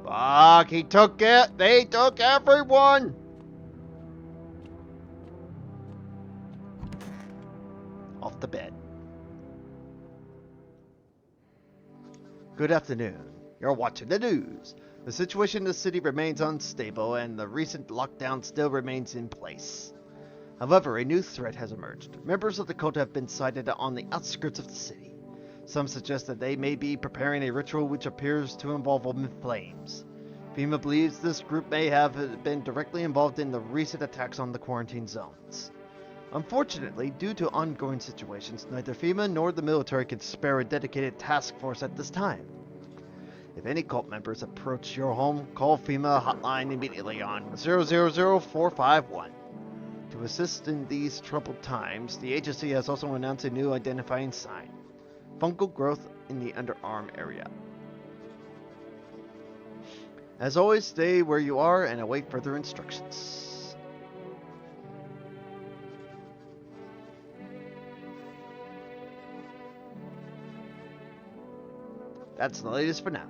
A: Fuck, he took it. They took everyone. Off the bed. Good afternoon. You're watching the news. The situation in the city remains unstable and the recent lockdown still remains in place. However, a new threat has emerged. Members of the cult have been sighted on the outskirts of the city. Some suggest that they may be preparing a ritual which appears to involve open flames. FEMA believes this group may have been directly involved in the recent attacks on the quarantine zones. Unfortunately, due to ongoing situations, neither FEMA nor the military can spare a dedicated task force at this time. If any cult members approach your home, call FEMA hotline immediately on 000451. To assist in these troubled times, the agency has also announced a new identifying sign: fungal growth in the underarm area. As always, stay where you are and await further instructions. That's the latest for now.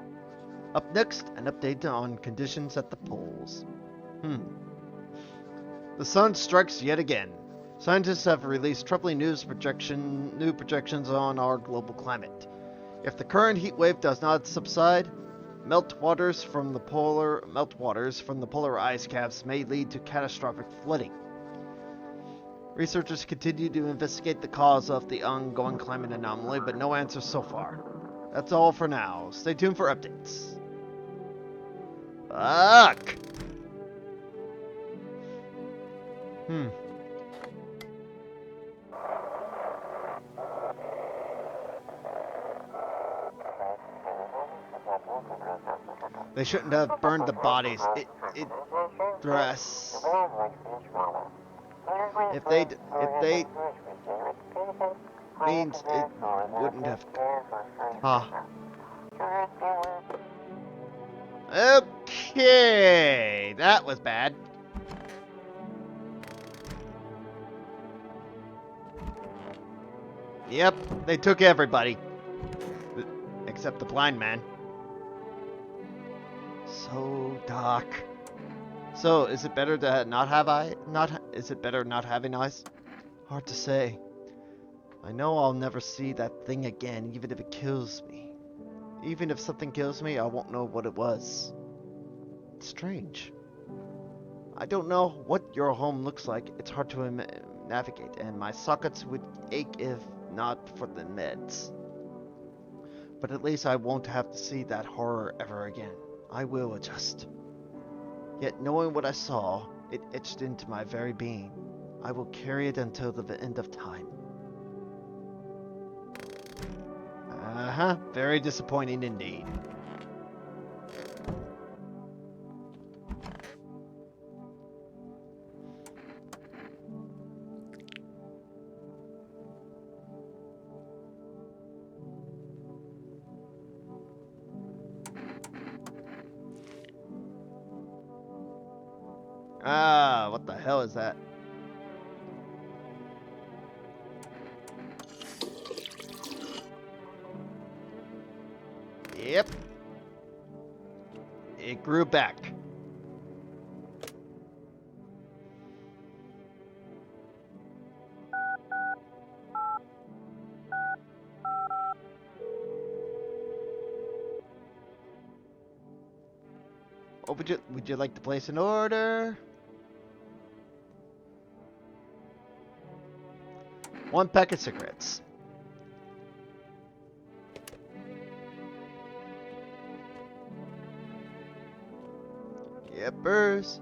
A: Up next, an update on conditions at the polls. The sun strikes yet again. Scientists have released troubling new projections on our global climate. If the current heat wave does not subside, meltwaters from the polar ice caps may lead to catastrophic flooding. Researchers continue to investigate the cause of the ongoing climate anomaly, but no answers so far. That's all for now. Stay tuned for updates. Fuck! They shouldn't have burned the bodies. Dress. If they means it wouldn't have. Okay, that was bad. Yep, they took everybody. Except the blind man. So, Doc. So, is it better to not have is it better not having eyes? Hard to say. I know I'll never see that thing again, even if it kills me. Even if something kills me, I won't know what it was. It's strange. I don't know what your home looks like. It's hard to navigate, and my sockets would ache if not for the meds. But at least I won't have to see that horror ever again. I will adjust. Yet knowing what I saw, it etched into my very being. I will carry it until the end of time. Very disappointing indeed. What the hell is that? Yep. It grew back. Oh, would you like to place an order? 1 pack of cigarettes. Yippers.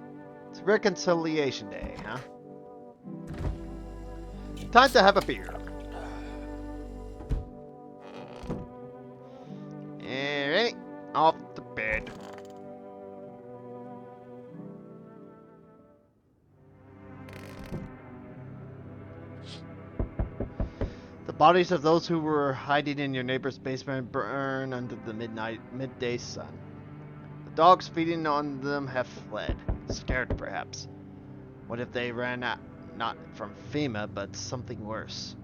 A: It's Reconciliation Day, huh? Time to have a beer. Alright, off to bed. The bodies of those who were hiding in your neighbor's basement burn under the midday sun. The dogs feeding on them have fled, scared perhaps. What if they ran out, not from FEMA, but something worse?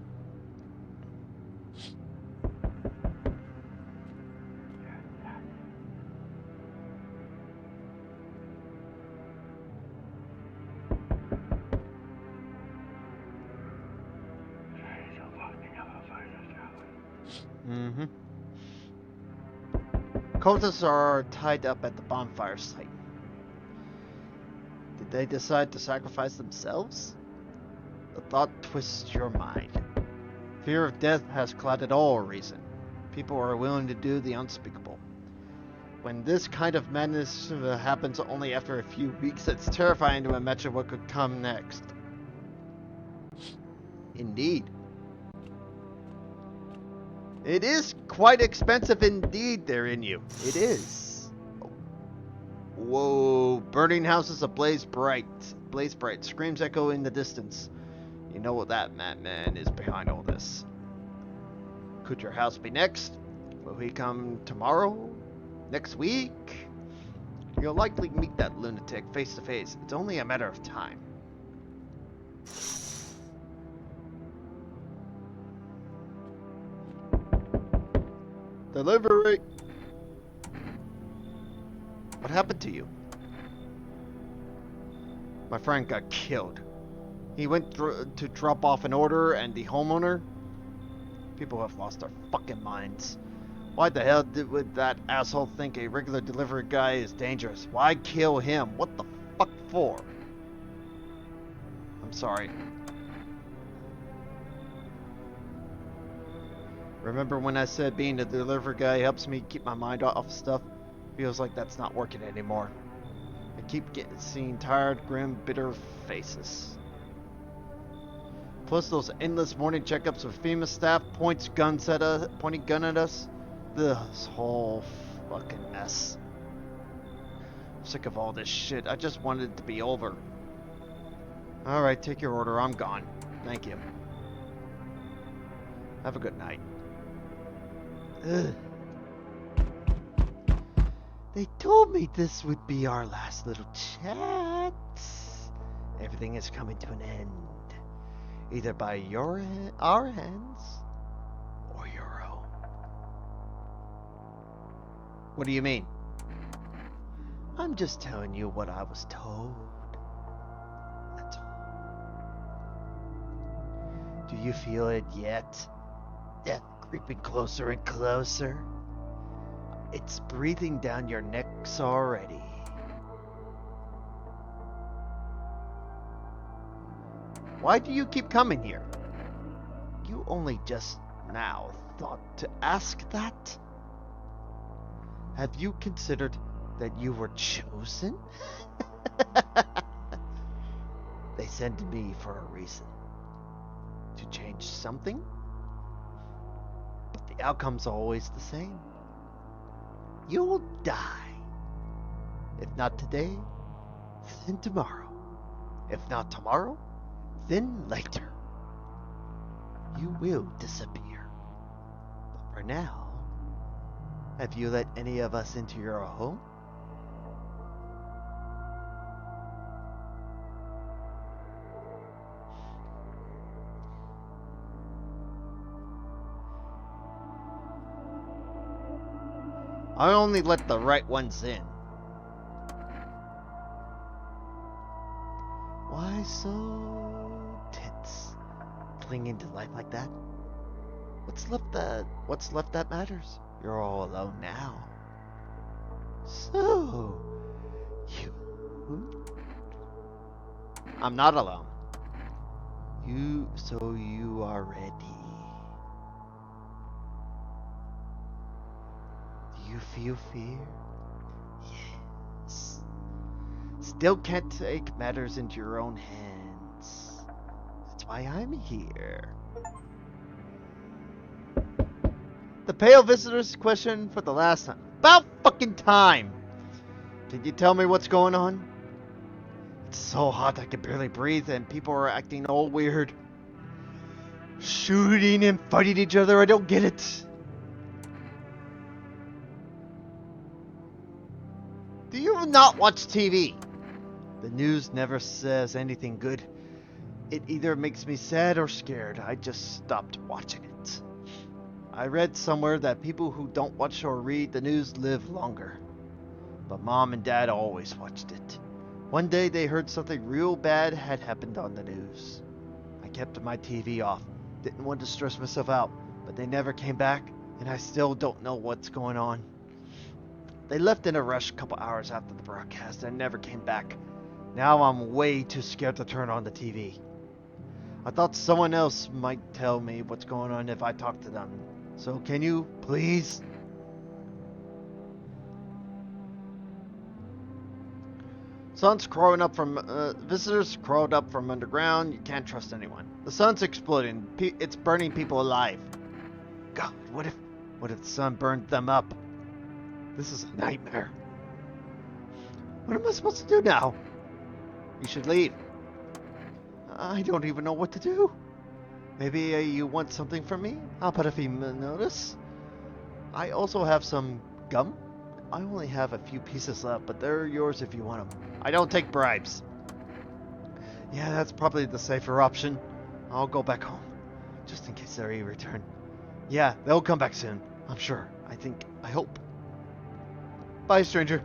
A: Cultists are tied up at the bonfire site. Did they decide to sacrifice themselves? The thought twists your mind. Fear of death has clouded all reason. People are willing to do the unspeakable. When this kind of madness happens only after a few weeks, it's terrifying to imagine what could come next. Indeed. It is quite expensive indeed, they're in you. It is. Whoa, burning houses ablaze bright. Blaze bright. Screams echo in the distance. You know what that madman is behind all this. Could your house be next? Will he come tomorrow? Next week? You'll likely meet that lunatic face to face. It's only a matter of time. Delivery! What happened to you? My friend got killed. He went to drop off an order, and the homeowner... People have lost their fucking minds. Why the hell would that asshole think a regular delivery guy is dangerous? Why kill him? What the fuck for? I'm sorry. Remember when I said being a delivery guy helps me keep my mind off stuff? Feels like that's not working anymore. I keep seeing tired, grim, bitter faces. Plus those endless morning checkups with FEMA staff pointing gun at us. This whole fucking mess. I'm sick of all this shit. I just wanted it to be over. Alright, take your order. I'm gone. Thank you. Have a good night. Ugh. They told me this would be our last little chat. Everything is coming to an end. Either by our hands or your own. What do you mean? I'm just telling you what I was told. That's all. Do you feel it yet? Death creeping closer and closer. It's breathing down your necks already. Why do you keep coming here? You only just now thought to ask that? Have you considered that you were chosen? They sent me for a reason. To change something? But the outcome's always the same. You'll die. If not today, then tomorrow. If not tomorrow, then later. You will disappear. But for now, have you let any of us into your home? I only let the right ones in. Why so tense? Clinging to life like that? What's left that matters? You're all alone now. So, I'm not alone. You are ready. Do you feel fear? Yes. Still can't take matters into your own hands. That's why I'm here. The pale visitor's question for the last time. About fucking time! Can you tell me what's going on? It's so hot I can barely breathe and people are acting all weird. Shooting and fighting each other, I don't get it. Do you not watch TV? The news never says anything good. It either makes me sad or scared. I just stopped watching it. I read somewhere that people who don't watch or read the news live longer. But Mom and Dad always watched it. One day they heard something real bad had happened on the news. I kept my TV off. Didn't want to stress myself out, but they never came back, and I still don't know what's going on. They left in a rush a couple hours after the broadcast and never came back. Now I'm way too scared to turn on the TV. I thought someone else might tell me what's going on if I talked to them. So can you, please? Sun's crawling up from, visitors crawled up from underground. You can't trust anyone. The sun's exploding. It's burning people alive. God, what if the sun burned them up? This is a nightmare. What am I supposed to do now? You should leave. I don't even know what to do. Maybe you want something from me? I'll put a few notice. I also have some gum. I only have a few pieces left, but they're yours if you want them. I don't take bribes. Yeah, that's probably the safer option. I'll go back home, just in case they return. Yeah, they'll come back soon. I'm sure. I hope. Bye, stranger.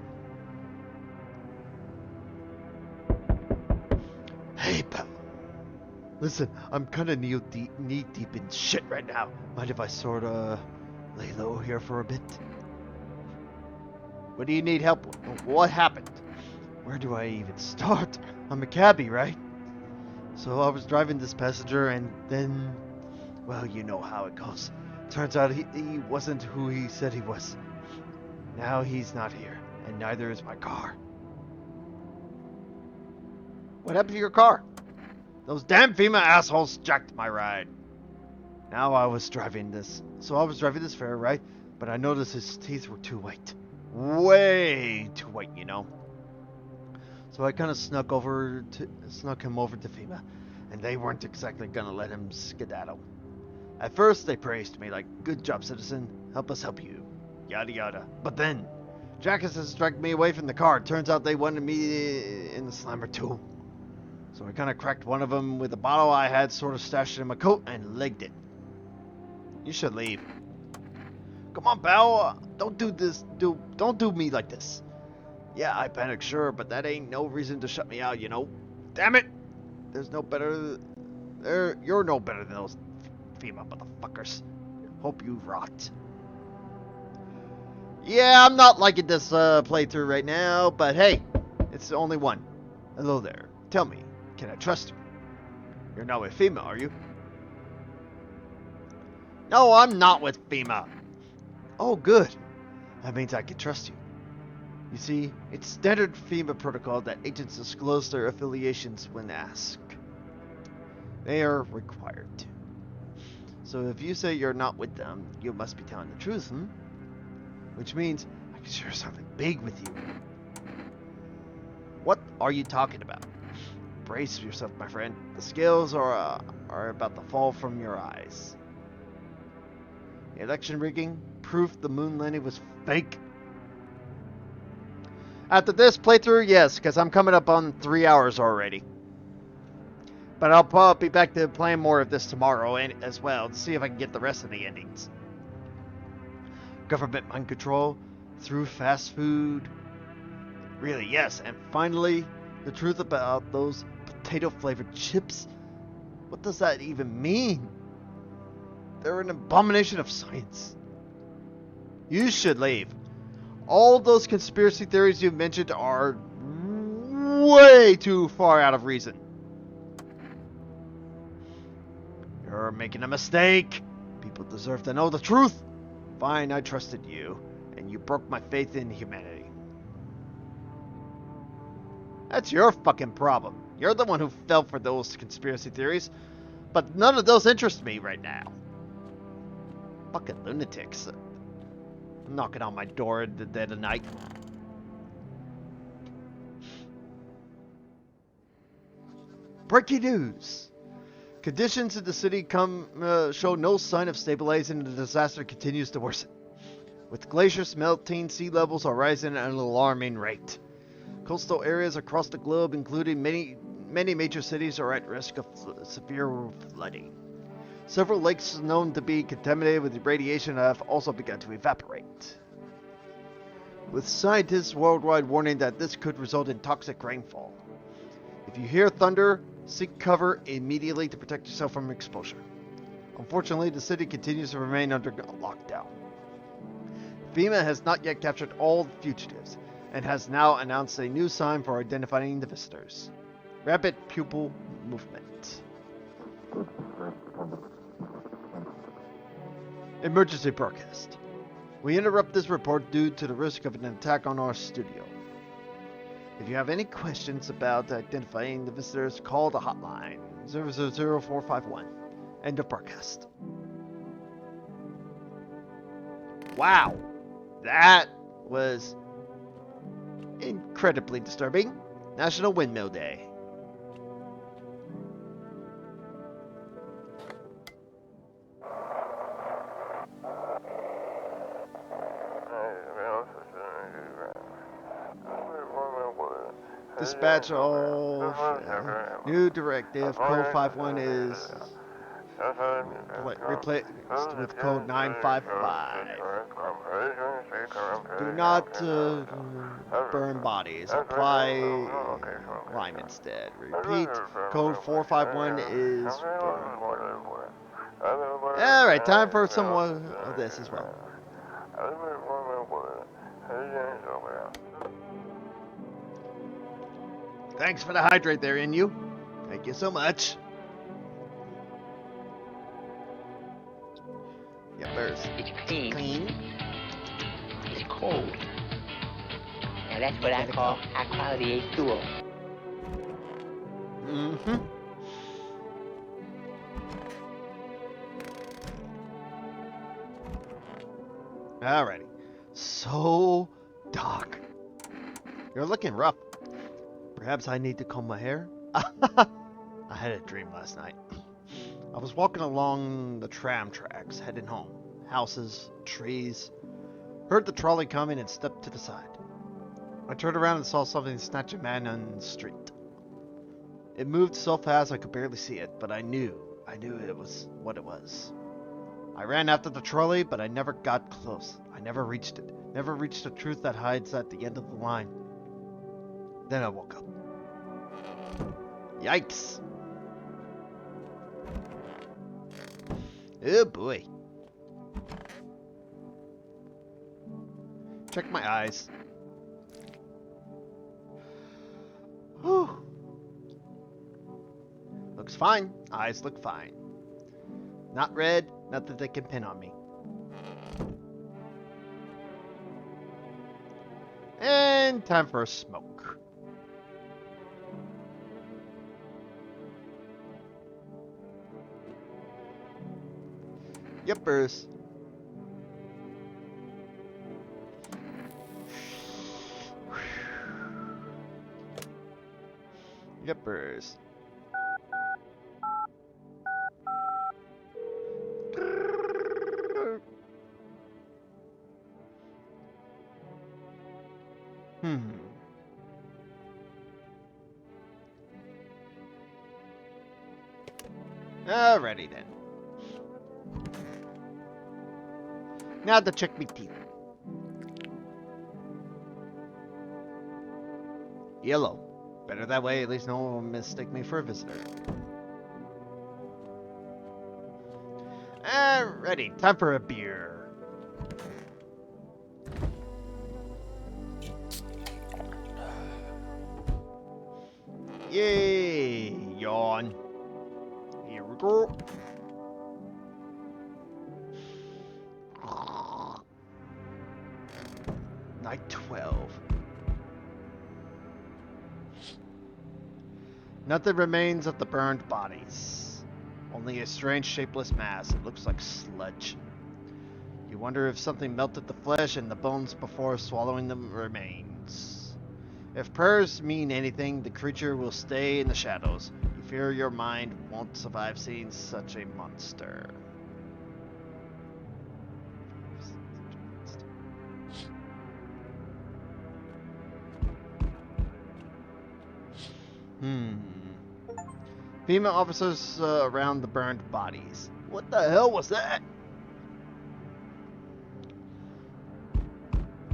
A: Hey, pal. Listen, I'm kind of knee deep in shit right now. Mind if I sorta lay low here for a bit? What do you need help with? What happened? Where do I even start? I'm a cabbie, right? So I was driving this passenger and then, well, you know how it goes. Turns out he wasn't who he said he was. Now he's not here, and neither is my car. What happened to your car? Those damn FEMA assholes jacked my ride. Now I was driving this fare, right? But I noticed his teeth were too white. Way too white, you know. So I kind of snuck him over to FEMA, and they weren't exactly gonna let him skedaddle. At first, they praised me like, "Good job, citizen. Help us help you." Yada yada. But then, jackasses dragged me away from the car. Turns out they wanted me in the slammer too. So I kind of cracked one of them with a bottle I had sort of stashed in my coat and legged it. You should leave. Come on, pal. Don't do this. Don't do me like this. Yeah, I panicked, sure, but that ain't no reason to shut me out, you know. Damn it! You're no better than those FEMA motherfuckers. Hope you rot. Yeah, I'm not liking this playthrough right now, but hey, it's the only one. Hello there. Tell me, can I trust you? You're not with FEMA, are you? No, I'm not with FEMA. Oh, good. That means I can trust you. You see, it's standard FEMA protocol that agents disclose their affiliations when asked. They are required to. So if you say you're not with them, you must be telling the truth, Which means I can share something big with you. What are you talking about? Brace yourself, my friend. The scales are about to fall from your eyes. Election rigging, proof the moon landing was fake. After this playthrough, yes, because I'm coming up on 3 hours already. But I'll probably be back to playing more of this tomorrow as well to see if I can get the rest of the endings. Government mind control through fast food. Really, yes. And finally, the truth about those potato-flavored chips. What does that even mean? They're an abomination of science. You should leave. All those conspiracy theories you mentioned are way too far out of reason. You're making a mistake. People deserve to know the truth. Fine, I trusted you, and you broke my faith in humanity. That's your fucking problem. You're the one who fell for those conspiracy theories, but none of those interest me right now. Fucking lunatics. Knocking on my door in the dead of night. Breaking news. Conditions in the city show no sign of stabilizing, and the disaster continues to worsen. With glaciers melting, sea levels are rising at an alarming rate. Coastal areas across the globe, including many major cities, are at risk of severe flooding. Several lakes known to be contaminated with radiation have also begun to evaporate, with scientists worldwide warning that this could result in toxic rainfall. If you hear thunder, seek cover immediately to protect yourself from exposure. Unfortunately, the city continues to remain under lockdown. FEMA has not yet captured all the fugitives, and has now announced a new sign for identifying the visitors. Rapid pupil movement. Emergency broadcast. We interrupt this report due to the risk of an attack on our studio. If you have any questions about identifying the visitors, call the hotline 000451. End of broadcast. Wow, that was incredibly disturbing. National Windmill Day. Dispatch all. New directive. Code 51 is replaced with code 955. Do not burn bodies. Apply lime instead. Repeat, code 451 is burn. Alright, time for some more of this as well. Thanks for the hydrate there, Inu. Thank you so much. Yeah, first.
B: It's clean.
A: Clean.
B: It's cold. Now that's what I call high quality H2O.
A: Mm-hmm. Alrighty. So, Doc, you're looking rough. Perhaps I need to comb my hair? I had a dream last night. I was walking along the tram tracks, heading home. Houses, trees. Heard the trolley coming and stepped to the side. I turned around and saw something snatch a man on the street. It moved so fast I could barely see it, but I knew it was what it was. I ran after the trolley, but I never got close. I never reached it. Never reached the truth that hides at the end of the line. Then I woke up. Yikes. Oh boy. Check my eyes. Whew. Looks fine. Eyes look fine. Not red, nothing they can pin on me. And time for a smoke. Yippers. Yippers. Alrighty then. Now to check me teeth. Yellow. Better that way, at least no one will mistake me for a visitor. Alrighty, time for a beer. Yay! Yawn. Here we go. Night 12. Nothing remains of the burned bodies. Only a strange shapeless mass. It looks like sludge. You wonder if something melted the flesh and the bones before swallowing the remains. If prayers mean anything, the creature will stay in the shadows. You fear your mind won't survive seeing such a monster. Female officers around the burned bodies. What the hell was that?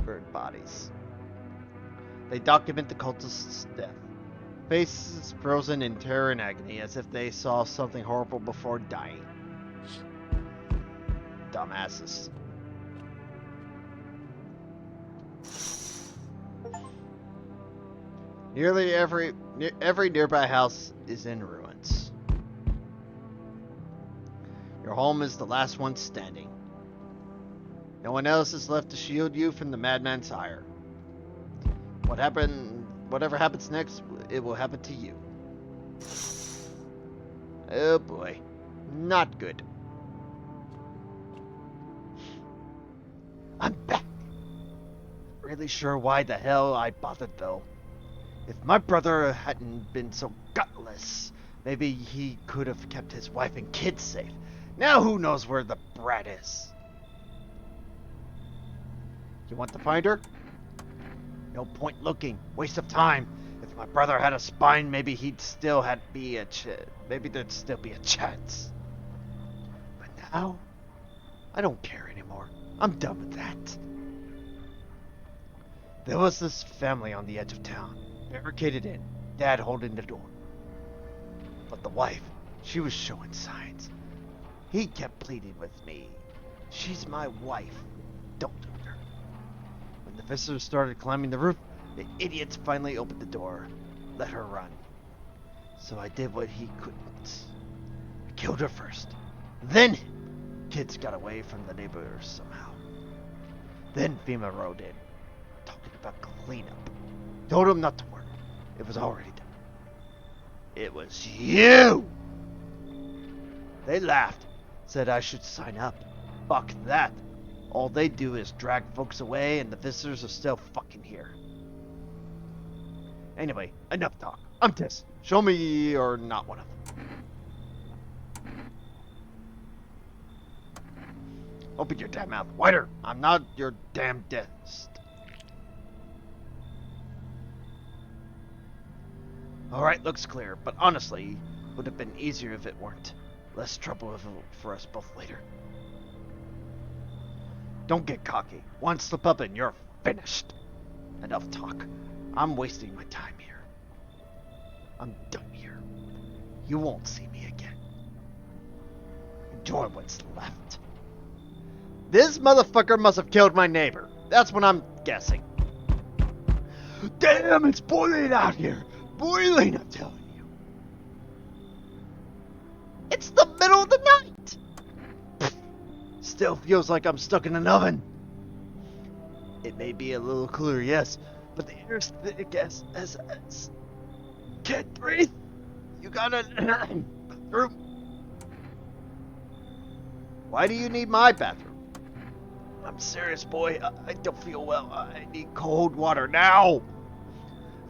A: Burned bodies. They document the cultist's death. Faces frozen in terror and agony, as if they saw something horrible before dying. Dumbasses. Nearly every nearby house is in ruins. Your home is the last one standing. No one else is left to shield you from the madman's ire. Whatever happens next, it will happen to you. Oh boy. Not good. I'm back. Really sure why the hell I bothered though. If my brother hadn't been so gutless, maybe he could have kept his wife and kids safe. Now who knows where the brat is? You want to find her? No point looking. Waste of time. If my brother had a spine, maybe he'd still maybe there'd still be a chance. But now, I don't care anymore. I'm done with that. There was this family on the edge of town, barricaded in, Dad holding the door. But the wife, she was showing signs. He kept pleading with me. She's my wife. Don't hurt her. When the visitors started climbing the roof, the idiots finally opened the door, let her run. So I did what he couldn't. I killed her first. Then, kids got away from the neighbors somehow. Then FEMA rode in, talking about cleanup. Told them not to worry. It was already done. It was you! They laughed, said I should sign up. Fuck that. All they do is drag folks away and the visitors are still fucking here. Anyway, enough talk. I'm Tess. Show me you're not one of them. Open your damn mouth wider. I'm not your damn dentist. Alright, looks clear, but honestly, would have been easier if it weren't. Less trouble for us both later. Don't get cocky. One slip up and you're finished. Enough talk. I'm wasting my time here. I'm done here. You won't see me again. Enjoy what's left. This motherfucker must have killed my neighbor. That's what I'm guessing. Damn, it's boiling out here. Boiling, I'm telling you. It's the middle of the night. Still feels like I'm stuck in an oven. It may be a little cooler, yes, but the air's thick as can't breathe. You got a bathroom? Why do you need my bathroom? I'm serious, boy. I don't feel well. I need cold water now.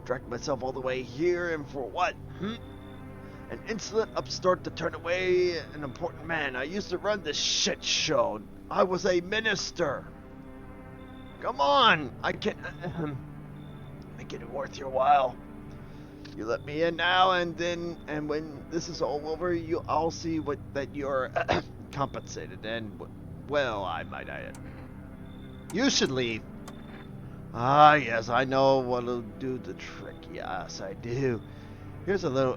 A: Dragged myself all the way here, and for what? An insolent upstart to turn away an important man. I used to run this shit show. I was a minister. Come on, I can make it worth your while. You let me in now, and when this is all over, I'll see that you're compensated. And well, I might add, you should leave. Ah, yes, I know what'll do the trick. Yes, I do. Here's a little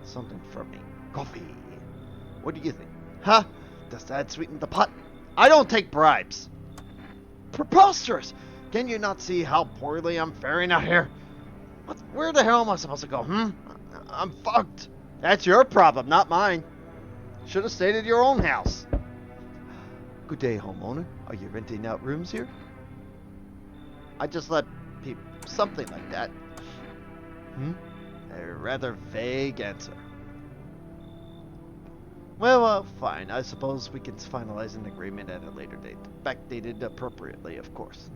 A: something from me. Coffee. What do you think? Huh? Does that sweeten the pot? I don't take bribes. Preposterous! Can you not see how poorly I'm faring out here? Where the hell am I supposed to go, I'm fucked. That's your problem, not mine. Should have stayed at your own house. Good day, homeowner. Are you renting out rooms here? I just let people... something like that. A rather vague answer. Well, fine. I suppose we can finalize an agreement at a later date. Backdated appropriately, of course.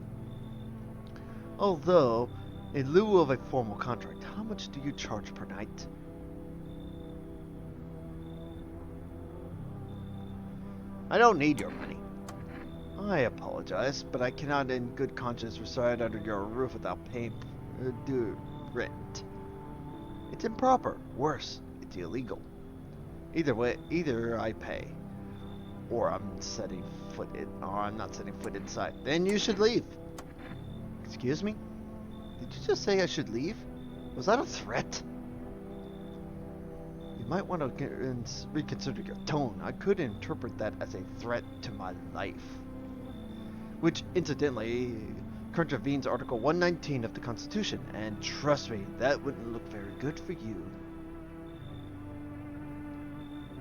A: Although, in lieu of a formal contract, how much do you charge per night? I don't need your money. I apologize, but I cannot in good conscience reside under your roof without paying due rent. It's improper. Worse, it's illegal. Either way, either I pay, or I'm not setting foot inside. Then you should leave. Excuse me? Did you just say I should leave? Was that a threat? You might want to reconsider your tone. I could interpret that as a threat to my life. Which, incidentally, contravenes Article 119 of the Constitution, and trust me, that wouldn't look very good for you.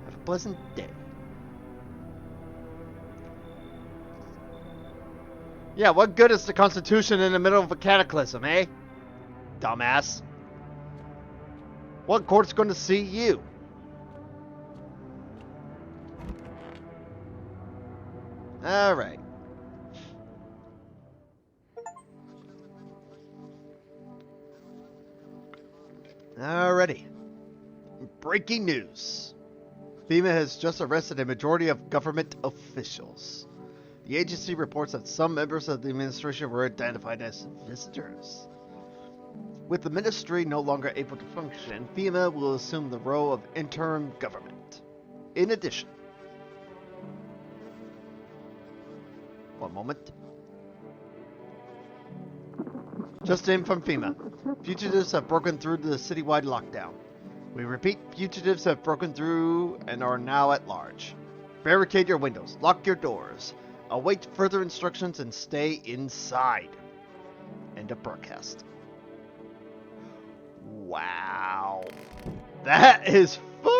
A: Have a pleasant day. Yeah, what good is the Constitution in the middle of a cataclysm, eh? Dumbass. What court's going to see you? Alright. Alrighty. Breaking news. FEMA has just arrested a majority of government officials. The agency reports that some members of the administration were identified as visitors. With the ministry no longer able to function, FEMA will assume the role of interim government. In addition, one moment. Just in from FEMA. Fugitives have broken through the citywide lockdown. We repeat, fugitives have broken through and are now at large. Barricade your windows, lock your doors, await further instructions, and stay inside. End of broadcast. Wow. That is fucked!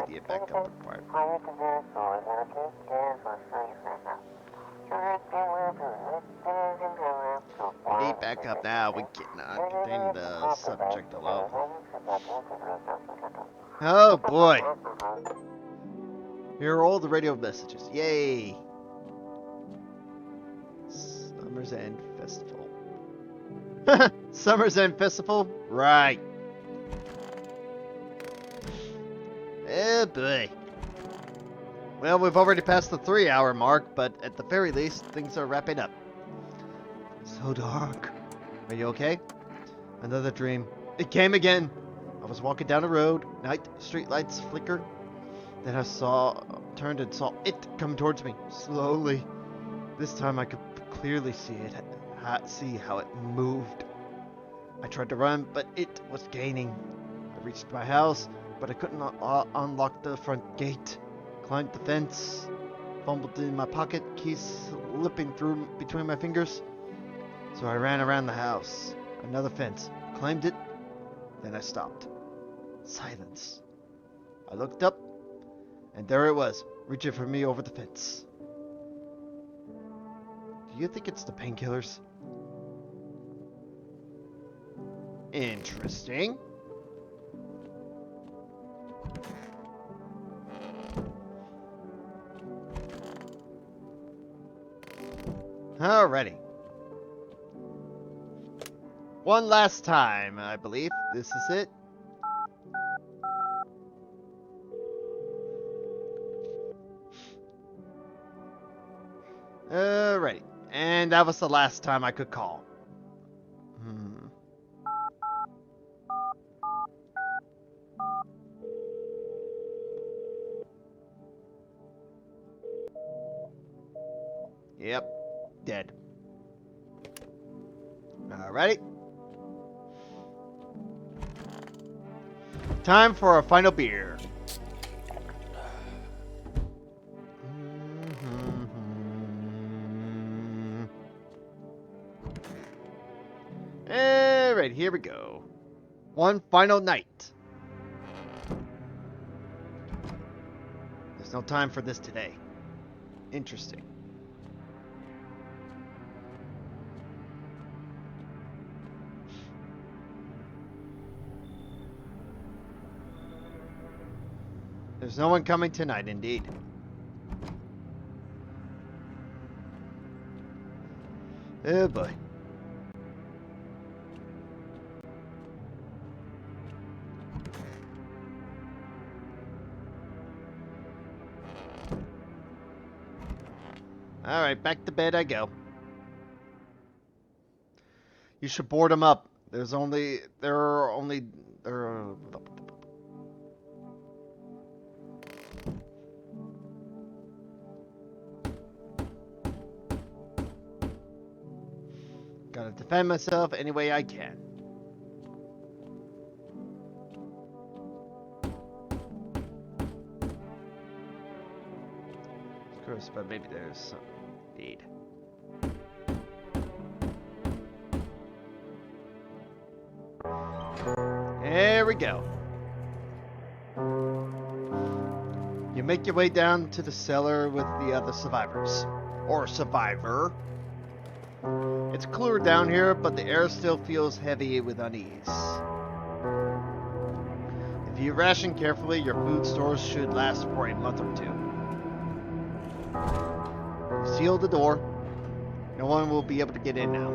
A: Immediate backup required. We need backup now. We cannot contain the subject alone. Oh boy. Here are all the radio messages. Yay. Summer's End Festival. Summer's End Festival? Right. Oh boy. Well, we've already passed the 3-hour mark, but at the very least, things are wrapping up. So dark. Are you okay? Another dream. It came again. I was walking down a road. Night, streetlights flickered. Then I turned and saw it come towards me, slowly. This time I could clearly see it, see how it moved. I tried to run, but it was gaining. I reached my house, but I couldn't unlock the front gate. Climbed the fence, fumbled in my pocket, keys slipping through between my fingers. So I ran around the house. Another fence. Climbed it. Then I stopped. Silence. I looked up, and there it was, reaching for me over the fence. Do you think it's the painkillers? Interesting. Alrighty. One last time, I believe. This is it. Alrighty. And that was the last time I could call. Yep. Dead. Alrighty. Time for a final beer. Alright, here we go. One final night. There's no time for this today. Interesting. There's no one coming tonight, indeed. Oh boy. Alright, back to bed I go. You should board them up. There are only gotta defend myself any way I can. Of course, but maybe there's some need. There we go. You make your way down to the cellar with the other survivors. Or survivor. It's cooler down here, but the air still feels heavy with unease. If you ration carefully, your food stores should last for a month or two. Seal the door. No one will be able to get in now.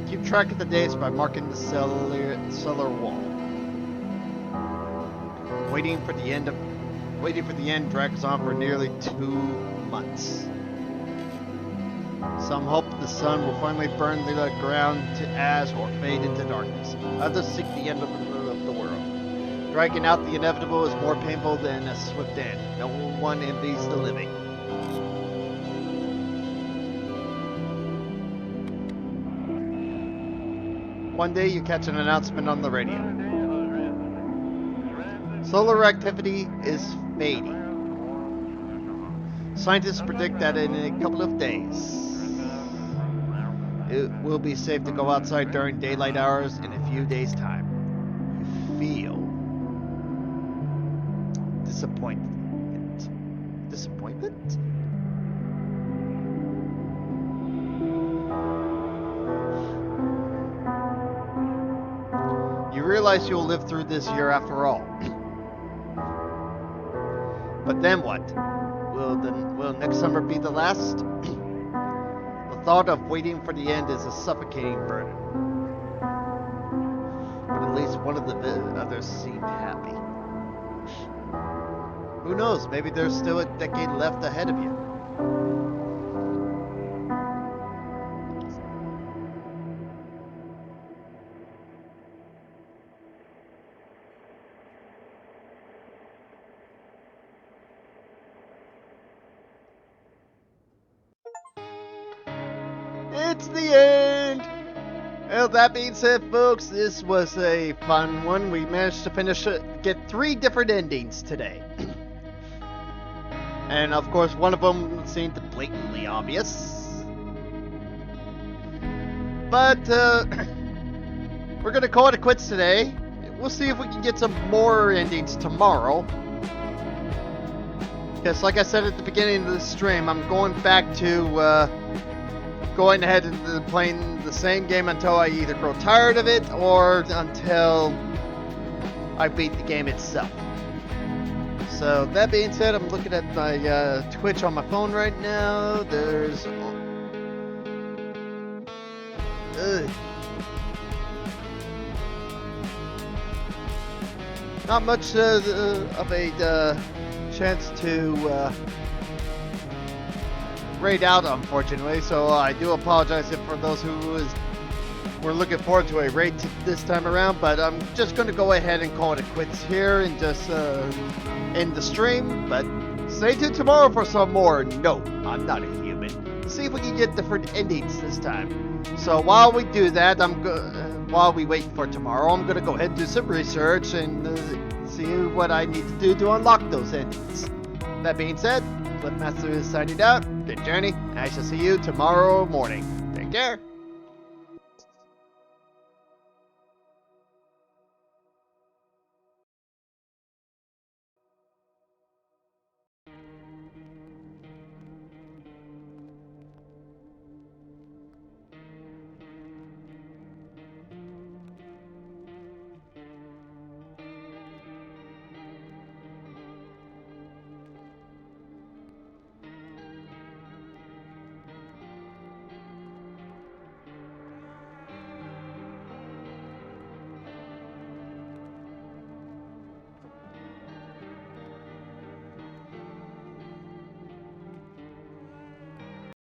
A: Keep track of the days by marking the cellar wall. Waiting for the end of Waiting for the end drags on for nearly 2 months. Some hope the sun will finally burn the ground to ash or fade into darkness. Others seek the end of the world. Dragging out the inevitable is more painful than a swift end. No one envies the living. One day you catch an announcement on the radio. Solar activity is fading. Scientists predict that in a couple of days, it will be safe to go outside during daylight hours in a few days' time. You feel disappointment. Disappointment? You realize you'll live through this year after all. But then what? Will next summer be the last? The thought of waiting for the end is a suffocating burden. But at least one of the others seemed happy. Who knows? Maybe there's still a decade left ahead of you. It's the end! Well, that being said, folks, this was a fun one. We managed to get 3 different endings today. And of course, one of them seemed blatantly obvious. But, we're gonna call it quits today. We'll see if we can get some more endings tomorrow. Because, like I said at the beginning of the stream, I'm going back to, going ahead and playing the same game until I either grow tired of it or until I beat the game itself. So that being said, I'm looking at my Twitch on my phone right now. There's not much of a chance to raid out, unfortunately, so I do apologize for those who were looking forward to a raid this time around, but I'm just going to go ahead and call it quits here and just end the stream. But stay tuned tomorrow for some more No, I'm Not a Human. See if we can get different endings this time. So while we do that, while we wait for tomorrow, I'm going to go ahead and do some research and see what I need to do to unlock those endings. That being said, Mastah is signing out. Good journey. I shall see you tomorrow morning. Take care.